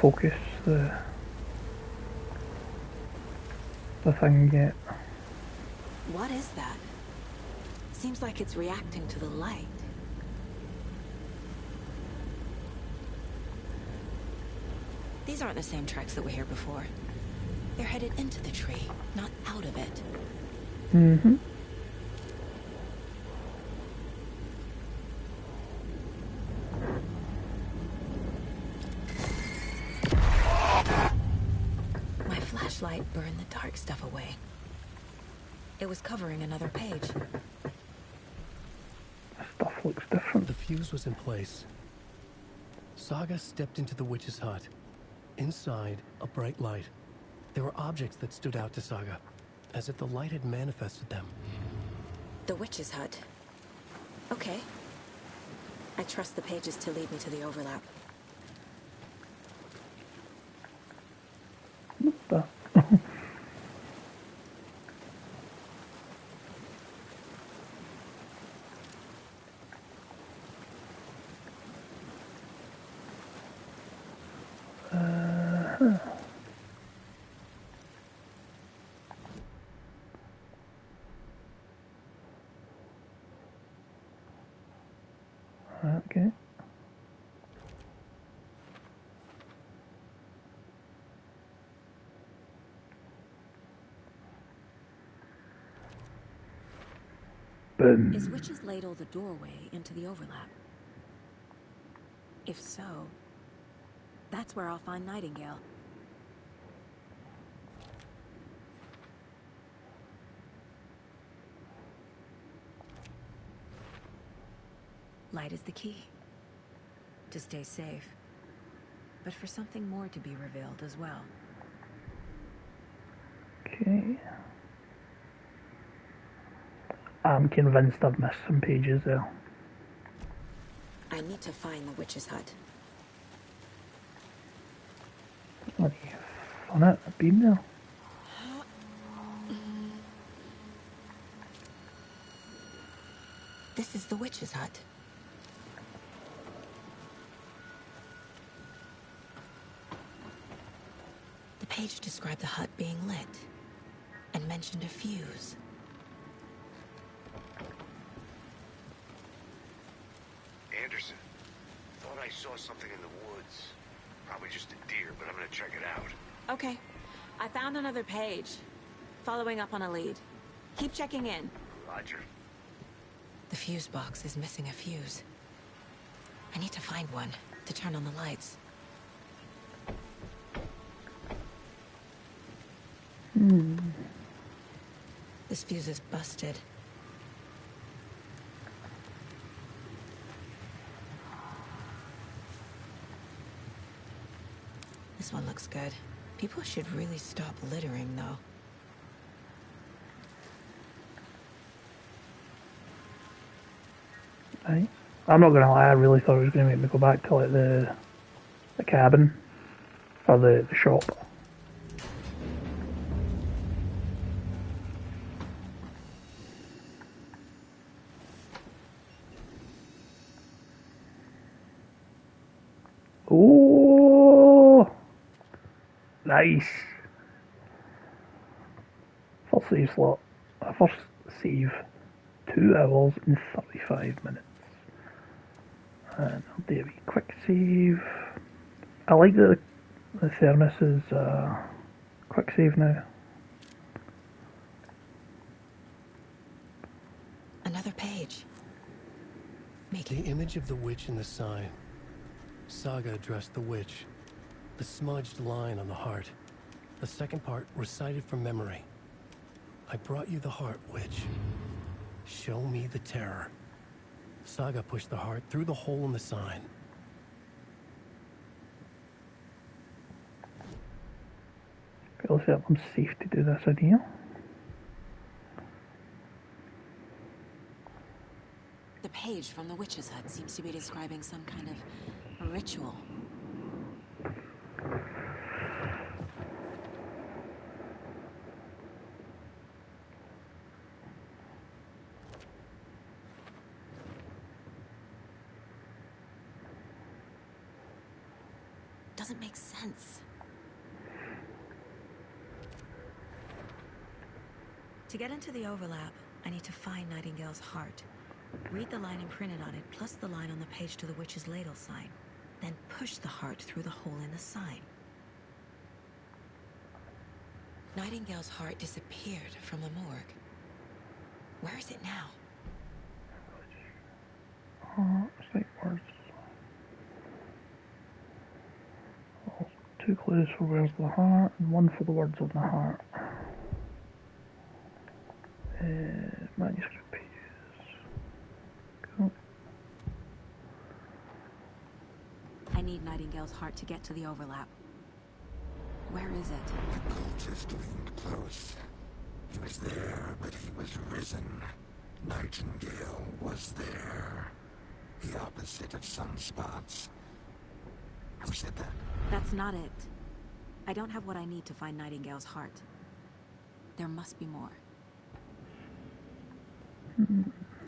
focus the thing yet. What is that? Seems like it's reacting to the light. These aren't the same tracks that were here before. They're headed into the tree, not out of it. Mm-hmm. My flashlight burned the dark stuff away. It was covering another page. Stuff looks different. The fuse was in place. Saga stepped into the witch's hut. Inside, a bright light. There were objects that stood out to Saga, as if the light had manifested them. The witch's hut. Okay. I trust the pages to lead me to the overlap. What the? Okay. Boom. Is Witch's Ladle the doorway into the overlap? If so, that's where I'll find Nightingale. Light is the key. To stay safe. But for something more to be revealed as well. Okay. I'm convinced I've missed some pages there. I need to find the witch's hut. Bloody fun it, I've been there. This is the witch's hut. The page described the hut being lit and mentioned a fuse. Anderson, thought I saw something in the woods. Probably just a deer, but I'm gonna check it out. Okay. I found another page. Following up on a lead. Keep checking in. Roger. The fuse box is missing a fuse. I need to find one to turn on the lights. This fuse is busted. This one looks good. People should really stop littering, though. Right. I'm not gonna lie, I really thought it was gonna make me go back to like the cabin or the shop. Oh, nice. First save slot. First save. 2 hours and 35 minutes. And I'll do a wee quick save. I like that the thermos is quick save now. Another page. The image of the witch in the sign. Saga addressed the witch. The smudged line on the heart. The second part recited from memory. I brought you the heart, witch. Show me the terror. Saga pushed the heart through the hole in the sign. Okay, let's see if I'm safe to do this idea. The page from the witch's hut seems to be describing some kind of ritual. Doesn't make sense. To get into the overlap, I need to find Nightingale's heart. Read the line imprinted on it, plus the line on the page to the witch's ladle sign. Then push the heart through the hole in the sign. Nightingale's heart disappeared from the morgue. Where is it now? Sight words. 2 clues for where's the heart, and 1 for the words on the heart. Manuscript pages. Cool. I need Nightingale's heart to get to the overlap. Where is it? The cultist leaned close. He was there, but he was risen. Nightingale was there. The opposite of sunspots. Who said that? That's not it. I don't have what I need to find Nightingale's heart. There must be more.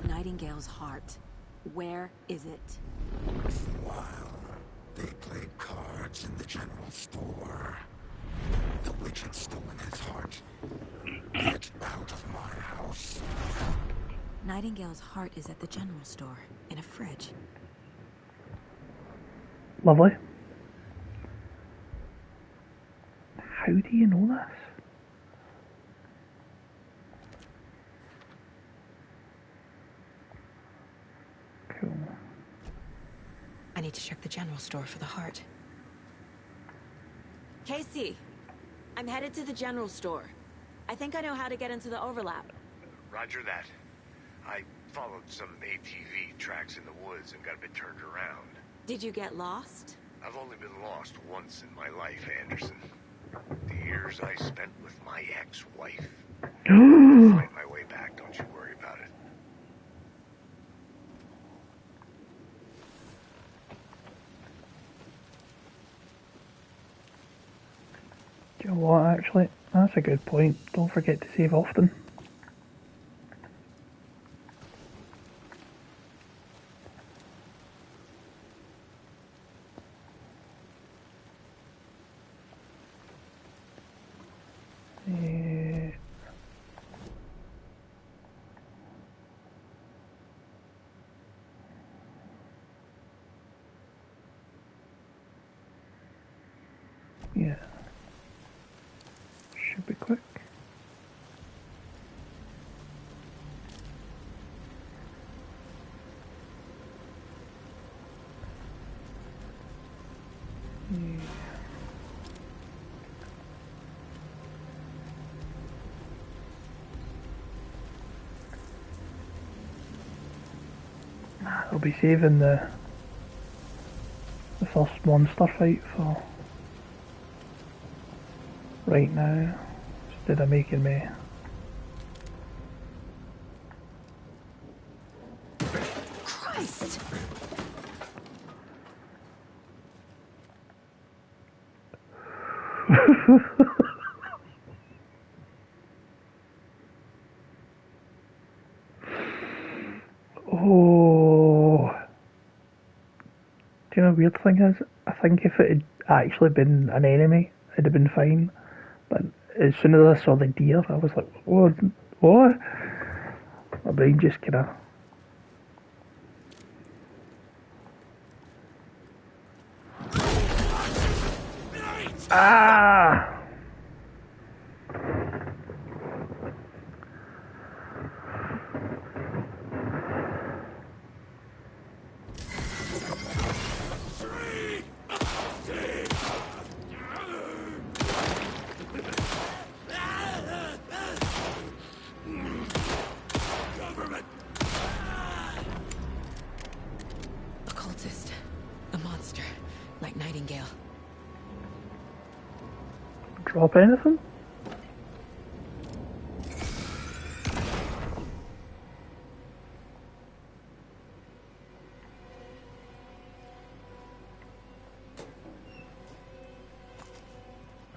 Nightingale's heart. Where is it? Meanwhile, they played cards in the general store. The witch had stolen his heart. Get out of my house. Nightingale's heart is at the general store, in a fridge. Lovely. How do you know this? Cool. I need to check the general store for the heart. Casey, I'm headed to the general store. I think I know how to get into the overlap. Roger that. I followed some ATV tracks in the woods and got a bit turned around. Did you get lost? I've only been lost once in my life, Anderson. The years I spent with my ex-wife. I'll find my way back, don't you worry about it. Do you know what, actually? That's a good point. Don't forget to save often. Yeah. Should be quick. Yeah. I'll be saving the first monster fight for right now, instead of making me. Christ! Oh. Do you know the weird thing is? I think if it had actually been an enemy, it'd have been fine. But as soon as I saw the deer, I was like, what? What? My brain just kinda. Ah! Occultist. A monster. Like Nightingale. Drop anything?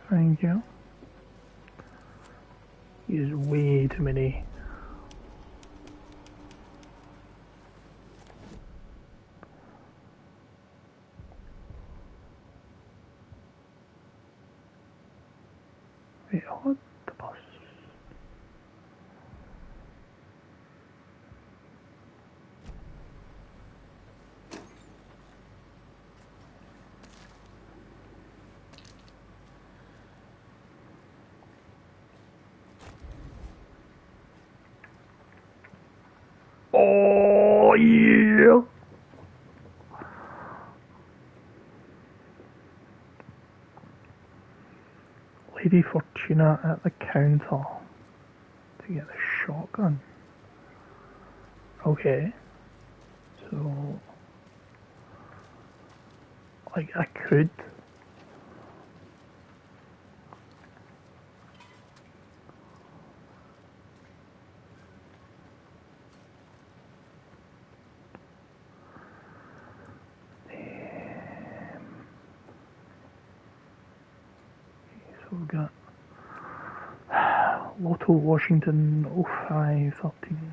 Thank you. Use way too many. Wait, what? The bus. Oh yeah. Lady Fortuna at the counter to get the shotgun. Okay. So, like, I could. So we've got Lotto Washington 0513.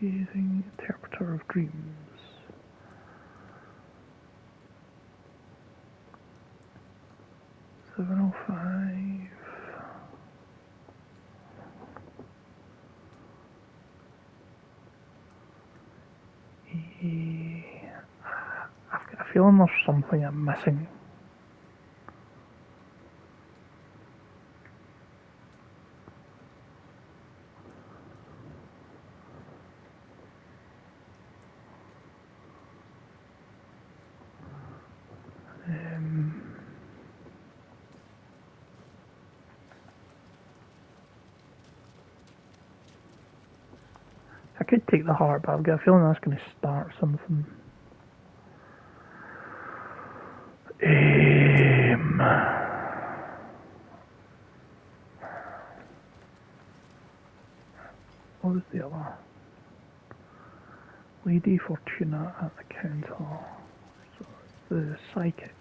Using Interpreter of Dreams. $705. I've got a feeling there's something I'm missing. I could take the heart, but I've got a feeling that's going to start something. What was the other? Lady Fortuna at the counter. So the psychic.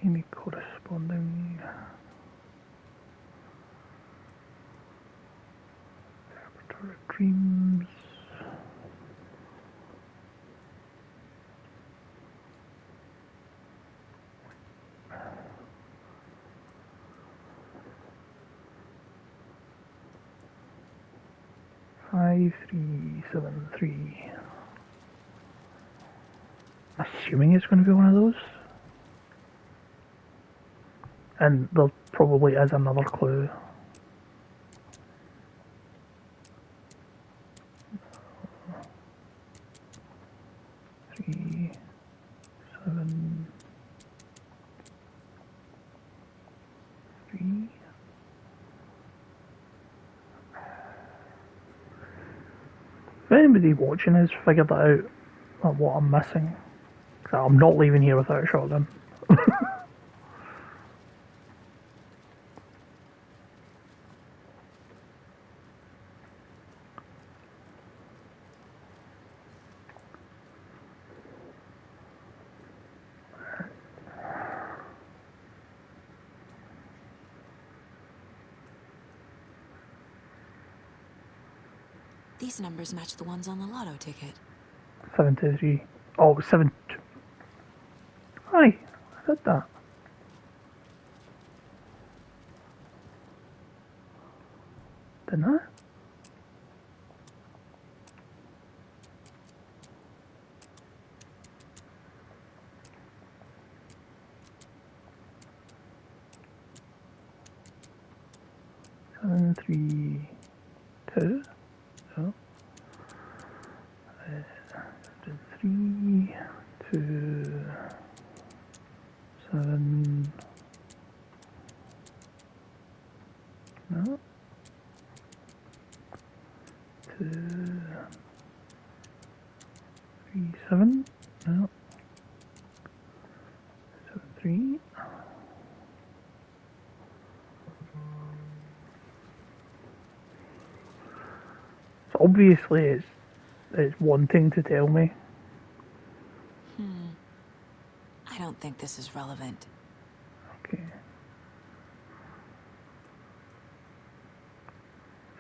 Any corresponding Interpreter of Dreams. 5373. I'm assuming it's going to be one of those. And there probably is another clue. Three, 7, 3. If anybody watching has figured that out, like what I'm missing, 'cause I'm not leaving here without a shotgun. These numbers match the ones on the lotto ticket. 723. Oh, 7. Hi, I said that. Didn't I? Seven, 3, 2. No. 3, 2, 7. No. 2, 3, 7. No. 7, 3. So obviously it's wanting to tell me. I don't think this is relevant. Okay.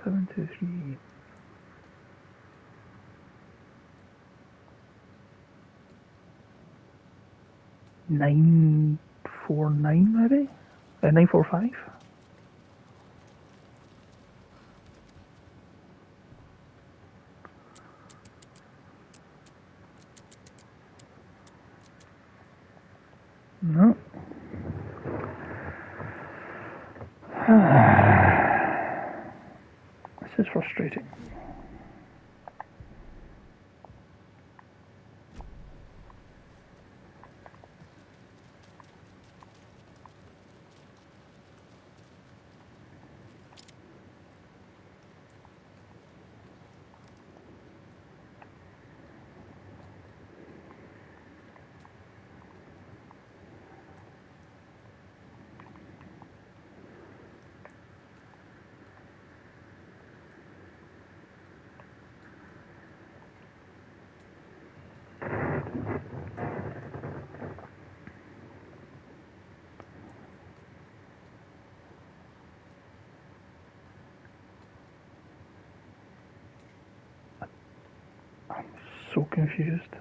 7, 2, 3. 949 maybe? 945? No. This is frustrating. So confused.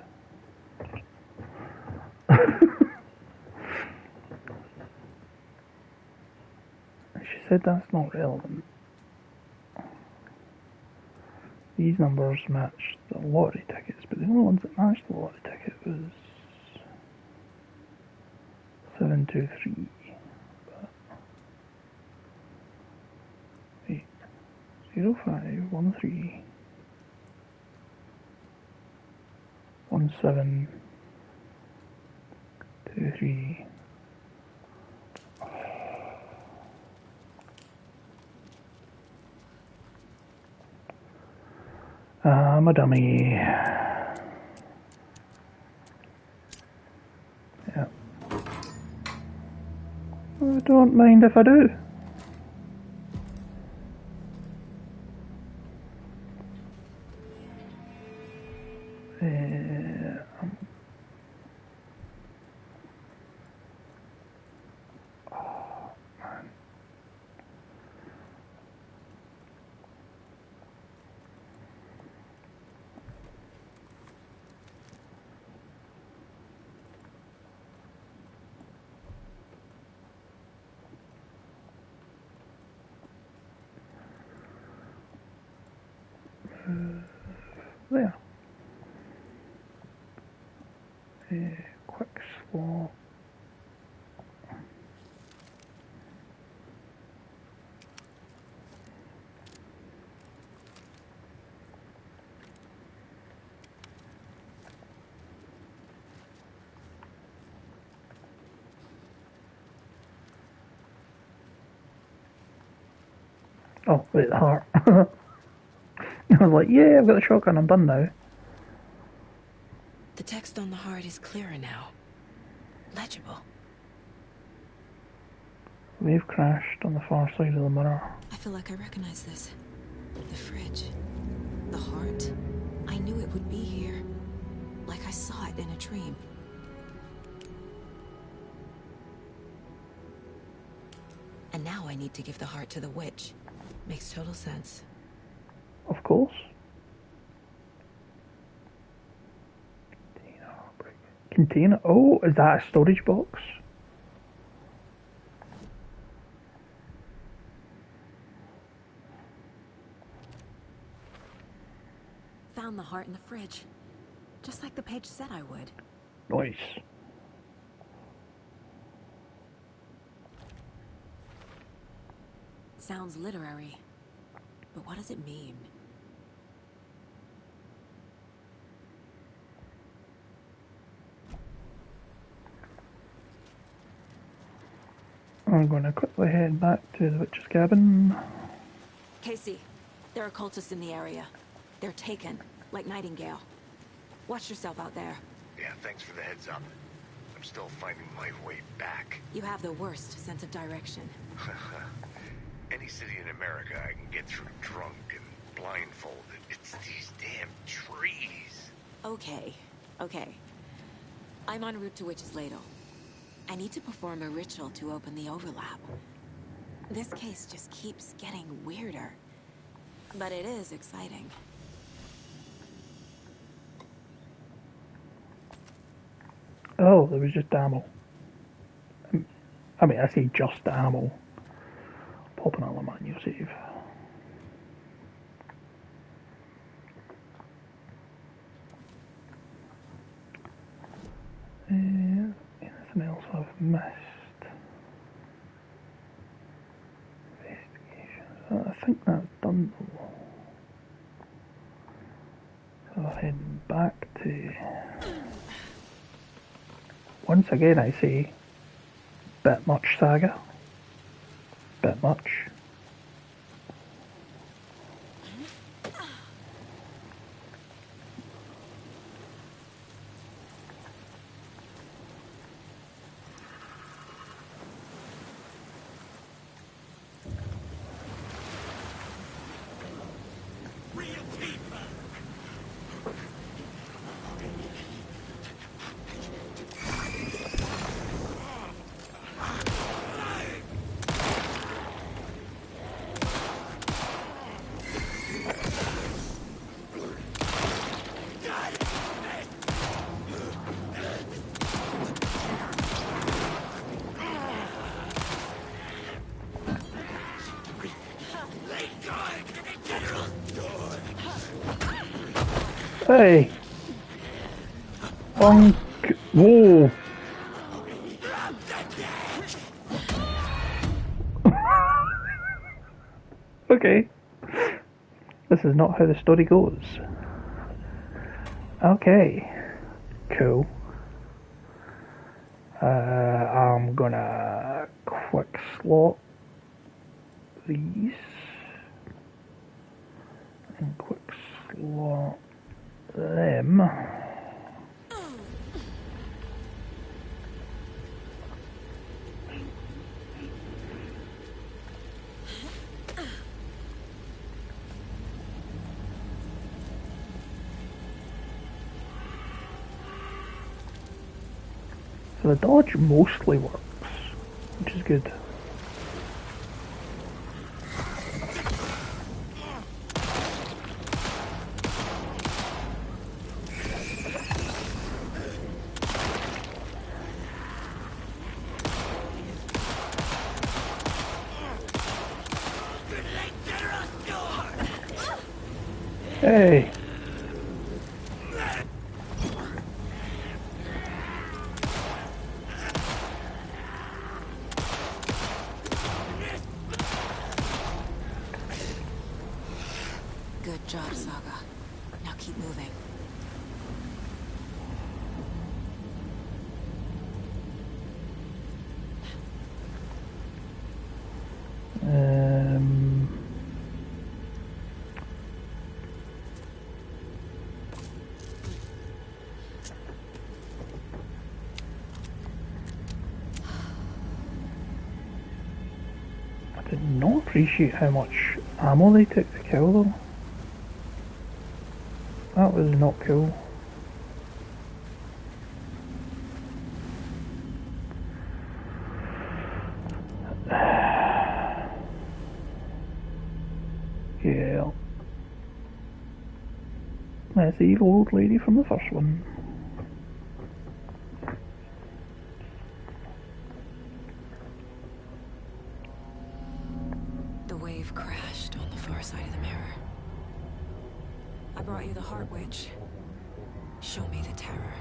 She said that's not relevant. These numbers match the lottery tickets, but the only ones that matched the lottery ticket was 723. But 8, 0, 5, 1, 3. 1, 7, 2, 3. I'm a dummy. Yeah. I don't mind if I do. There. Quick slot. Oh, wait, the heart. I was like, yeah, I've got the shotgun, I'm done now. The text on the heart is clearer now. Legible. Wave crashed on the far side of the mirror. I feel like I recognize this. The fridge. The heart. I knew it would be here. Like I saw it in a dream. And now I need to give the heart to the witch. Makes total sense. Of course. Container. Oh, is that a storage box? Found the heart in the fridge. Just like the page said I would. Nice. Sounds literary. But what does it mean? I'm going to quickly head back to the witch's cabin. Casey, there are cultists in the area. They're taken, like Nightingale. Watch yourself out there. Yeah, thanks for the heads up. I'm still finding my way back. You have the worst sense of direction. Any city in America I can get through drunk and blindfolded. It's these damn trees. Okay. I'm en route to Witch's Ladle. I need to perform a ritual to open the overlap. This case just keeps getting weirder. But it is exciting. Oh, there was just ammo. I mean, I say just ammo. Popping on the manual save. Anything else I've missed? Investigation. I think that's done. So heading back to. Once again, I say, bit much saga. Bit much. Hey! Whoa! Okay. This is not how the story goes. Okay. Cool. I'm gonna quick slot these. And quick slot them. So the dodge mostly works, which is good. Hey. Good job, Saga. Now keep moving. I did not appreciate how much ammo they took to kill though. That was not cool. Yeah. That's the evil old lady from the first one. The wave crashed on the far side of the mirror. I brought you the Heart Witch. Show me the terror.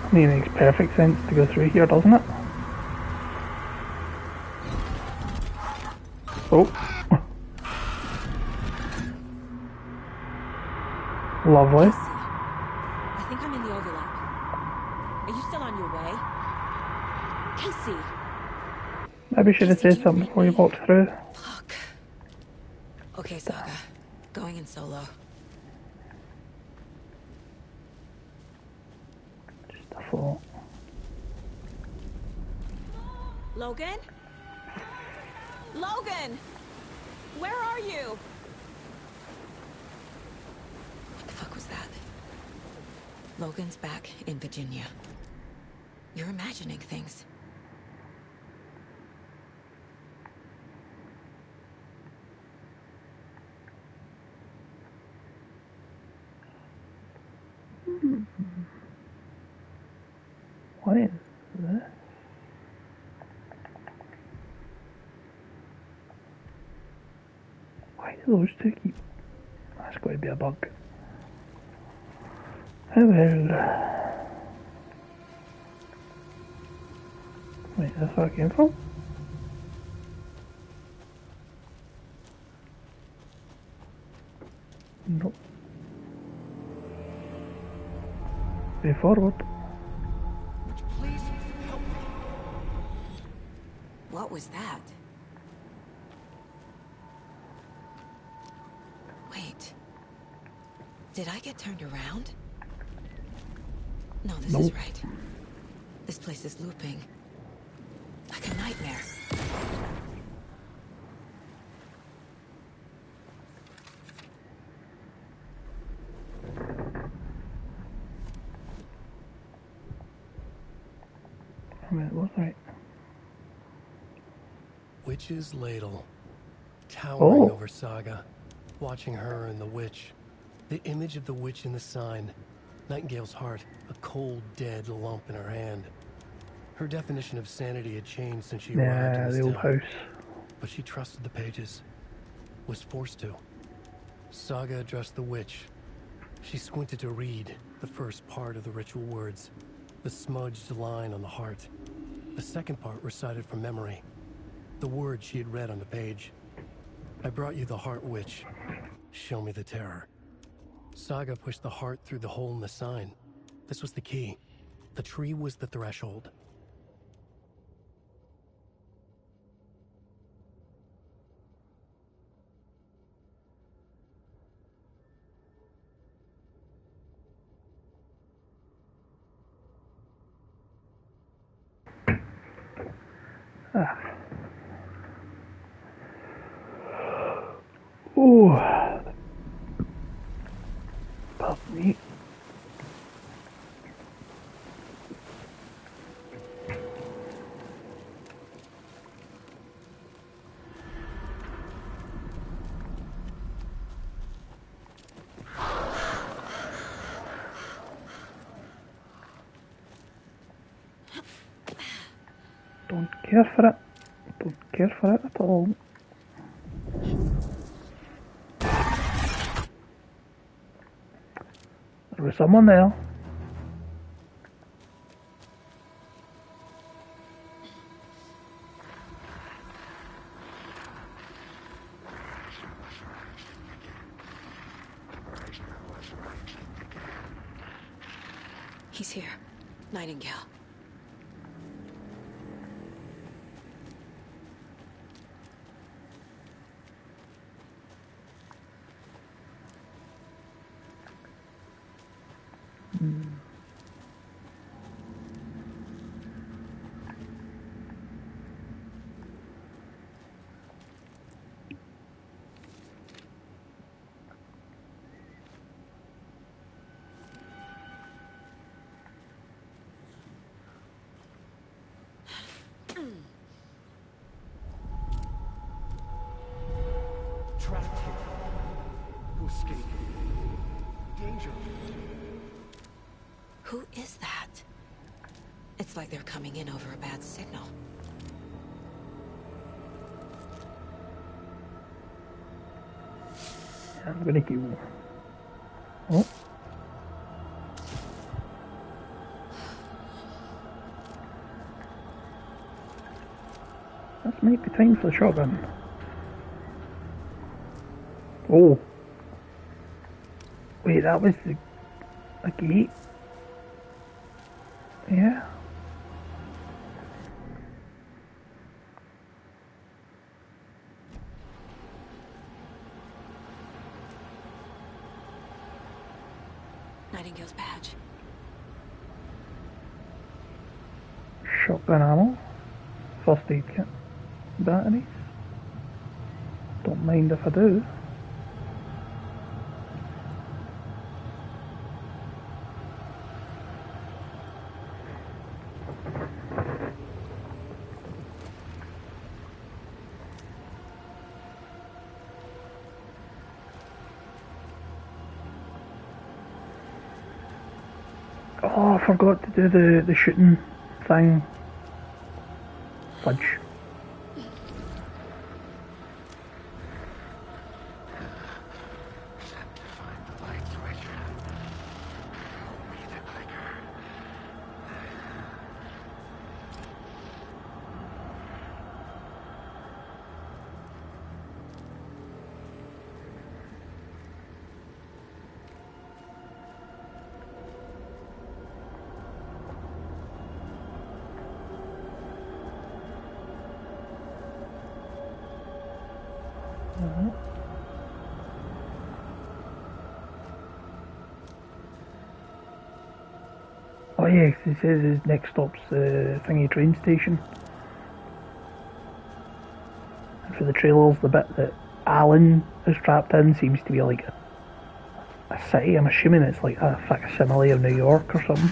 I mean, it makes perfect sense to go through here, doesn't it? Oh. Lovely. I think I'm in the overlap. Are you still on your way? Casey! Maybe should have said something before you walked through. Fuck. Okay, Saga. Going in solo. Thought. Logan? Logan! Where are you? What the fuck was that? Logan's back in Virginia. You're imagining things. What is this? Why do those two keep... That's going to be a bug. Oh well. Wait, that's where I came from? Nope. Way forward. Please help me. What was that? Wait. Did I get turned around? No, this is right. This place is looping. Like a nightmare. I mean, it was right. Witch's Ladle. Towering Oh. over Saga. Watching her and the witch. The image of the witch in the sign. Nightingale's heart, a cold, dead lump in her hand. Her definition of sanity had changed since she arrived in Yeah, this the old town. house. But she trusted the pages. Was forced to. Saga addressed the witch. She squinted to read the first part of the ritual words. The smudged line on the heart. The second part recited from memory. The words she had read on the page. I brought you the Heart Witch. Show me the terror. Saga pushed the heart through the hole in the sign. This was the key. The tree was the threshold. Oh. Don't care for it. Don't care for it at all. There was someone there. He's here. Nightingale. Trapped here. Who escaped? Danger. Who is that? It's like they're coming in over a bad signal. I'm gonna keep. Oh. This might be time for the shotgun. Oh. Wait, that was a gate? Yeah. Nightingale's badge. Shotgun ammo. First aid kit. Batteries. Don't mind if I do. Oh, I forgot to do the shooting thing. Fudge. Oh yeah, 'cause he says his next stop's the thingy train station. And for the trailers, the bit that Alan is trapped in seems to be like a city. I'm assuming it's like a facsimile of New York or something.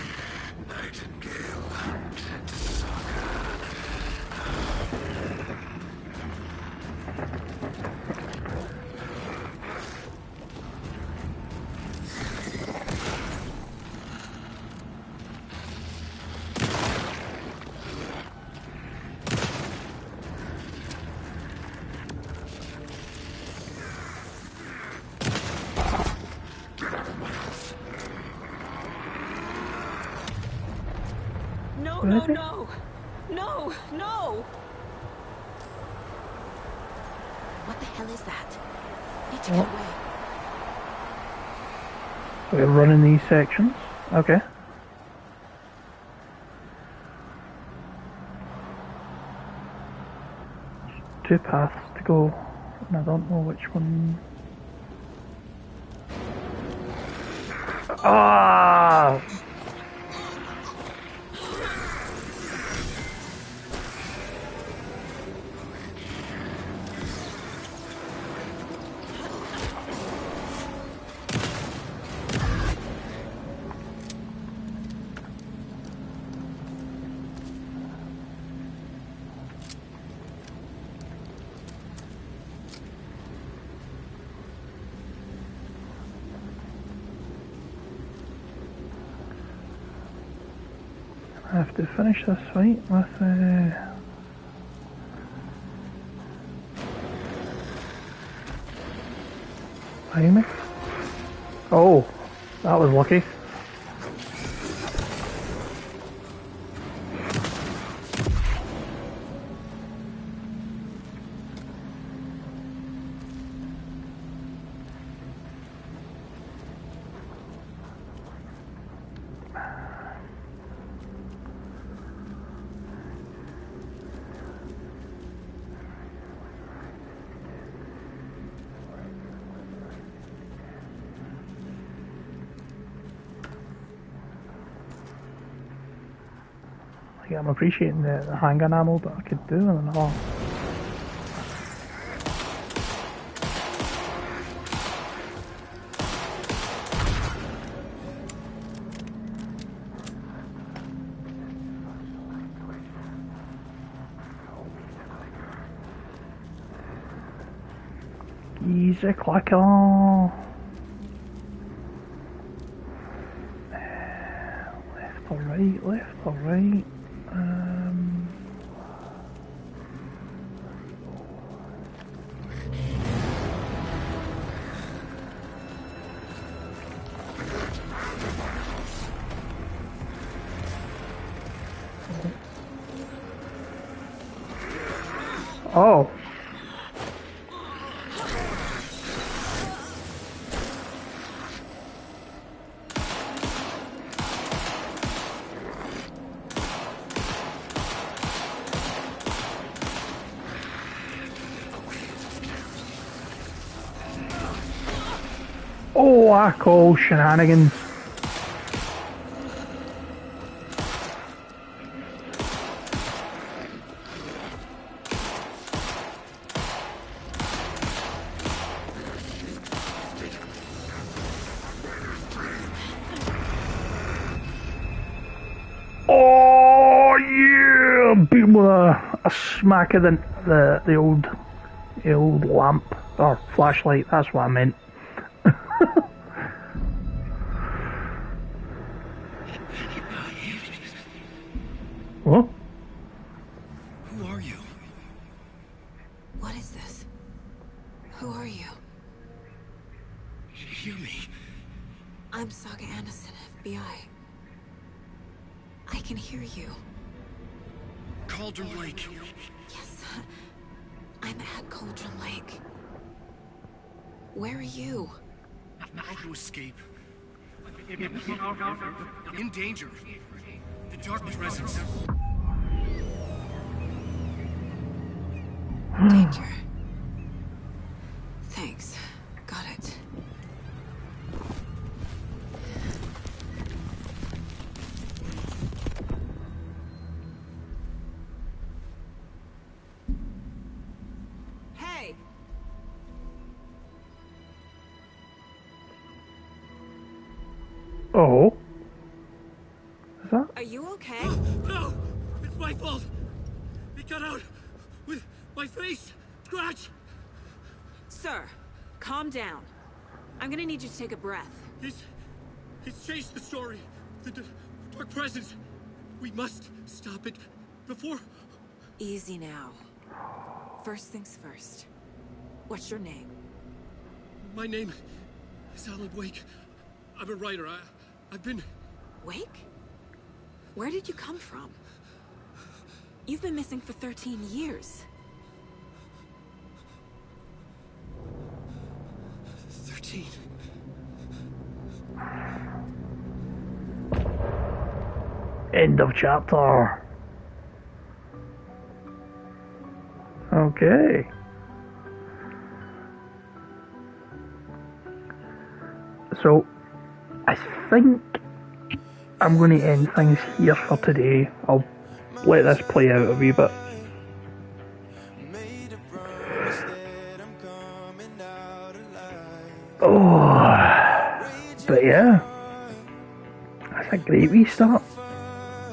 No, Where no, is it? no! No, no! What the hell is that? Need to get away. We're running these sections. Okay. Two paths to go, and I don't know which one. Ah! I have to finish this fight with Behind me? Oh, that was lucky. Yeah, I'm appreciating the handgun ammo that I could do and all. Easy clicker. Left or right, left or right. Oh. Oh, I call shenanigans. Oh yeah, beat him with a smack of the old lamp or flashlight. That's what I meant. What? Who are you? What is this? Who are you? Hear me. I'm Saga Anderson, FBI. I can hear you. Cauldron Lake. Yes, I'm at Cauldron Lake. Where are you? How to escape. In danger. The Dark Presence. Danger. Thanks. Got it. Hey! Oh. Is that? Are you okay? No! It's my fault! It got out with my face scratch! Sir, calm down. I'm gonna need you to take a breath. He's changed the story. The Dark Presence. We must stop it before... Easy now. First things first. What's your name? My name is Alan Wake. I'm a writer. I've been... Wake? Where did you come from? You've been missing for 13 years. 13. End of chapter. Okay. So, I think I'm going to end things here for today. I'll let this play out a wee bit. Oh, but yeah, that's a great wee start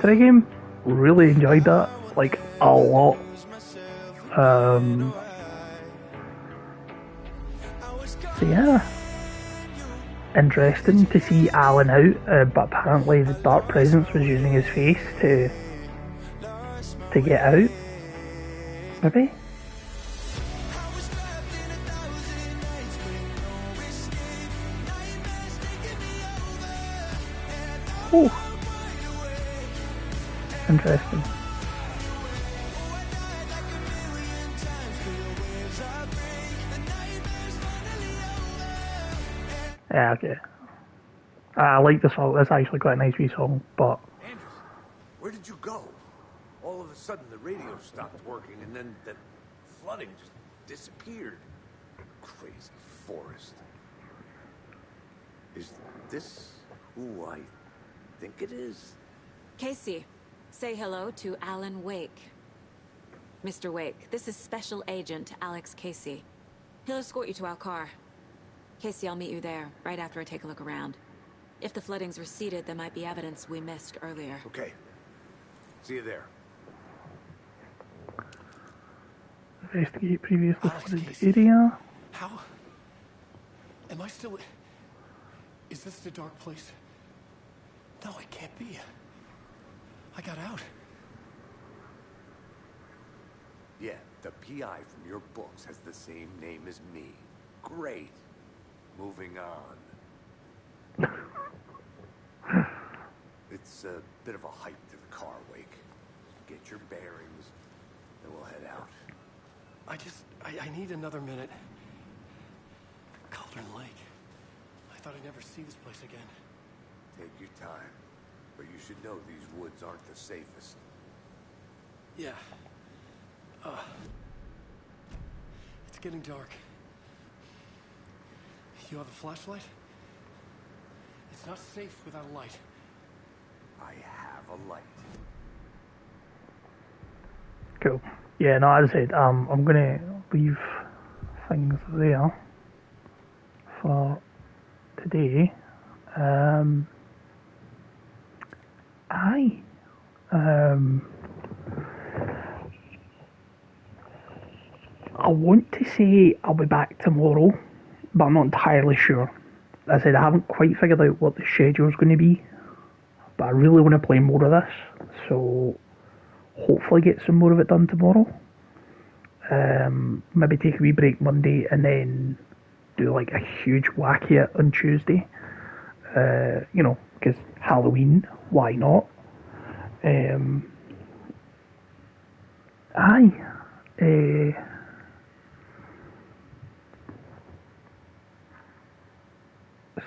to the game. Really enjoyed that, like, a lot. So yeah, interesting to see Alan out, but apparently the Dark Presence was using his face to get out. Maybe? Oh. Interesting. Yeah, okay. I like the song. That's actually quite a nice wee song, but... Andrews, where did you go? All of a sudden the radio stopped working and then the flooding just disappeared. Crazy forest. Is this who I think it is? Casey, say hello to Alan Wake. Mr. Wake, this is Special Agent Alex Casey. He'll escort you to our car. Casey, I'll meet you there, right after I take a look around. If the flooding's receded, there might be evidence we missed earlier. Okay. See you there. Investigate previously flooded area. How? Am I still... Is this the dark place? No, it can't be. I got out. Yeah, the PI from your books has the same name as me. Great. Moving on. It's a bit of a hike to the car, Wake. Get your bearings, and we'll head out. I need another minute. Cauldron Lake. I thought I'd never see this place again. Take your time, but you should know these woods aren't the safest. Yeah. It's getting dark. You have a flashlight? It's not safe without a light. I have a light. Cool. Yeah, no, as I said, I'm gonna leave things there for today. I want to say I'll be back tomorrow, but I'm not entirely sure. As I said, I haven't quite figured out what the schedule's going to be, but I really want to play more of this, so hopefully get some more of it done tomorrow. Maybe take a wee break Monday and then do like a huge whack here on Tuesday. You know, because Halloween, why not?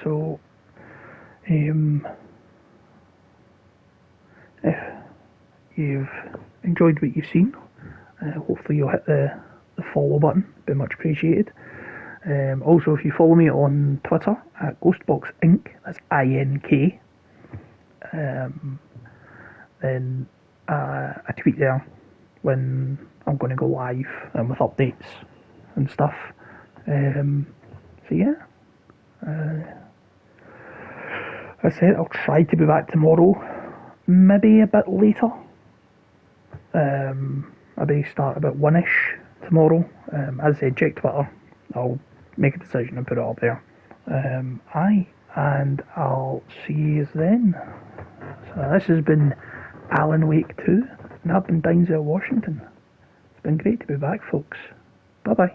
So, if you've enjoyed what you've seen, hopefully you'll hit the follow button, be much appreciated. Also, if you follow me on Twitter at Ghostbox Inc, that's INK, then I tweet there when I'm going to go live and with updates and stuff. So yeah, as I said, I'll try to be back tomorrow, maybe a bit later. Maybe start about 1ish tomorrow. As I said, check Twitter. I'll make a decision and put it up there. And I'll see you then. So this has been Alan Wake 2, and I've been Dinesdale, Washington. It's been great to be back, folks. Bye bye.